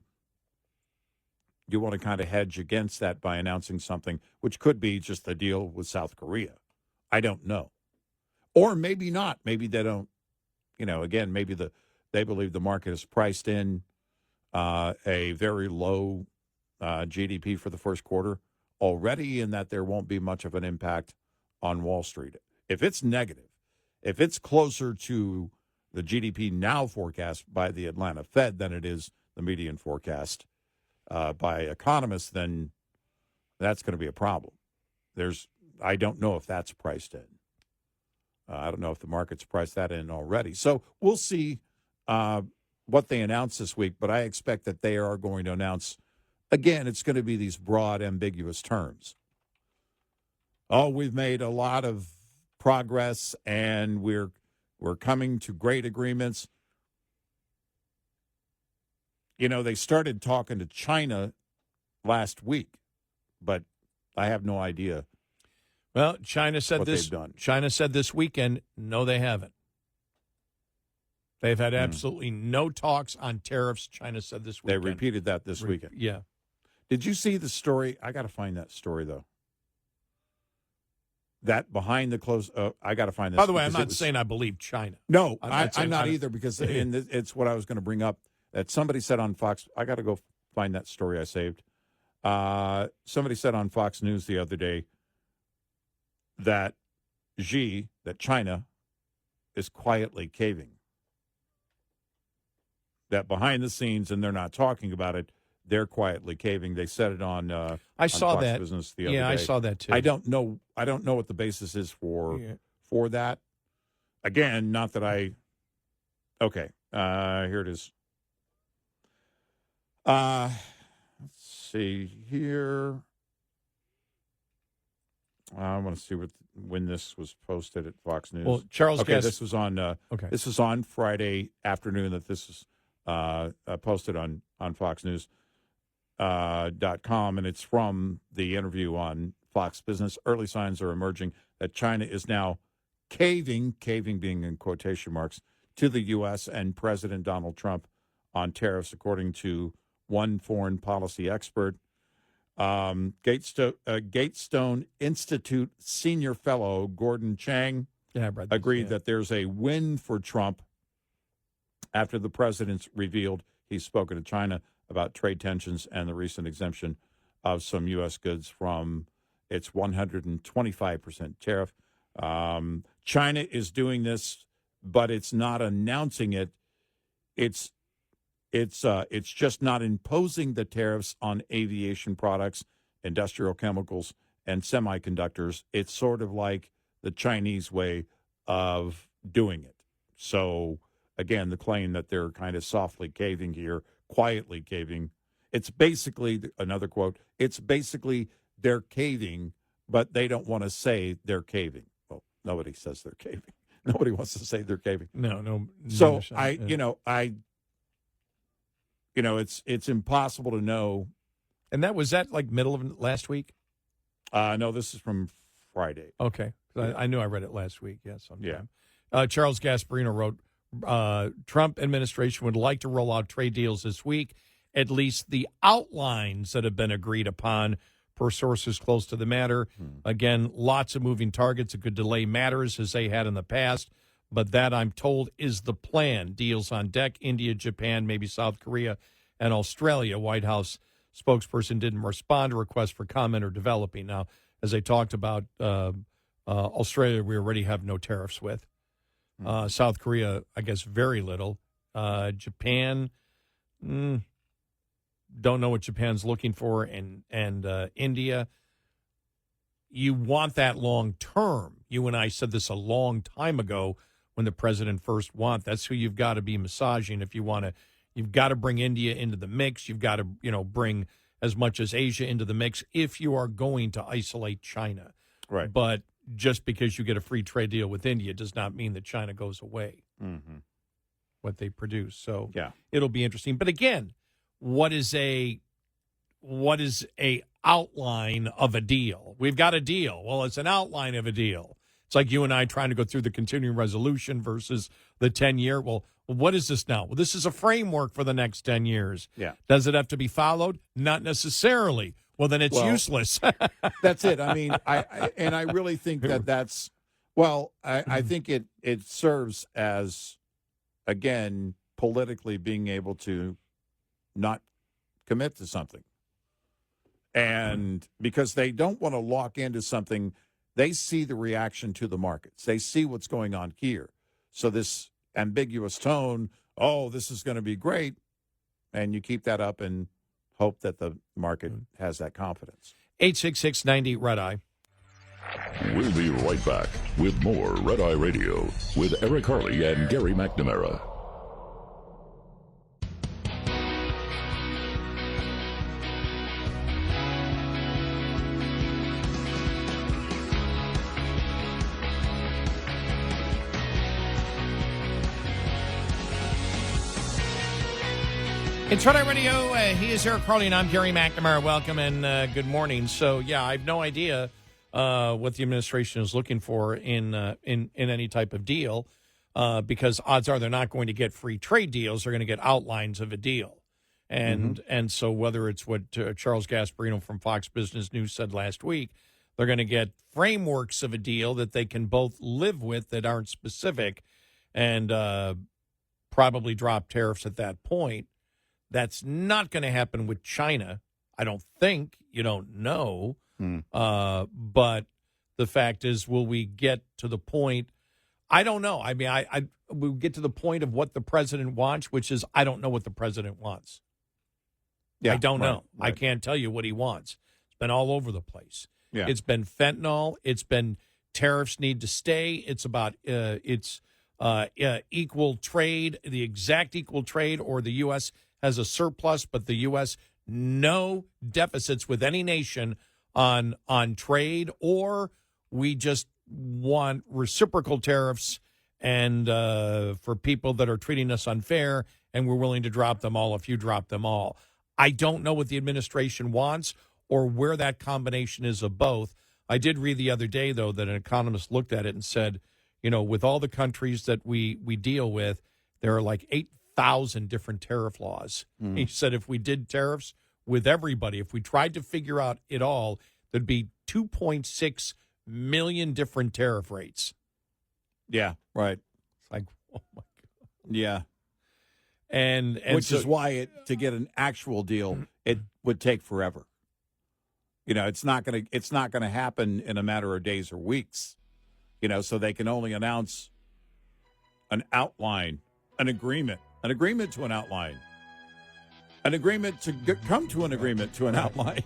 you want to kind of hedge against that by announcing something, which could be just a deal with South Korea. I don't know. Or maybe not. Maybe they don't, again, maybe they believe the market is priced in a very low GDP for the first quarter already, and that there won't be much of an impact on Wall Street. If it's negative, if it's closer to the GDP now forecast by the Atlanta Fed than it is the median forecast by economists, then that's going to be a problem. I don't know if that's priced in. I don't know if the market's priced that in already. So we'll see what they announce this week, but I expect that they are going to announce, again, it's going to be these broad, ambiguous terms. Oh, we've made a lot of progress, and we're coming to great agreements. They started talking to China last week, but I have no idea Well, China said what this. they've done. China said this weekend, no, they haven't. They've had absolutely no talks on tariffs. China said this weekend. They repeated that this weekend. Yeah. Did you see the story? I got to find that story, though. That behind the close. I got to find that. By the way, I'm not saying I believe China. No, I'm not either, because it's what I was going to bring up. That somebody said on Fox. I got to go find that story I saved. Somebody said on Fox News the other day that China is quietly caving. That behind the scenes, and they're not talking about it, they're quietly caving. They said it on I saw Fox that. Business the other day. Yeah, I saw that too. I don't know what the basis is for that. Again, not that I. Okay, here it is. Let's see here. I want to see when this was posted at Fox News. Well, Charles okay, Guest, this was on. This was on Friday afternoon that this was posted on Fox News. .com, and it's from the interview on Fox Business. Early signs are emerging that China is now caving being in quotation marks, to the U.S. and President Donald Trump on tariffs, according to one foreign policy expert. Gatestone Institute senior fellow Gordon Chang agreed that there's a win for Trump after the president's revealed he's spoken to China about trade tensions and the recent exemption of some U.S. goods from its 125% tariff. China is doing this, but it's not announcing it. It's just not imposing the tariffs on aviation products, industrial chemicals, and semiconductors. It's sort of like the Chinese way of doing it. So, again, the claim that they're kind of softly caving here, quietly caving. It's basically, another quote, it's basically they're caving, but they don't want to say they're caving. Well, nobody says they're caving. Nobody wants to say they're caving. No. So it's impossible to know. And was that like middle of last week? No, this is from Friday. Okay. I knew I read it last week. Yeah, sometime. Yeah. Charles Gasparino wrote, Trump administration would like to roll out trade deals this week, at least the outlines that have been agreed upon per sources close to the matter. Again, lots of moving targets. It could delay matters as they had in the past, but that, I'm told, is the plan. Deals on deck: India, Japan, maybe South Korea, and Australia. White House spokesperson didn't respond to requests for comment or developing. Now, as I talked about, Australia, we already have no tariffs with. South Korea, I guess, very little. Japan, don't know what Japan's looking for, and India. You want that long term. You and I said this a long time ago when the president first won. That's who you've got to be massaging if you want to. You've got to bring India into the mix. You've got to, bring as much as Asia into the mix if you are going to isolate China. Right. But just because you get a free trade deal with India does not mean that China goes away. What they produce. So it'll be interesting. But again, what is a outline of a deal? We've got a deal. Well, it's an outline of a deal. It's like you and I trying to go through the continuing resolution versus the 10-year. Well, what is this now? Well, this is a framework for the next 10 years. Yeah. Does it have to be followed? Not necessarily. Well, then it's useless. That's it. I mean, I really think that's, I think it serves as, again, politically being able to not commit to something. And because they don't want to lock into something, they see the reaction to the markets. They see what's going on here. So this ambiguous tone, this is going to be great, and you keep that up and hope that the market has that confidence. 866-90 Red Eye. We'll be right back with more Red Eye Radio with Eric Harley and Gary McNamara. It's Red Eye Radio. He is Eric Harley, and I'm Gary McNamara. Welcome and good morning. So, I have no idea what the administration is looking for in any type of deal, because odds are they're not going to get free trade deals. They're going to get outlines of a deal. And so whether it's what Charles Gasparino from Fox Business News said last week, they're going to get frameworks of a deal that they can both live with that aren't specific, and probably drop tariffs at that point. That's not going to happen with China, I don't think. You don't know. But the fact is, will we get to the point? I don't know. I mean, I we'll get to the point of what the president wants, which is I don't know what the president wants. Yeah, I don't know. Right. I can't tell you what he wants. It's been all over the place. Yeah. It's been fentanyl. It's been tariffs need to stay. It's about equal trade, the exact equal trade, or the U.S. has a surplus, but the U.S. no deficits with any nation on trade, or we just want reciprocal tariffs and for people that are treating us unfair, and we're willing to drop them all if you drop them all. I don't know what the administration wants or where that combination is of both. I did read the other day, though, that an economist looked at it and said, you know, with all the countries that we deal with, there are like 8,000 different tariff laws. He said if we did tariffs with everybody, if we tried to figure out it all, there'd be 2.6 million different tariff rates. Yeah, right. It's like, oh, my God. Yeah. And Which so, is why to get an actual deal, it would take forever. You know, it's not going to happen in a matter of days or weeks. You know, so they can only announce an outline, an agreement to an outline, an agreement to come to an agreement to an outline.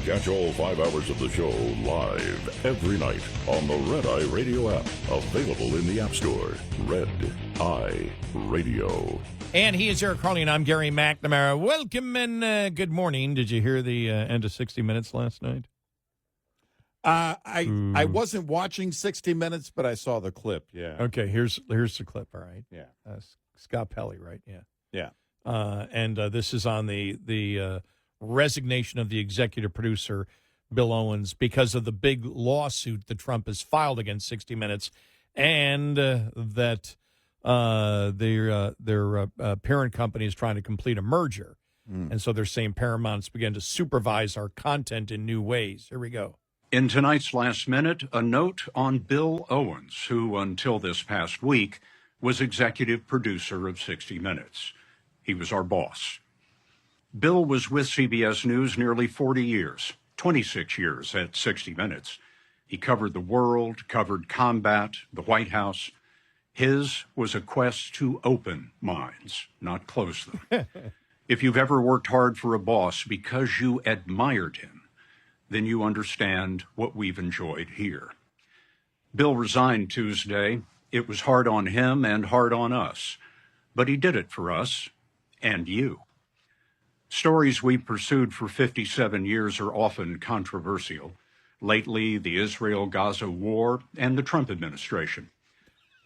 Catch all 5 hours of the show live every night on the Red Eye Radio app. Available in the App Store. Red Eye Radio. And he is Eric Harley, and I'm Gary McNamara. Welcome and good morning. Did you hear the end of 60 Minutes last night? I wasn't watching 60 Minutes, but I saw the clip. Yeah. Okay, here's the clip. All right. Yeah. Scott Pelley, right? Yeah. Yeah. And this is on the resignation of the executive producer, Bill Owens, because of the big lawsuit that Trump has filed against 60 Minutes, and that their parent company is trying to complete a merger. And so they're saying Paramount's began to supervise our content in new ways. Here we go. In tonight's Last Minute, a note on Bill Owens, who until this past week was executive producer of 60 Minutes. He was our boss. Bill was with CBS News nearly 40 years, 26 years at 60 Minutes. He covered the world, covered combat, the White House. His was a quest to open minds, not close them. If you've ever worked hard for a boss because you admired him, then you understand what we've enjoyed here. Bill resigned Tuesday. It was hard on him and hard on us, but he did it for us and you. Stories we pursued for 57 years are often controversial. Lately, the Israel-Gaza war and the Trump administration.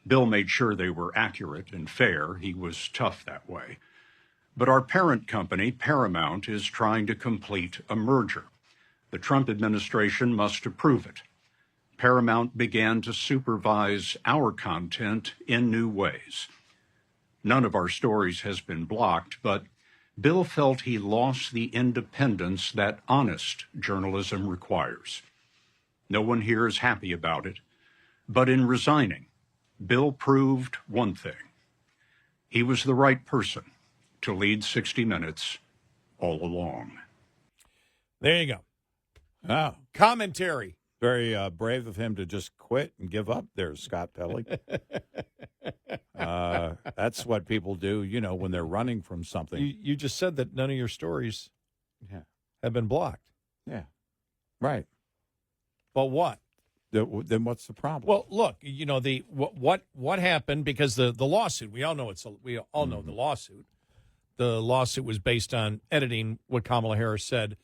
Bill made sure they were accurate and fair. He was tough that way. But our parent company, Paramount, is trying to complete a merger. The Trump administration must approve it. Paramount began to supervise our content in new ways. None of our stories has been blocked, but Bill felt he lost the independence that honest journalism requires. No one here is happy about it, but in resigning, Bill proved one thing. He was the right person to lead 60 Minutes all along. There you go. Oh, Commentary. very brave of him to just quit and give up there, Scott Pelley. That's what people do, you know, when they're running from something. You just said that none of your stories have been blocked. Yeah. Right. But what? Then what's the problem? Well, look, you know, what happened, because the lawsuit, we all know know the lawsuit. The lawsuit was based on editing what Kamala Harris said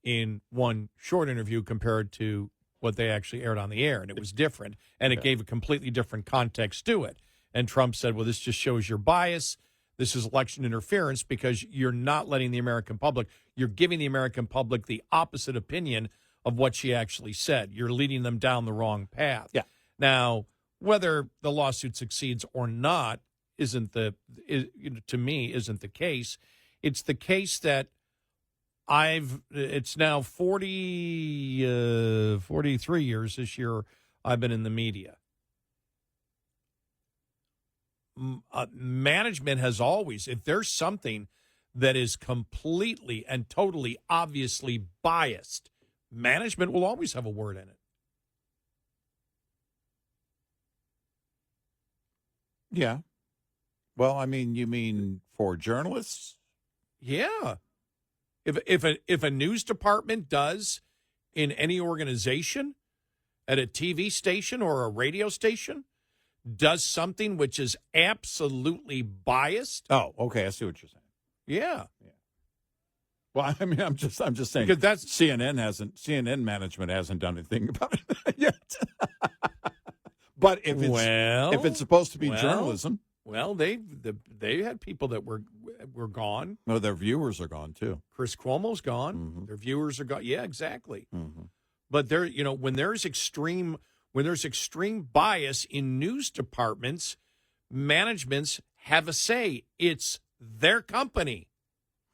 in one short interview compared to what they actually aired on the air, and it was different, and it gave a completely different context to it. And Trump said, well, this just shows your bias. This is election interference because you're not letting the American public, you're giving the American public the opposite opinion of what she actually said. You're leading them down the wrong path. Yeah. Now, whether the lawsuit succeeds or not to me, isn't the case. It's the case that it's now 43 years this year I've been in the media. Management has always, if there's something that is completely and totally obviously biased, management will always have a word in it. Yeah. Well, I mean, you mean for journalists? Yeah. If a news department does in any organization, at a TV station or a radio station, does something which is absolutely biased. Oh, okay. I see what you're saying. Yeah. Well, I mean, I'm just saying, because that's CNN management hasn't done anything about it yet. But if it's supposed to be journalism, well, they had people that were gone. No, their viewers are gone too. Chris Cuomo's gone. Mm-hmm. Their viewers are gone. Yeah, exactly. Mm-hmm. But when there's extreme bias in news departments, managements have a say. It's their company.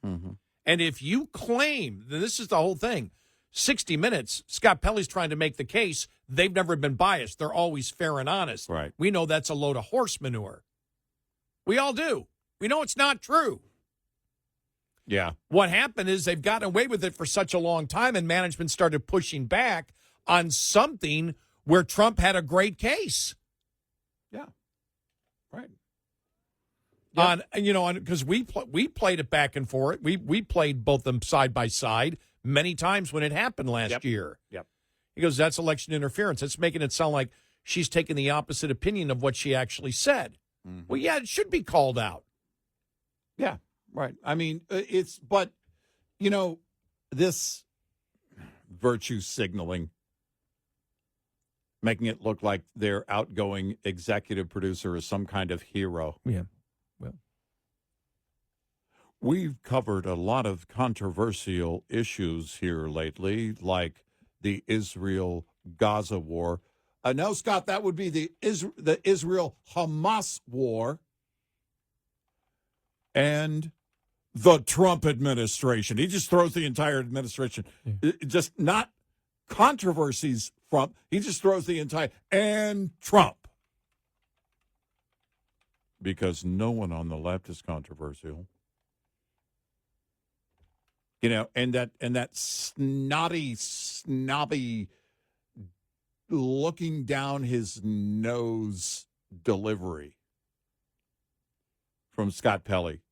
Mm-hmm. And if you claim, then this is the whole thing, 60 Minutes, Scott Pelley's trying to make the case, they've never been biased. They're always fair and honest. Right. We know that's a load of horse manure. We all do. We know it's not true. Yeah. What happened is they've gotten away with it for such a long time, and management started pushing back on something where Trump had a great case. Yeah. Right. Yeah. Because we played it back and forth. We played both them side by side many times when it happened last year. Yep. He goes, that's election interference. It's making it sound like she's taking the opposite opinion of what she actually said. Mm-hmm. Well, yeah, it should be called out. Yeah, right. I mean, this virtue signaling, making it look like their outgoing executive producer is some kind of hero. Yeah. Well, we've covered a lot of controversial issues here lately, like the Israel-Gaza war. No, Scott, that would be the Israel-Hamas war and the Trump administration. He just throws the entire administration, just not controversies from, he just throws the entire, and Trump. Because no one on the left is controversial. And that snobby looking down his nose delivery from Scott Pelley.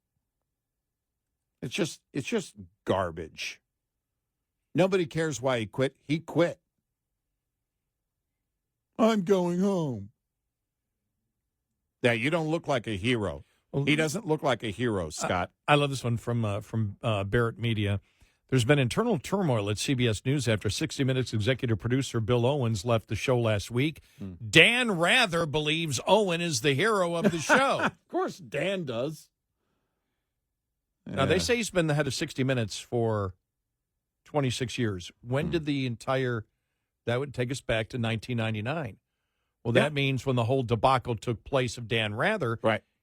It's just garbage. Nobody cares why he quit. He quit. I'm going home. Yeah, you don't look like a hero. He doesn't look like a hero, Scott. I love this one from Barrett Media. There's been internal turmoil at CBS News after 60 Minutes executive producer Bill Owens left the show last week. Dan Rather believes Owen is the hero of the show. Of course Dan does. Now, they say he's been the head of 60 Minutes for 26 years. When did that would take us back to 1999. Well, that means when the whole debacle took place of Dan Rather,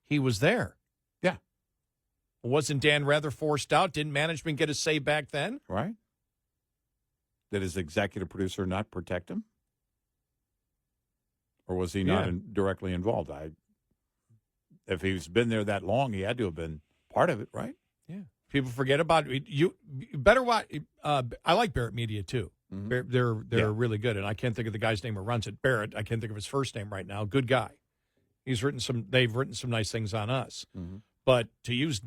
he was there. Yeah. Wasn't Dan Rather forced out? Didn't management get a say back then? Right. Did his executive producer not protect him? Or was he not directly involved? If he's been there that long, he had to have been part of it, right? Yeah. People forget about it. You better watch. I like Barrett Media, too. Mm-hmm. They're really good, and I can't think of the guy's name who runs it. Barrett. I can't think of his first name right now. Good guy. They've written some nice things on us. Mm-hmm. But to use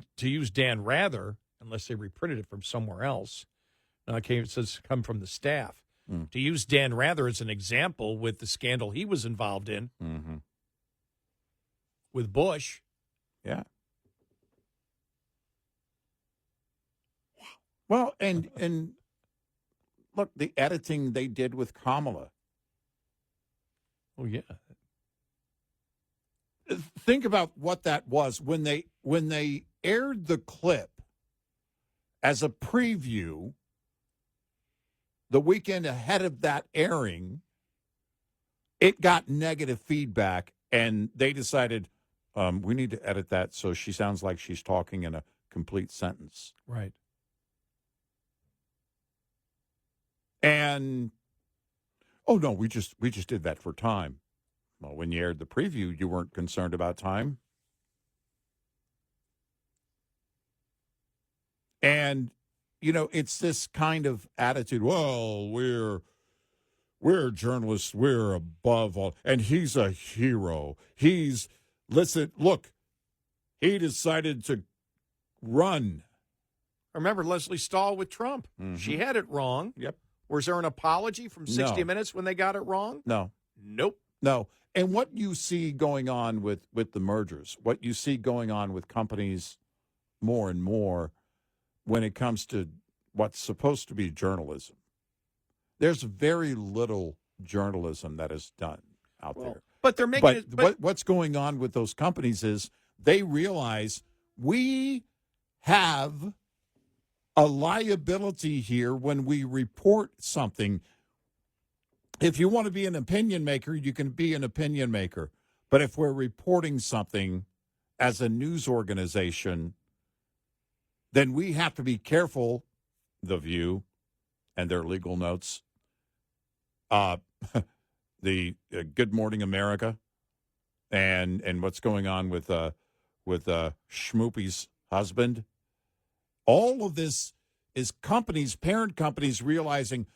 Dan Rather, unless they reprinted it from somewhere else, it says come from the staff. To use Dan Rather as an example with the scandal he was involved in with Bush. Yeah. Well, and look, the editing they did with Kamala. Oh, yeah. Think about what that was when they aired the clip as a preview the weekend ahead of that airing. It got negative feedback, and they decided we need to edit that so she sounds like she's talking in a complete sentence. Right. And oh no, we just did that for time. Well, when you aired the preview, you weren't concerned about time. And it's this kind of attitude. Well, we're journalists. We're above all, and he's a hero. Look, he decided to run. Remember Leslie Stahl with Trump? She had it wrong. Yep. Was there an apology from 60 No. Minutes when they got it wrong? No. Nope. No. And what you see going on with the mergers, what you see going on with companies more and more when it comes to what's supposed to be journalism, there's very little journalism that is done out there. But they're making What's going on with those companies is they realize we have a liability here when we report something. If you want to be an opinion maker, you can be an opinion maker. But if we're reporting something as a news organization, then we have to be careful, The View and their legal notes, the Good Morning America, and what's going on with Schmoopy's husband. All of this is parent companies realizing,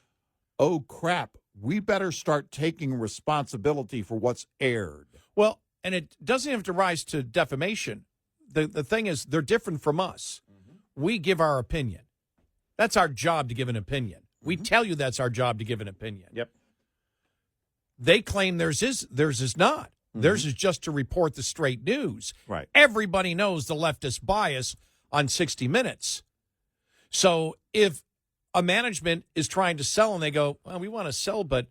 oh, crap, we better start taking responsibility for what's aired. Well, and it doesn't have to rise to defamation. The thing is, they're different from us. We give our opinion. That's our job, to give an opinion. We tell you that's our job, to give an opinion. Yep. They claim theirs is not. Theirs is just to report the straight news. Right. Everybody knows the leftist bias on 60 Minutes. So if a management is trying to sell and they go, well, we want to sell, but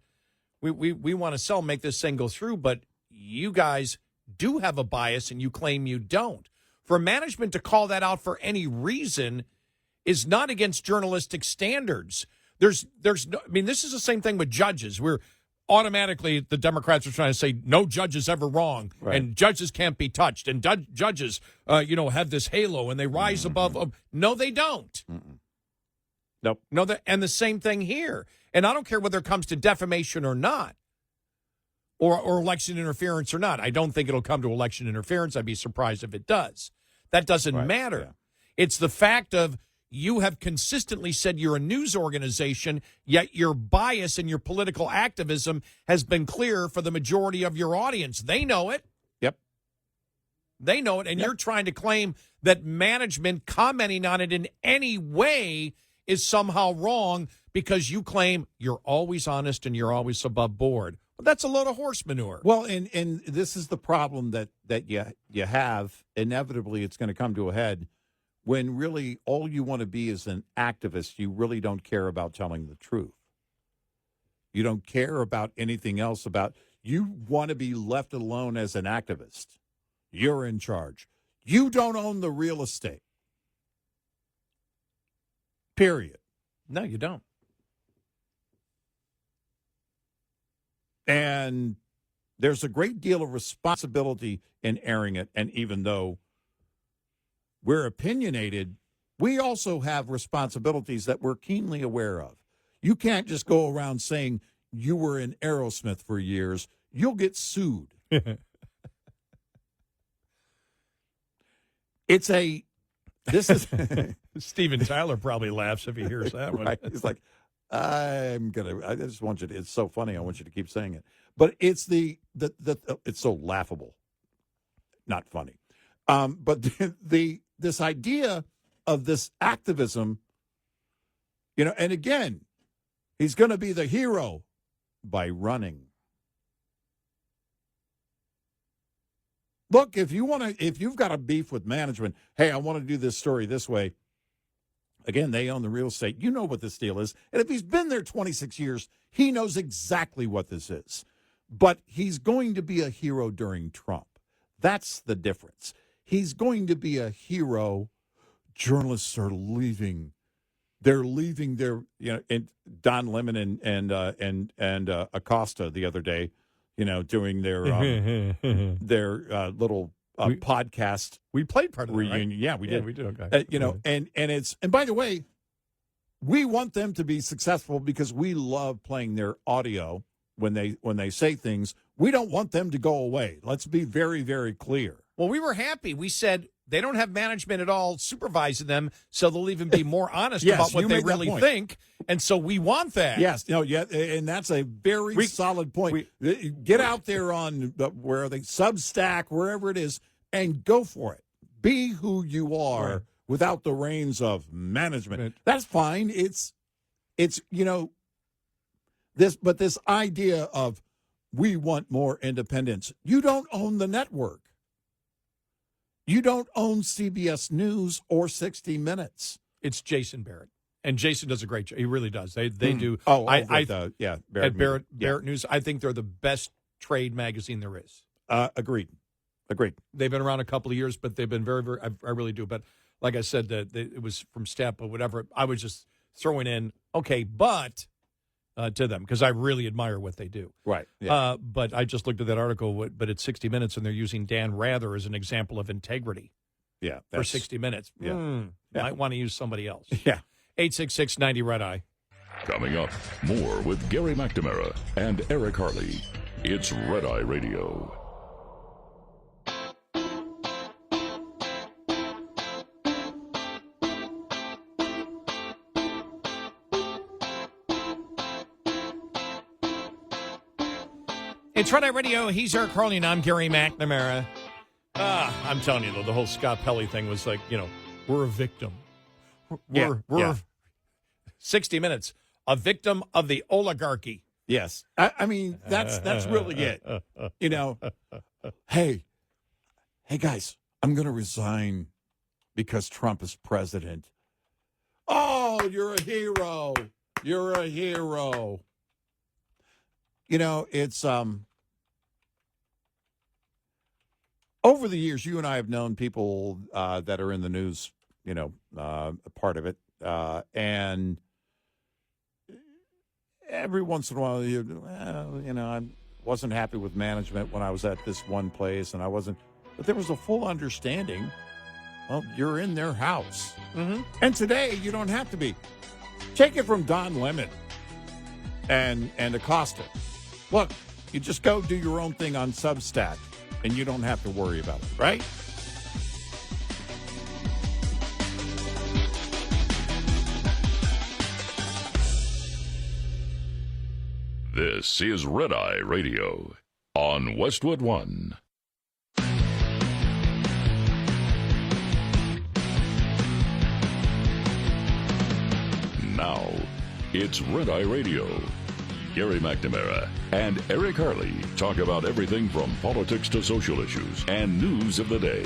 we want to sell, make this thing go through, but you guys do have a bias and you claim you don't. For management to call that out for any reason is not against journalistic standards. There's no, I mean, this is the same thing with judges. We're automatically, the Democrats are trying to say no judge is ever wrong, right, and judges can't be touched, and judges, have this halo and they rise above. No, they don't. Nope. No, and the same thing here. And I don't care whether it comes to defamation or not, or election interference or not. I don't think it'll come to election interference. I'd be surprised if it does. That doesn't matter. Yeah. It's the fact of you have consistently said you're a news organization, yet your bias and your political activism has been clear for the majority of your audience. They know it. Yep. They know it. And you're trying to claim that management commenting on it in any way is somehow wrong because you claim you're always honest and you're always above board. Well, that's a load of horse manure. Well, and this is the problem that you have. Inevitably, it's going to come to a head when really all you want to be is an activist. You really don't care about telling the truth. You don't care about anything else you want to be left alone as an activist. You're in charge. You don't own the real estate. Period. No, you don't. And there's a great deal of responsibility in airing it. And even though we're opinionated, we also have responsibilities that we're keenly aware of. You can't just go around saying you were in Aerosmith for years. You'll get sued. This is Steven Tyler probably laughs if he hears that one. Right. He's like, I just want you to, it's so funny. I want you to keep saying it. But it's it's so laughable. Not funny. But this idea of this activism, and again, He's going to be the hero by running. Look, if you've got a beef with management, hey, I want to do this story this way. Again, they own the real estate. You know what this deal is. And if he's been there 26 years, he knows exactly what this is. But he's going to be a hero during Trump. That's the difference. He's going to be a hero. Journalists are leaving. They're leaving their, and Don Lemon and Acosta the other day, doing their little podcast. We played part of reunion. Right? Yeah, we did. We did. Okay. And by the way, we want them to be successful because we love playing their audio when they say things. We don't want them to go away. Let's be very, very clear. Well, we were happy. We said they don't have management at all supervising them, so they'll even be more honest about what they really think. And so we want that. Yes, and that's a very solid point. Get out there on where they Substack, wherever it is, and go for it. Be who you are without the reins of management. Right. That's fine. It's this idea of we want more independence. You don't own the network. You don't own CBS News or 60 Minutes. It's Jason Barrett. And Jason does a great job. He really does. They do. Barrett Barrett News, I think they're the best trade magazine there is. Agreed. They've been around a couple of years, but they've been very, very, I really do. But like I said, it was from Step or whatever. I was just throwing in, but to them because I really admire what they do. Right. Yeah. But I just looked at that article, but it's 60 Minutes, and they're using Dan Rather as an example of integrity. Yeah. For 60 Minutes. Yeah. Might want to use somebody else. Yeah. 866-90 Red Eye. Coming up, more with Gary McNamara and Eric Harley. It's Red Eye Radio. It's Red Eye Radio. He's Eric Harley, and I'm Gary McNamara. I'm telling you, though, the whole Scott Pelley thing was like, we're a victim. We're 60 Minutes, a victim of the oligarchy. Yes. I mean, that's really it. Hey, guys, I'm going to resign because Trump is president. Oh, you're a hero. You're a hero. It's over the years, you and I have known people that are in the news, part of it. And every once in a while, I wasn't happy with management when I was at this one place, and I wasn't. But there was a full understanding. Well, you're in their house. Mm-hmm. And today, you don't have to be. Take it from Don Lemon and Acosta. Look, you just go do your own thing on Substack, and you don't have to worry about it, right? This is Red Eye Radio on Westwood One. Now, it's Red Eye Radio. Gary McNamara and Eric Harley talk about everything from politics to social issues and news of the day.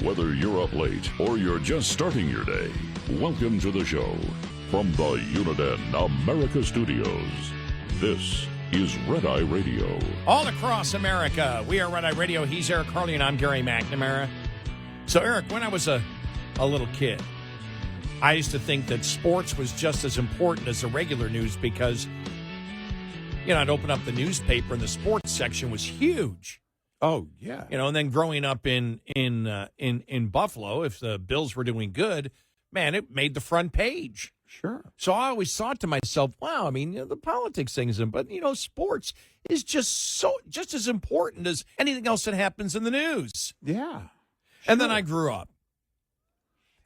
Whether you're up late or you're just starting your day, welcome to the show. From the Uniden America Studios, this is Red Eye Radio. All across America, we are Red Eye Radio. He's Eric Harley, and I'm Gary McNamara. So, Eric, when I was a little kid, I used to think that sports was just as important as the regular news because I'd open up the newspaper and the sports section was huge. Oh, yeah. And then growing up in Buffalo, if the Bills were doing good, man, it made the front page. Sure. So I always thought to myself, wow, I mean, the politics things, but sports is just as important as anything else that happens in the news. Yeah. Sure. And then I grew up.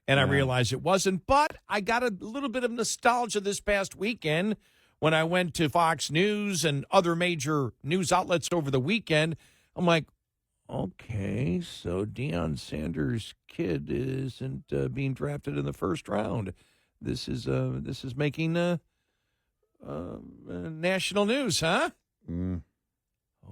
And I realized it wasn't, but I got a little bit of nostalgia this past weekend when I went to Fox News and other major news outlets over the weekend. I'm like, okay, so Deion Sanders' kid isn't being drafted in the first round. This is making national news, huh?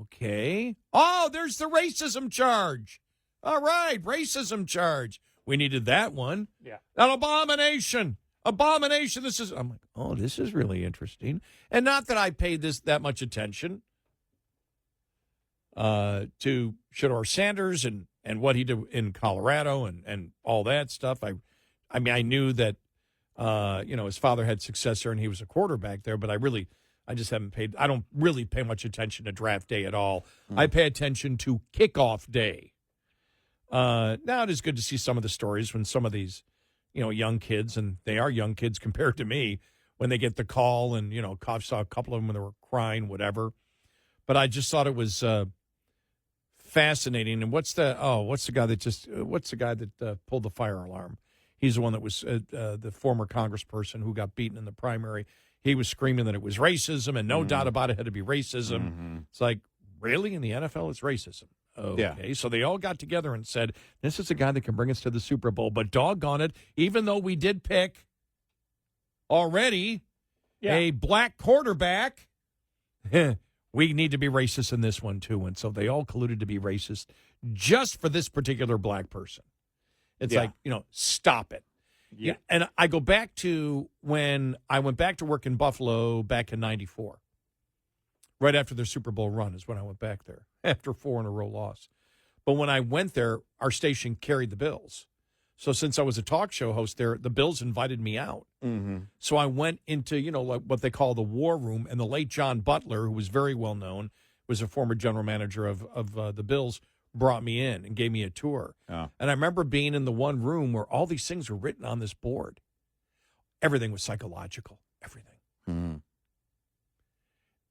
Okay. Oh, there's the racism charge. All right, racism charge. We needed that one. Yeah. An abomination. Abomination. I'm like, oh, this is really interesting. And not that I paid that much attention to Shedeur Sanders and what he did in Colorado and all that stuff. I mean, I knew that, his father had success there and he was a quarterback there, but I just haven't I don't really pay much attention to draft day at all. I pay attention to kickoff day. Now it is good to see some of the stories when some of these, young kids, and they are young kids compared to me, when they get the call and, I saw a couple of them when they were crying, whatever. But I just thought it was fascinating. And what's the guy that pulled the fire alarm? He's the one that was the former congressperson who got beaten in the primary. He was screaming that it was racism, and no doubt about it had to be racism. Mm-hmm. It's like, really? In the NFL, it's racism. Okay, Yeah. So they all got together and said, this is a guy that can bring us to the Super Bowl. But doggone it, even though we did pick already a black quarterback, we need to be racist in this one, too. And so they all colluded to be racist just for this particular black person. It's like, stop it. Yeah. And I go back to when I went back to work in Buffalo back in 94. Right after their Super Bowl run is when I went back there, after 4 in a row loss. But when I went there, our station carried the Bills. So since I was a talk show host there, the Bills invited me out. Mm-hmm. So I went into, like what they call the war room, and the late John Butler, who was very well known, was a former general manager of the Bills, brought me in and gave me a tour. Oh. And I remember being in the one room where all these things were written on this board. Everything was psychological, everything. Mm-hmm.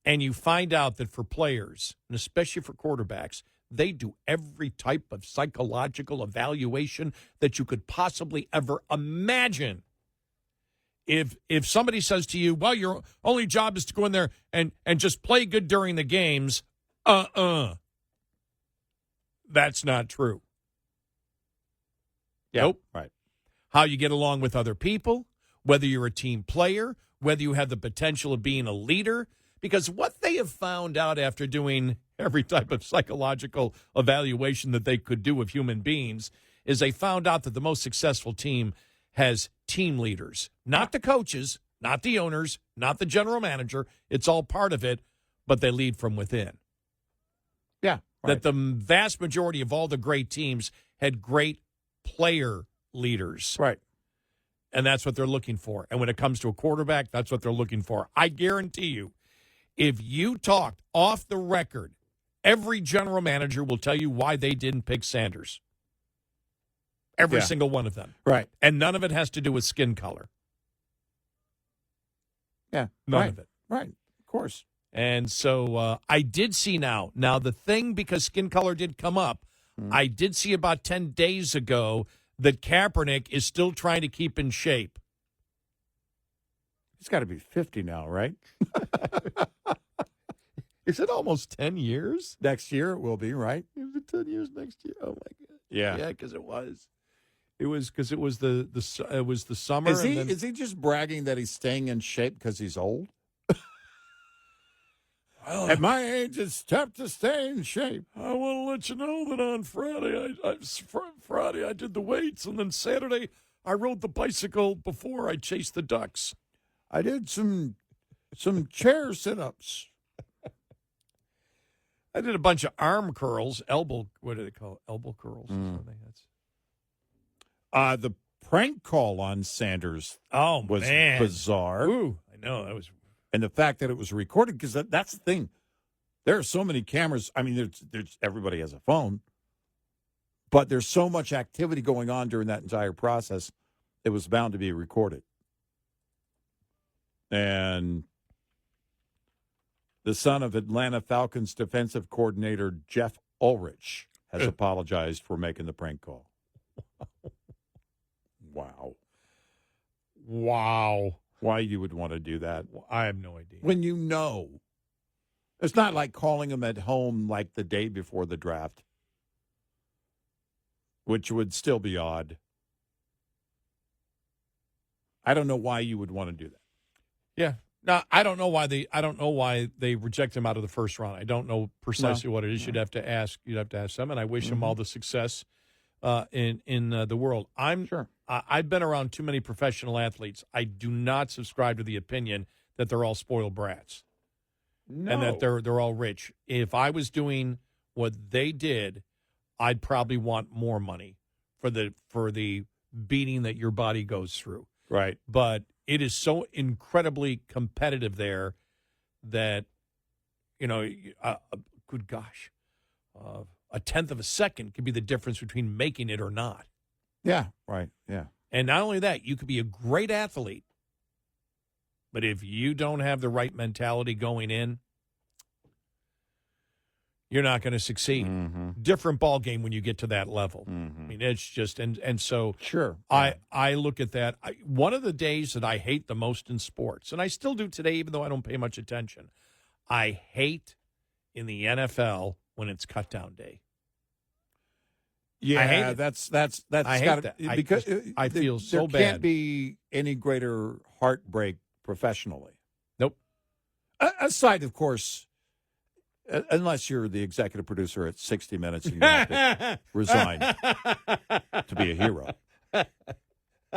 And you find out that for players, and especially for quarterbacks, they do every type of psychological evaluation that you could possibly ever imagine. If somebody says to you, well, your only job is to go in there and just play good during the games, that's not true. Yeah. Nope. Right. How you get along with other people, whether you're a team player, whether you have the potential of being a leader. Because what they have found out after doing every type of psychological evaluation that they could do of human beings is they found out that the most successful team has team leaders, not the coaches, not the owners, not the general manager. It's all part of it, but they lead from within. Yeah. That the vast majority of all the great teams had great player leaders. Right. And that's what they're looking for. And when it comes to a quarterback, that's what they're looking for. I guarantee you, if you talked off the record, every general manager will tell you why they didn't pick Sanders. Every single one of them. Right. And none of it has to do with skin color. Yeah. None of it. Right. Of course. And so I did see now the thing, because skin color did come up, I did see about 10 days ago that Kaepernick is still trying to keep in shape. He's got to be 50 now, right? Is it almost 10 years? Next year it will be, right? Is it 10 years next year? Oh, my God. Yeah. Yeah, because it was. It was because it was the summer. Is he just bragging that he's staying in shape because he's old? At my age, it's tough to stay in shape. I want to let you know that on Friday I did the weights, and then Saturday I rode the bicycle before I chased the ducks. I did some chair sit-ups. I did a bunch of arm curls, what do they call it? Elbow curls or something. The prank call on Sanders was bizarre. Ooh, I know. That was. And the fact that it was recorded, because that's the thing. There are so many cameras. I mean, there's everybody has a phone, but there's so much activity going on during that entire process. It was bound to be recorded. And the son of Atlanta Falcons defensive coordinator Jeff Ulrich has apologized for making the prank call. Wow. Why you would want to do that? I have no idea. When you know. It's not like calling him at home like the day before the draft, which would still be odd. I don't know why you would want to do that. Yeah. No, I don't know why they reject him out of the first round. I don't know precisely what it is. You'd have to ask them, and I wish him all the success in the world. I've been around too many professional athletes. I do not subscribe to the opinion that they're all spoiled brats. No. And that they're all rich. If I was doing what they did, I'd probably want more money for the beating that your body goes through. Right. But it is so incredibly competitive there that, good gosh, a tenth of a second could be the difference between making it or not. Yeah, right, yeah. And not only that, you could be a great athlete, but if you don't have the right mentality going in, you're not going to succeed. Different ball game when you get to that level. I mean, it's just and so sure. I look at that. One of the days that I hate the most in sports, and I still do today, even though I don't pay much attention, I hate in the NFL when it's cut down day. Yeah, I hate it. that's I hate gotta, that. because I feel so there can't bad. be any greater heartbreak professionally. Nope. Aside, of course, unless you're the executive producer at 60 Minutes and you have to resign to be a hero. I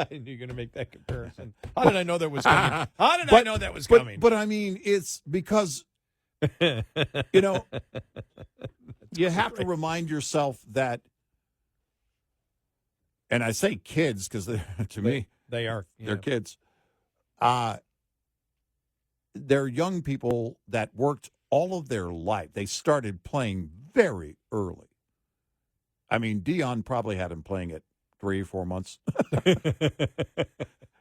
knew you were going to make that comparison. How did I know that was coming? How did I know that was coming? But I mean, it's because, you have to remind yourself that, and I say kids because to me, they are. They're kids. They're young people that worked all of their life. They started playing very early. I mean, Dion probably had him playing at 3 or 4 months.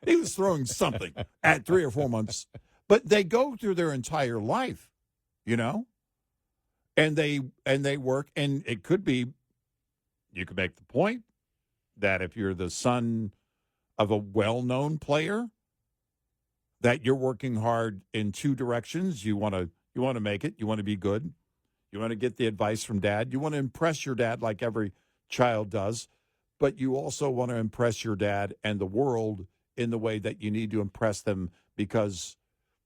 He was throwing something at 3 or 4 months. But they go through their entire life, and they work. And it could be, you could make the point that if you're the son of a well-known player, that you're working hard in two directions. You want to make it. You want to be good. You want to get the advice from dad. You want to impress your dad like every child does. But you also want to impress your dad and the world in the way that you need to impress them because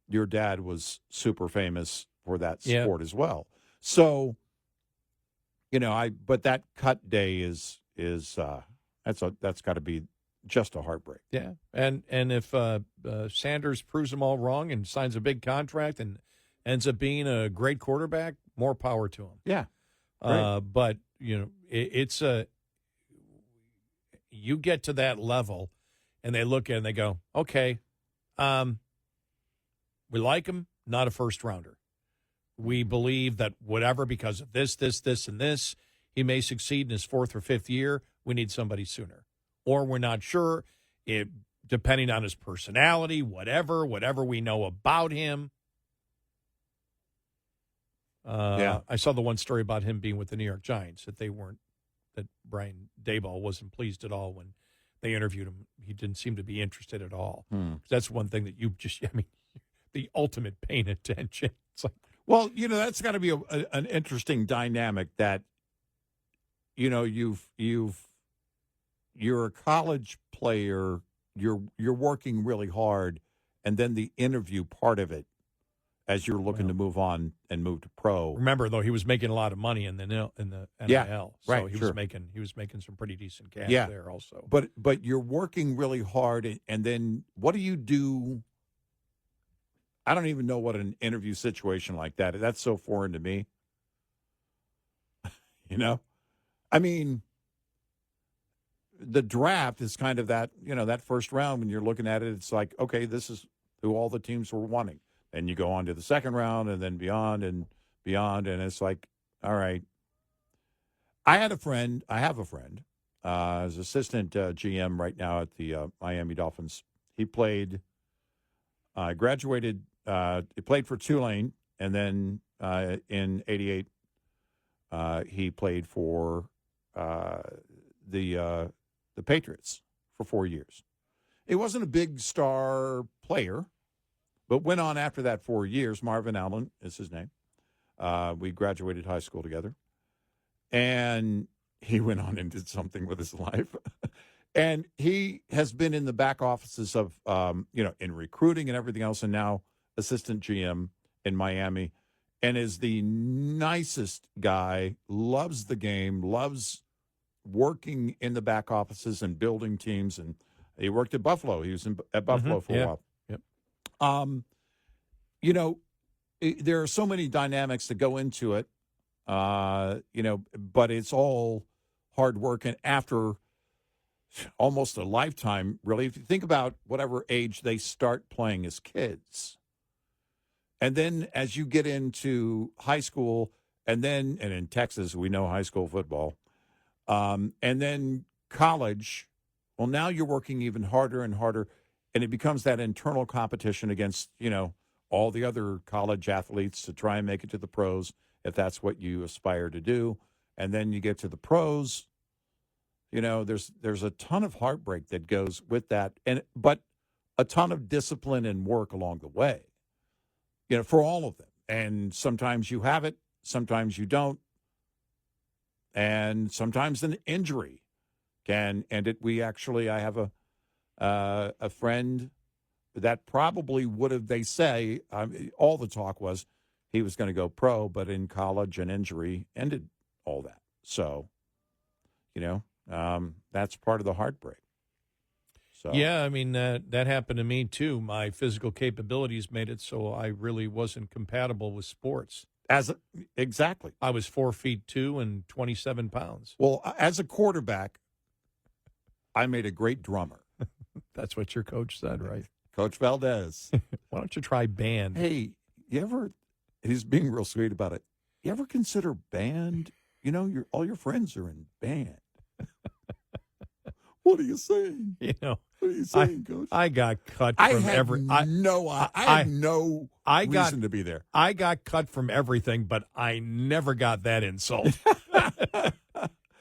your dad was super famous for that sport as well. So, but that cut day is that's got to be just a heartbreak. Yeah, and if Sanders proves them all wrong and signs a big contract and ends up being a great quarterback, more power to him. Yeah, but it's you get to that level, and they look at it and they go, okay, we like him, not a first rounder. We believe that whatever, because of this, and this, he may succeed in his 4th or 5th year. We need somebody sooner. Or we're not sure, depending on his personality, whatever we know about him. I saw the one story about him being with the New York Giants, that Brian Daboll wasn't pleased at all when they interviewed him. He didn't seem to be interested at all. That's one thing that the ultimate paying attention. It's like, well, that's got to be an interesting dynamic that, you're a college player, you're working really hard, and then the interview part of it as you're looking to move on and move to pro. Remember, though, he was making a lot of money in the NIL, so he was making some pretty decent cash there also. But you're working really hard, and then what do you do? I don't even know what an interview situation like that is. That's so foreign to me. I mean, the draft is kind of that, that first round when you're looking at it, it's like, okay, this is who all the teams were wanting. And you go on to the second round and then beyond, and it's like, all right. I have a friend, as assistant GM right now at the Miami Dolphins. He played, graduated, he played for Tulane, and then in '88, he played for the Patriots for 4 years. He wasn't a big star player, but went on after that 4 years. Marvin Allen is his name. We graduated high school together. And he went on and did something with his life. And he has been in the back offices of, in recruiting and everything else. And now assistant GM in Miami, and is the nicest guy, loves the game, loves working in the back offices and building teams. And he worked at Buffalo. He was at Buffalo for a while. Yep. You know, there are so many dynamics that go into it, you know, but it's all hard work. And after almost a lifetime, really, if you think about whatever age they start playing as kids, and then as you get into high school, and in Texas, we know high school football, and then college, well, now you're working even harder and harder, and it becomes that internal competition against, you know, all the other college athletes to try and make it to the pros, if that's what you aspire to do. And then you get to the pros, you know, there's a ton of heartbreak that goes with that, but a ton of discipline and work along the way, you know, for all of them. And sometimes you have it, sometimes you don't. And sometimes an injury can end it. I have a friend that probably would have, they say, all the talk was he was going to go pro, but in college an injury ended all that. So, you know, that's part of the heartbreak. So yeah, I mean, that happened to me too. My physical capabilities made it so I really wasn't compatible with sports. Exactly. I was 4'2" and 27 pounds. Well, as a quarterback, I made a great drummer. That's what your coach said, right? Coach Valdez. Why don't you try band? Hey, he's being real sweet about it. You ever consider band? You know, all your friends are in band. What are you saying? You know, what are you saying, Coach? I got cut from every. I had no reason to be there. I got cut from everything, but I never got that insult.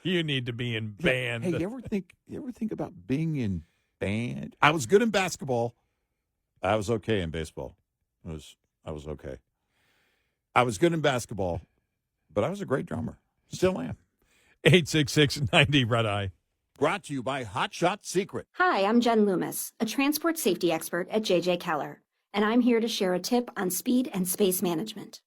You need to be in band. Hey, you ever think about being in band? I was good in basketball. I was okay in baseball. I was okay. I was good in basketball, but I was a great drummer. Still am. 866-90 Red Eye. Brought to you by Hot Shot Secret. Hi, I'm Jen Loomis, a transport safety expert at J.J. Keller, and I'm here to share a tip on speed and space management.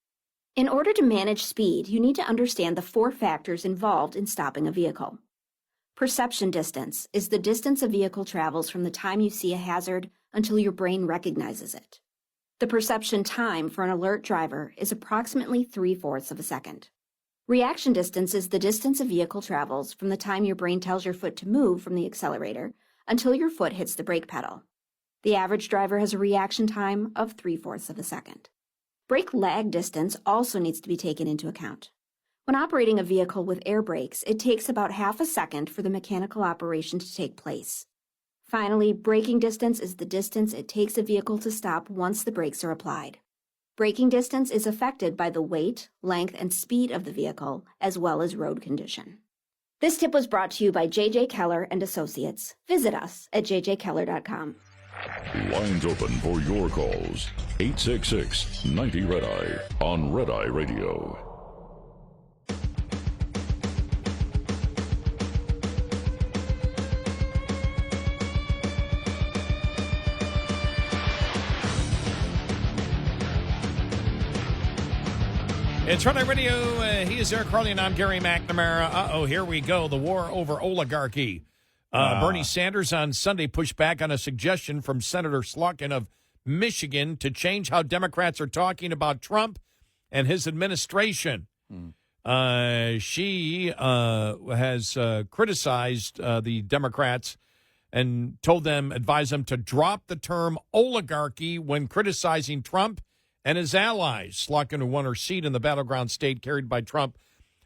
In order to manage speed, you need to understand the 4 factors involved in stopping a vehicle. Perception distance is the distance a vehicle travels from the time you see a hazard until your brain recognizes it. The perception time for an alert driver is approximately 3/4 of a second. Reaction distance is the distance a vehicle travels from the time your brain tells your foot to move from the accelerator until your foot hits the brake pedal. The average driver has a reaction time of 3/4 of a second. Brake lag distance also needs to be taken into account. When operating a vehicle with air brakes, it takes about half a second for the mechanical operation to take place. Finally, braking distance is the distance it takes a vehicle to stop once the brakes are applied. Braking distance is affected by the weight, length, and speed of the vehicle, as well as road condition. This tip was brought to you by J.J. Keller and Associates. Visit us at jjkeller.com. Lines open for your calls. 866-90 Red Eye on Red Eye Radio. It's Red Eye Radio. He is Eric Harley, and I'm Gary McNamara. Here we go. The war over oligarchy. Bernie Sanders on Sunday pushed back on a suggestion from Senator Slotkin of Michigan to change how Democrats are talking about Trump and his administration. She has criticized the Democrats and advised them to drop the term oligarchy when criticizing Trump and his allies. Slotkin, who won her seat in the battleground state carried by Trump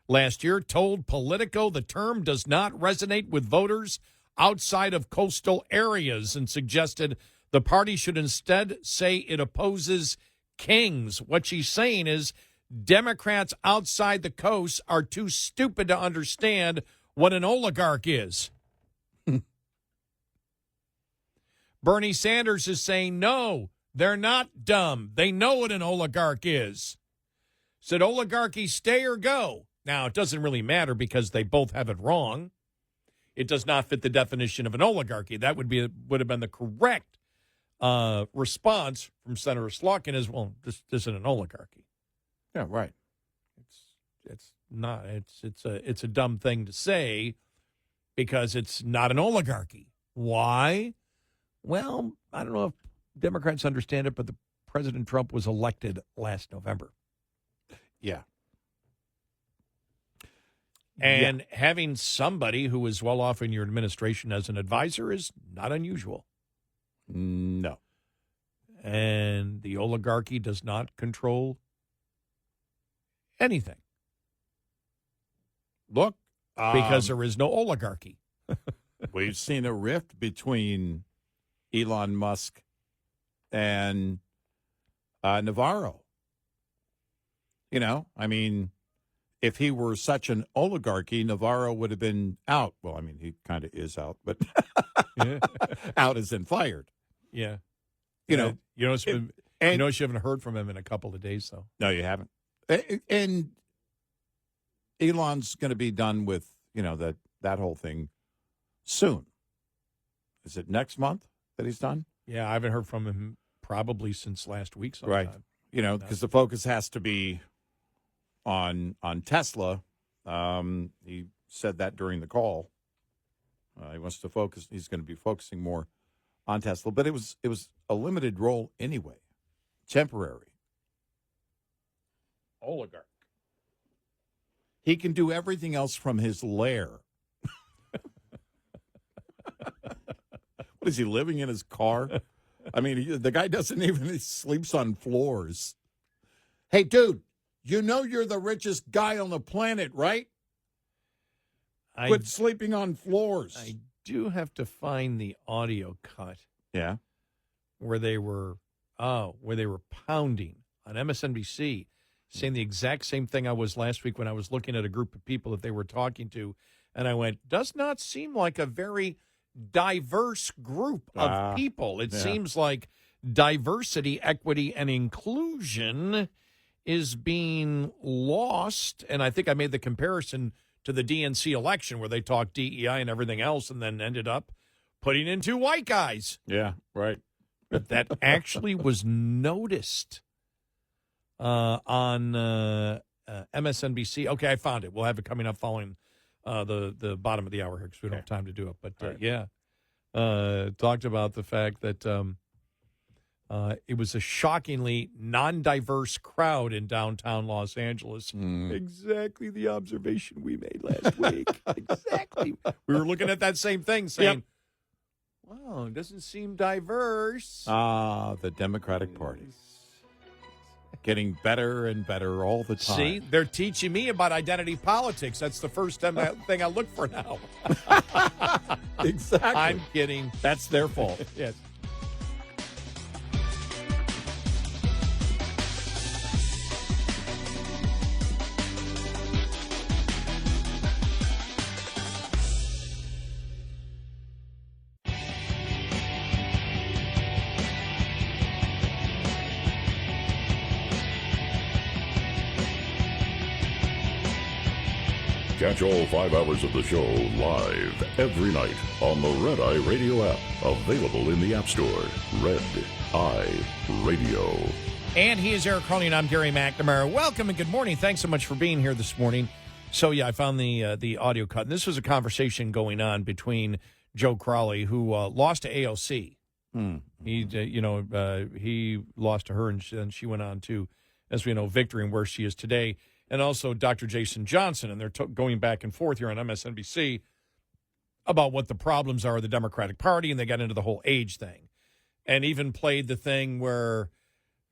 last year, told Politico the term does not resonate with voters outside of coastal areas and suggested the party should instead say it opposes kings. What she's saying is Democrats outside the coast are too stupid to understand what an oligarch is. Bernie Sanders is saying, no, they're not dumb. They know what an oligarch is. Said oligarchy stay or go. Now, it doesn't really matter because they both have it wrong. It does not fit the definition of an oligarchy. That would have been the correct response from Senator Slotkin is, well, this isn't an oligarchy. Yeah, right. It's not. It's a dumb thing to say because it's not an oligarchy. Why? Well, I don't know if Democrats understand it, but President Trump was elected last November. Yeah. And having somebody who is well off in your administration as an advisor is not unusual. No. And the oligarchy does not control anything. Look. Because there is no oligarchy. We've seen a rift between Elon Musk and Navarro. You know, I mean, if he were such an oligarchy, Navarro would have been out. Well, I mean, he kind of is out, but out as in fired. Yeah. You know, you notice you haven't heard from him in a couple of days, though. No, you haven't. And Elon's going to be done with, that whole thing soon. Is it next month that he's done? Yeah, I haven't heard from him probably since last week sometime. Right. Because the focus has to be on Tesla. He said that during the call. He wants to focus. He's going to be focusing more on Tesla, but it was a limited role anyway, temporary. Oligarch. He can do everything else from his lair. What is he living in his car? I mean, the guy doesn't even, he sleeps on floors. Hey, dude, you know you're the richest guy on the planet, right? Quit sleeping on floors. I do have to find the audio cut. Yeah. Where they were pounding on MSNBC, saying the exact same thing I was last week when I was looking at a group of people that they were talking to, and I went, does not seem like a very diverse group of people. It seems like diversity, equity, and inclusion is being lost. And I think I made the comparison to the DNC election where they talked DEI and everything else and then ended up putting in two white guys. Yeah, right. But that actually was noticed on MSNBC. Okay, I found it. We'll have it coming up following the bottom of the hour here because we don't have time to do it. But, talked about the fact that it was a shockingly non-diverse crowd in downtown Los Angeles. Exactly the observation we made last week. Exactly. We were looking at that same thing saying, wow, it doesn't seem diverse. The Democratic Party. Getting better and better all the time. See, they're teaching me about identity politics. That's the first thing I look for now. Exactly. I'm kidding. That's their fault. Yes. Catch all 5 hours of the show live every night on the Red Eye Radio app. Available in the App Store. Red Eye Radio. And he is Eric Harley, and I'm Gary McNamara. Welcome and good morning. Thanks so much for being here this morning. So, yeah, I found the audio cut. And this was a conversation going on between Joe Crowley, who lost to AOC. He lost to her, and then she went on to, as we know, victory and where she is today. And also Dr. Jason Johnson, and they're going back and forth here on MSNBC about what the problems are of the Democratic Party, and they got into the whole age thing. And even played the thing where,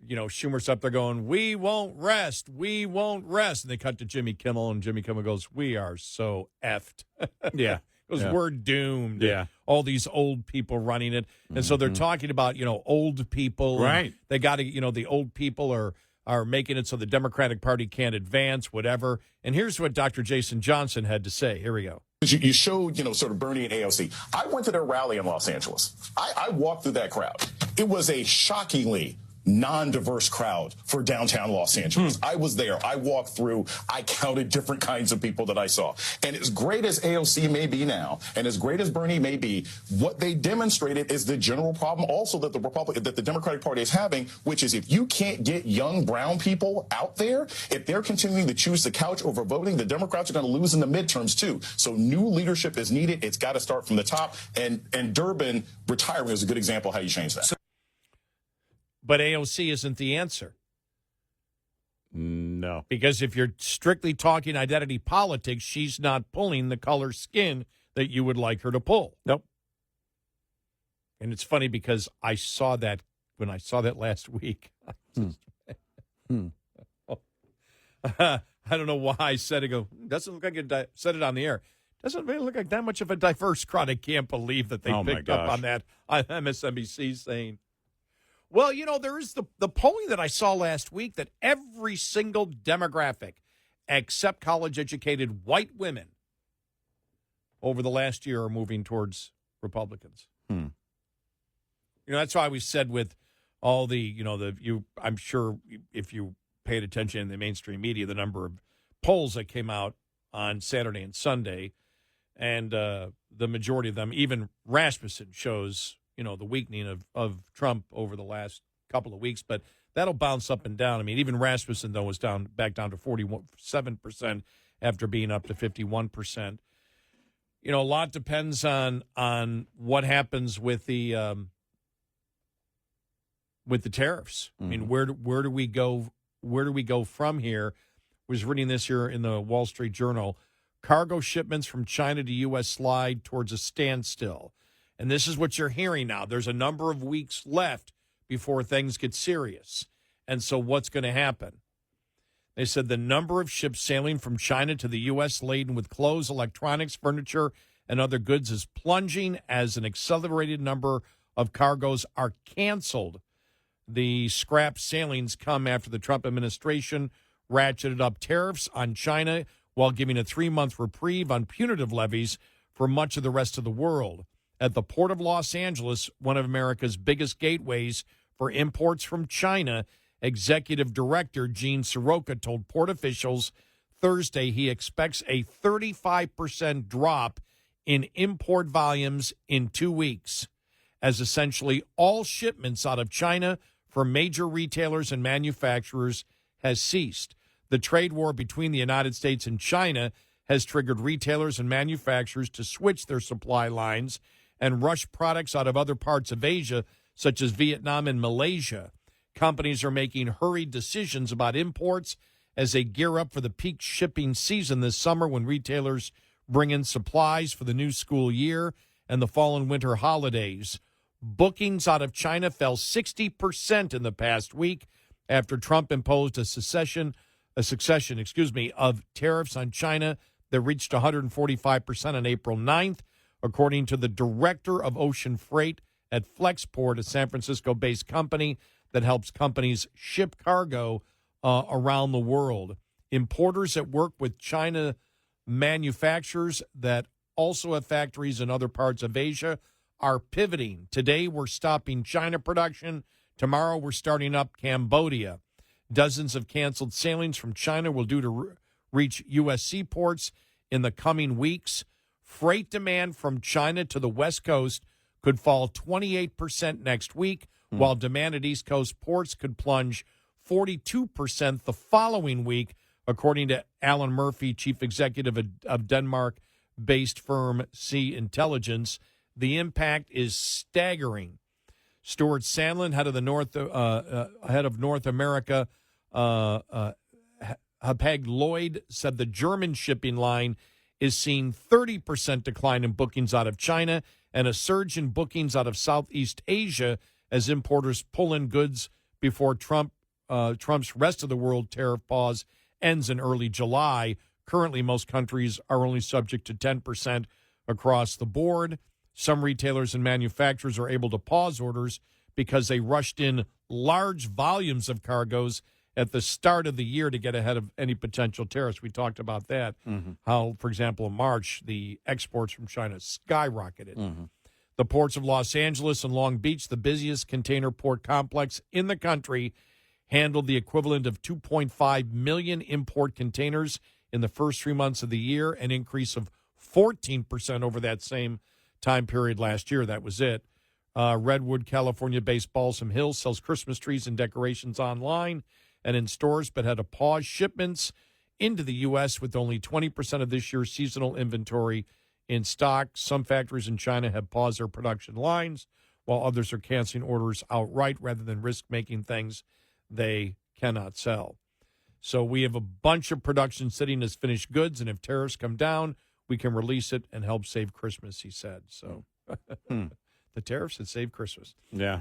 Schumer's up there going, we won't rest. And they cut to Jimmy Kimmel, and Jimmy Kimmel goes, we are so effed. Yeah. Goes, we're doomed. Yeah. All these old people running it. And so they're talking about, old people. Right. They got to, the old people are making it so the Democratic Party can't advance, whatever. And here's what Dr. Jason Johnson had to say. Here we go. You showed, sort of Bernie and AOC. I went to their rally in Los Angeles. I walked through that crowd. It was a shockingly non-diverse crowd for downtown Los Angeles. I was there. I walked through. I counted different kinds of people that I saw. And as great as AOC may be now, and as great as Bernie may be, what they demonstrated is the general problem also that the Democratic Party is having, which is if you can't get young brown people out there, if they're continuing to choose the couch over voting, the Democrats are going to lose in the midterms too. So new leadership is needed. It's got to start from the top. And Durbin retiring is a good example of how you change that. But AOC isn't the answer. No. Because if you're strictly talking identity politics, she's not pulling the color skin that you would like her to pull. Nope. And it's funny because I saw that when I saw that last week. I don't know why I said it. Doesn't look like it. Said it on the air. Doesn't really look like that much of a diverse crowd. I can't believe that they picked up on that on MSNBC saying. Well, you know, there is the polling that I saw last week that every single demographic except college-educated white women over the last year are moving towards Republicans. You know, that's why we said with all the, I'm sure if you paid attention in the mainstream media, the number of polls that came out on Saturday and Sunday, and the majority of them, even Rasmussen shows, the weakening of Trump over the last couple of weeks, but that'll bounce up and down. I mean, even Rasmussen, though, was back down to 47% after being up to 51%. A lot depends on what happens with the tariffs. I mean, where do we go? Where do we go from here? I was reading this here in the Wall Street Journal. Cargo shipments from China to U.S. slide towards a standstill. And this is what you're hearing now. There's a number of weeks left before things get serious. And so what's going to happen? They said the number of ships sailing from China to the U.S. laden with clothes, electronics, furniture, and other goods is plunging as an accelerated number of cargoes are canceled. The scrap sailings come after the Trump administration ratcheted up tariffs on China while giving a 3-month reprieve on punitive levies for much of the rest of the world. At the Port of Los Angeles, one of America's biggest gateways for imports from China, Executive Director Gene Soroka told port officials Thursday he expects a 35% drop in import volumes in 2 weeks, as essentially all shipments out of China for major retailers and manufacturers has ceased. The trade war between the United States and China has triggered retailers and manufacturers to switch their supply lines and rush products out of other parts of Asia, such as Vietnam and Malaysia. Companies are making hurried decisions about imports as they gear up for the peak shipping season this summer when retailers bring in supplies for the new school year and the fall and winter holidays. Bookings out of China fell 60% in the past week after Trump imposed a succession of tariffs on China that reached 145% on April 9th, according to the director of ocean freight at Flexport, a San Francisco-based company that helps companies ship cargo around the world. Importers that work with China manufacturers that also have factories in other parts of Asia are pivoting. Today, we're stopping China production. Tomorrow, we're starting up Cambodia. Dozens of canceled sailings from China will due to reach U.S. seaports in the coming weeks. Freight demand from China to the West Coast could fall 28% next week, while demand at East Coast ports could plunge 42% the following week, according to Alan Murphy, chief executive of Denmark-based firm Sea Intelligence. The impact is staggering. Stuart Sandlin, head of North America, Hapag-Lloyd, said the German shipping line is seeing 30% decline in bookings out of China and a surge in bookings out of Southeast Asia as importers pull in goods before Trump's rest of the world tariff pause ends in early July. Currently, most countries are only subject to 10% across the board. Some retailers and manufacturers are able to pause orders because they rushed in large volumes of cargoes at the start of the year to get ahead of any potential tariffs. We talked about that, how, for example, in March, the exports from China skyrocketed. The ports of Los Angeles and Long Beach, the busiest container port complex in the country, handled the equivalent of 2.5 million import containers in the first 3 months of the year, an increase of 14% over that same time period last year. That was it. Redwood, California-based Balsam Hills sells Christmas trees and decorations online and in stores, but had to pause shipments into the U.S. with only 20% of this year's seasonal inventory in stock. Some factories in China have paused their production lines, while others are canceling orders outright rather than risk making things they cannot sell. So we have a bunch of production sitting as finished goods, and if tariffs come down, we can release it and help save Christmas, he said. So the tariffs that save Christmas. Yeah.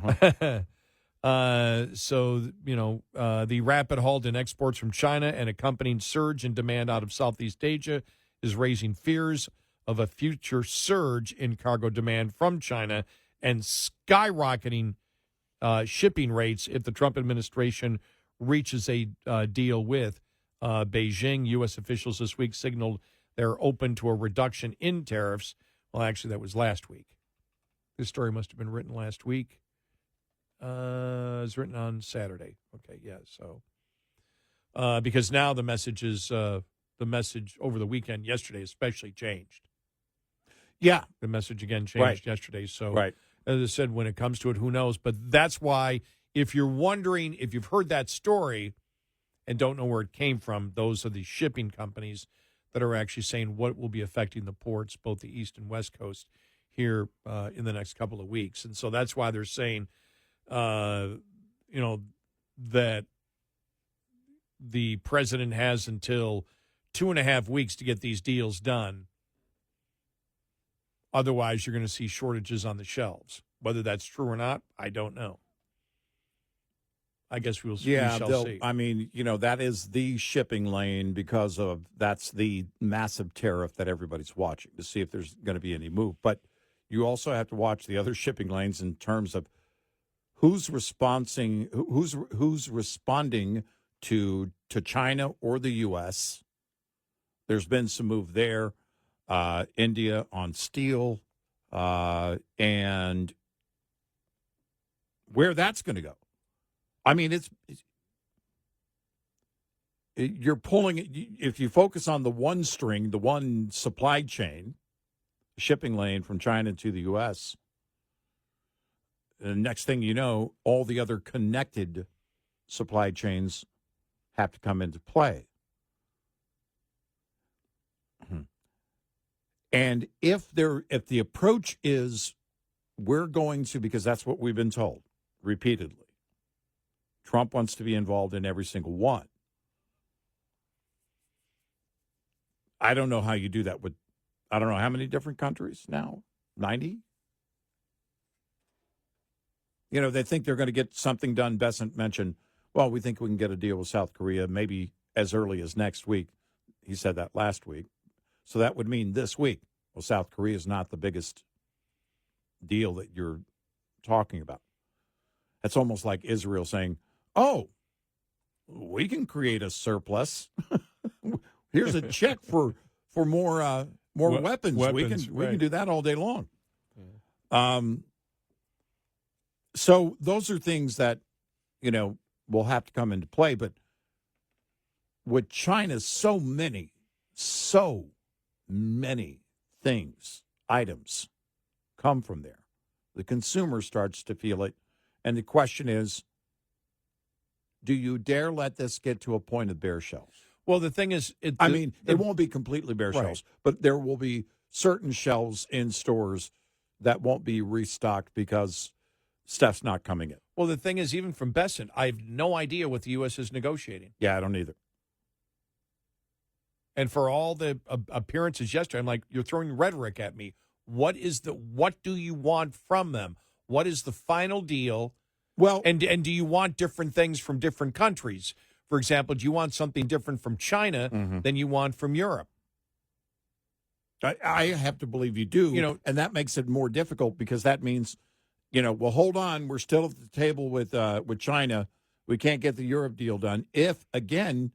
The rapid halt in exports from China and accompanying surge in demand out of Southeast Asia is raising fears of a future surge in cargo demand from China and skyrocketing shipping rates if the Trump administration reaches a deal with Beijing. U.S. officials this week signaled they're open to a reduction in tariffs. Well, actually, that was last week. This story must have been written last week. It was written on Saturday. Okay, yeah. So because now the message over the weekend, yesterday especially, changed. Yeah. The message again changed yesterday. So right. As I said, when it comes to it, who knows? But that's why, if you're wondering, if you've heard that story and don't know where it came from, those are the shipping companies that are actually saying what will be affecting the ports, both the East and West Coast, here in the next couple of weeks. And so that's why they're saying, that the president has until 2.5 weeks to get these deals done. Otherwise, you're going to see shortages on the shelves. Whether that's true or not, I don't know. I guess we shall see. I mean, that is the shipping lane because that's the massive tariff that everybody's watching to see if there's going to be any move. But you also have to watch the other shipping lanes in terms of who's responding to China or the U.S. There's been some move there. India on steel, and where that's going to go. I mean, you're pulling it. If you focus on the one string, the one supply chain, shipping lane from China to the U.S., the next thing you know, all the other connected supply chains have to come into play. And if the approach is we're going to, because that's what we've been told repeatedly, Trump wants to be involved in every single one. I don't know how you do that with, I don't know how many different countries now, 90? They think they're going to get something done. Bessent mentioned, well, we think we can get a deal with South Korea maybe as early as next week. He said that last week. So that would mean this week. Well, South Korea is not the biggest deal that you're talking about. That's almost like Israel saying, oh, we can create a surplus. Here's a check for more weapons. We can do that all day long. So those are things that, will have to come into play. But with China, so many things, items come from there. The consumer starts to feel it. And the question is, do you dare let this get to a point of bare shelves? Well, the thing is, it won't be completely bare shelves, but there will be certain shelves in stores that won't be restocked because stuff's not coming in. Well, the thing is, even from Bessent, I have no idea what the U.S. is negotiating. Yeah, I don't either. And for all the appearances yesterday, I'm like, you're throwing rhetoric at me. What do you want from them? What is the final deal? Well, and do you want different things from different countries? For example, do you want something different from China than you want from Europe? I have to believe you do. And that makes it more difficult because that means, well, hold on, we're still at the table with China. We can't get the Europe deal done. If, again,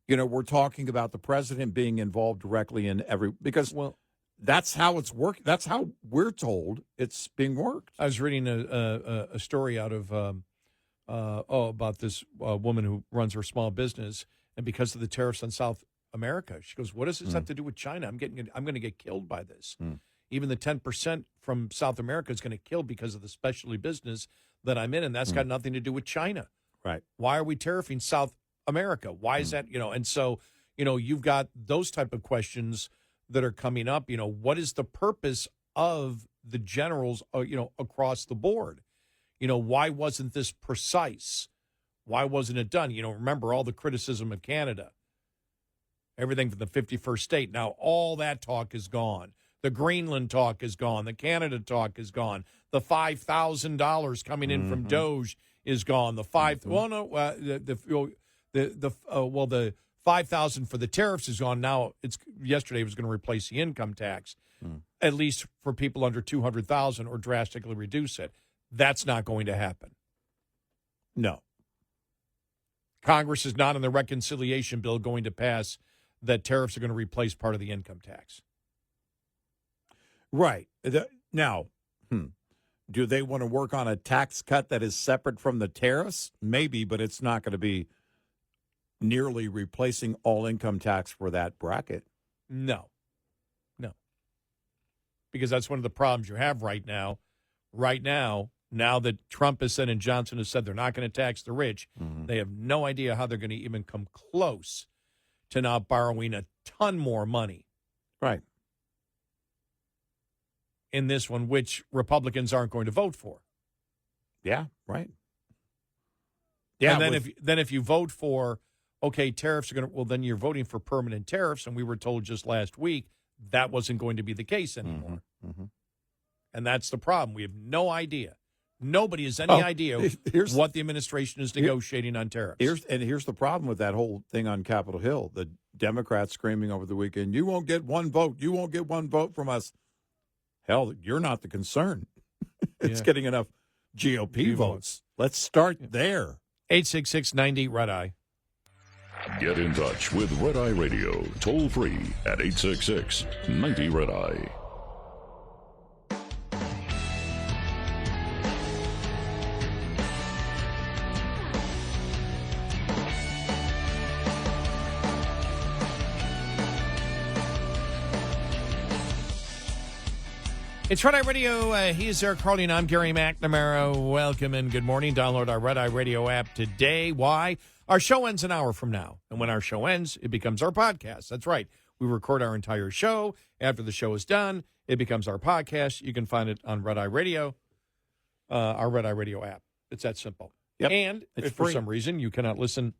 we're talking about the president being involved directly in that's how it's working. That's how we're told it's being worked. I was reading a story out of about this woman who runs her small business, and because of the tariffs on South America, she goes, "What does this have to do with China? I'm going to get killed by this. Even the 10% from South America is going to kill because of the specialty business that I'm in, and that's got nothing to do with China. Right? Why are we tariffing South America? Why is that? And so you've got those type of questions that are coming up. What is the purpose of the generals? Across the board. Why wasn't this precise? Why wasn't it done? Remember all the criticism of Canada, everything from the 51st state. Now all that talk is gone. The Greenland talk is gone. The Canada talk is gone. The $5,000 coming in from Doge is gone. The the 5,000 for the tariffs is gone. Now yesterday it was going to replace the income tax, at least for people under 200,000, or drastically reduce it. That's not going to happen. No. Congress is not in the reconciliation bill going to pass that tariffs are going to replace part of the income tax. Right. Now, do they want to work on a tax cut that is separate from the tariffs? Maybe, but it's not going to be nearly replacing all income tax for that bracket. No. Because that's one of the problems you have right now. Now that Trump has said and Johnson has said they're not going to tax the rich, they have no idea how they're going to even come close to not borrowing a ton more money. Right. In this one, which Republicans aren't going to vote for. Yeah, right. Yeah, and then if you vote for, okay, tariffs are going to, well, then you're voting for permanent tariffs, and we were told just last week that wasn't going to be the case anymore. And that's the problem. We have no idea. Nobody has any idea what the administration is negotiating on tariffs. Here's the problem with that whole thing on Capitol Hill. The Democrats screaming over the weekend, "You won't get one vote. You won't get one vote from us." Hell, you're not the concern. It's getting enough GOP votes. Let's start there. 866-90 Red Eye. Get in touch with Red Eye Radio, toll free at 866-90 Red Eye. It's Red Eye Radio. He's Eric Harley, and I'm Gary McNamara. Welcome and good morning. Download our Red Eye Radio app today. Why? Our show ends an hour from now. And when our show ends, it becomes our podcast. That's right. We record our entire show. After the show is done, it becomes our podcast. You can find it on Red Eye Radio, our Red Eye Radio app. It's that simple. Yep. And if for some reason you cannot listen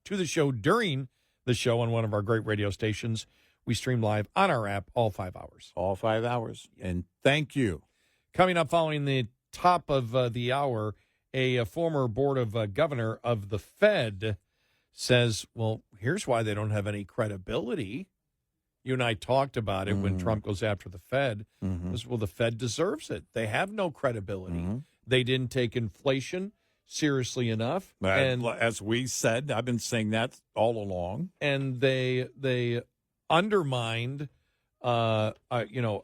to the show during the show on one of our great radio stations, we stream live on our app all 5 hours. All 5 hours. And thank you. Coming up following the top of the hour, a former board of governor of the Fed says, well, here's why they don't have any credibility. You and I talked about it when Trump goes after the Fed. Well, the Fed deserves it. They have no credibility. They didn't take inflation seriously enough. And as we said, I've been saying that all along. And they undermined, at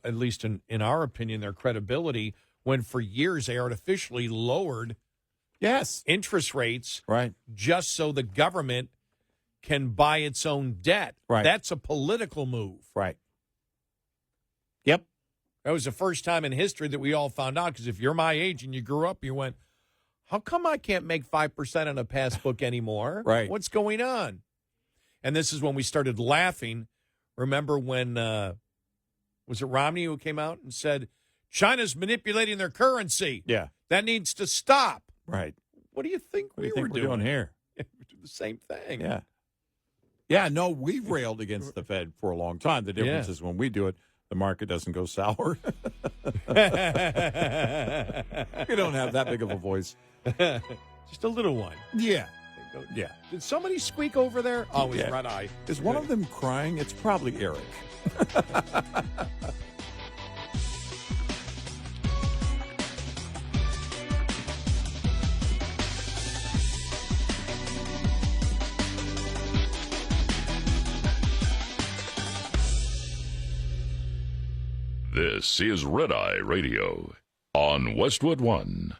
least in our opinion, their credibility when for years they artificially lowered interest rates just so the government can buy its own debt. Right. That's a political move. Right. Yep. That was the first time in history that we all found out, because if you're my age and you grew up, you went, how come I can't make 5% on a passbook anymore? Right. What's going on? And this is when we started laughing. Remember when, was it Romney who came out and said, China's manipulating their currency. Yeah. That needs to stop. Right. What do you think we're doing here? We do the same thing. Yeah. Yeah, no, we've railed against the Fed for a long time. The difference is when we do it, the market doesn't go sour. We don't have that big of a voice. Just a little one. Yeah. Yeah. Did somebody squeak over there? Oh, it's Red Eye. Is one of them crying? It's probably Eric. This is Red Eye Radio on Westwood One.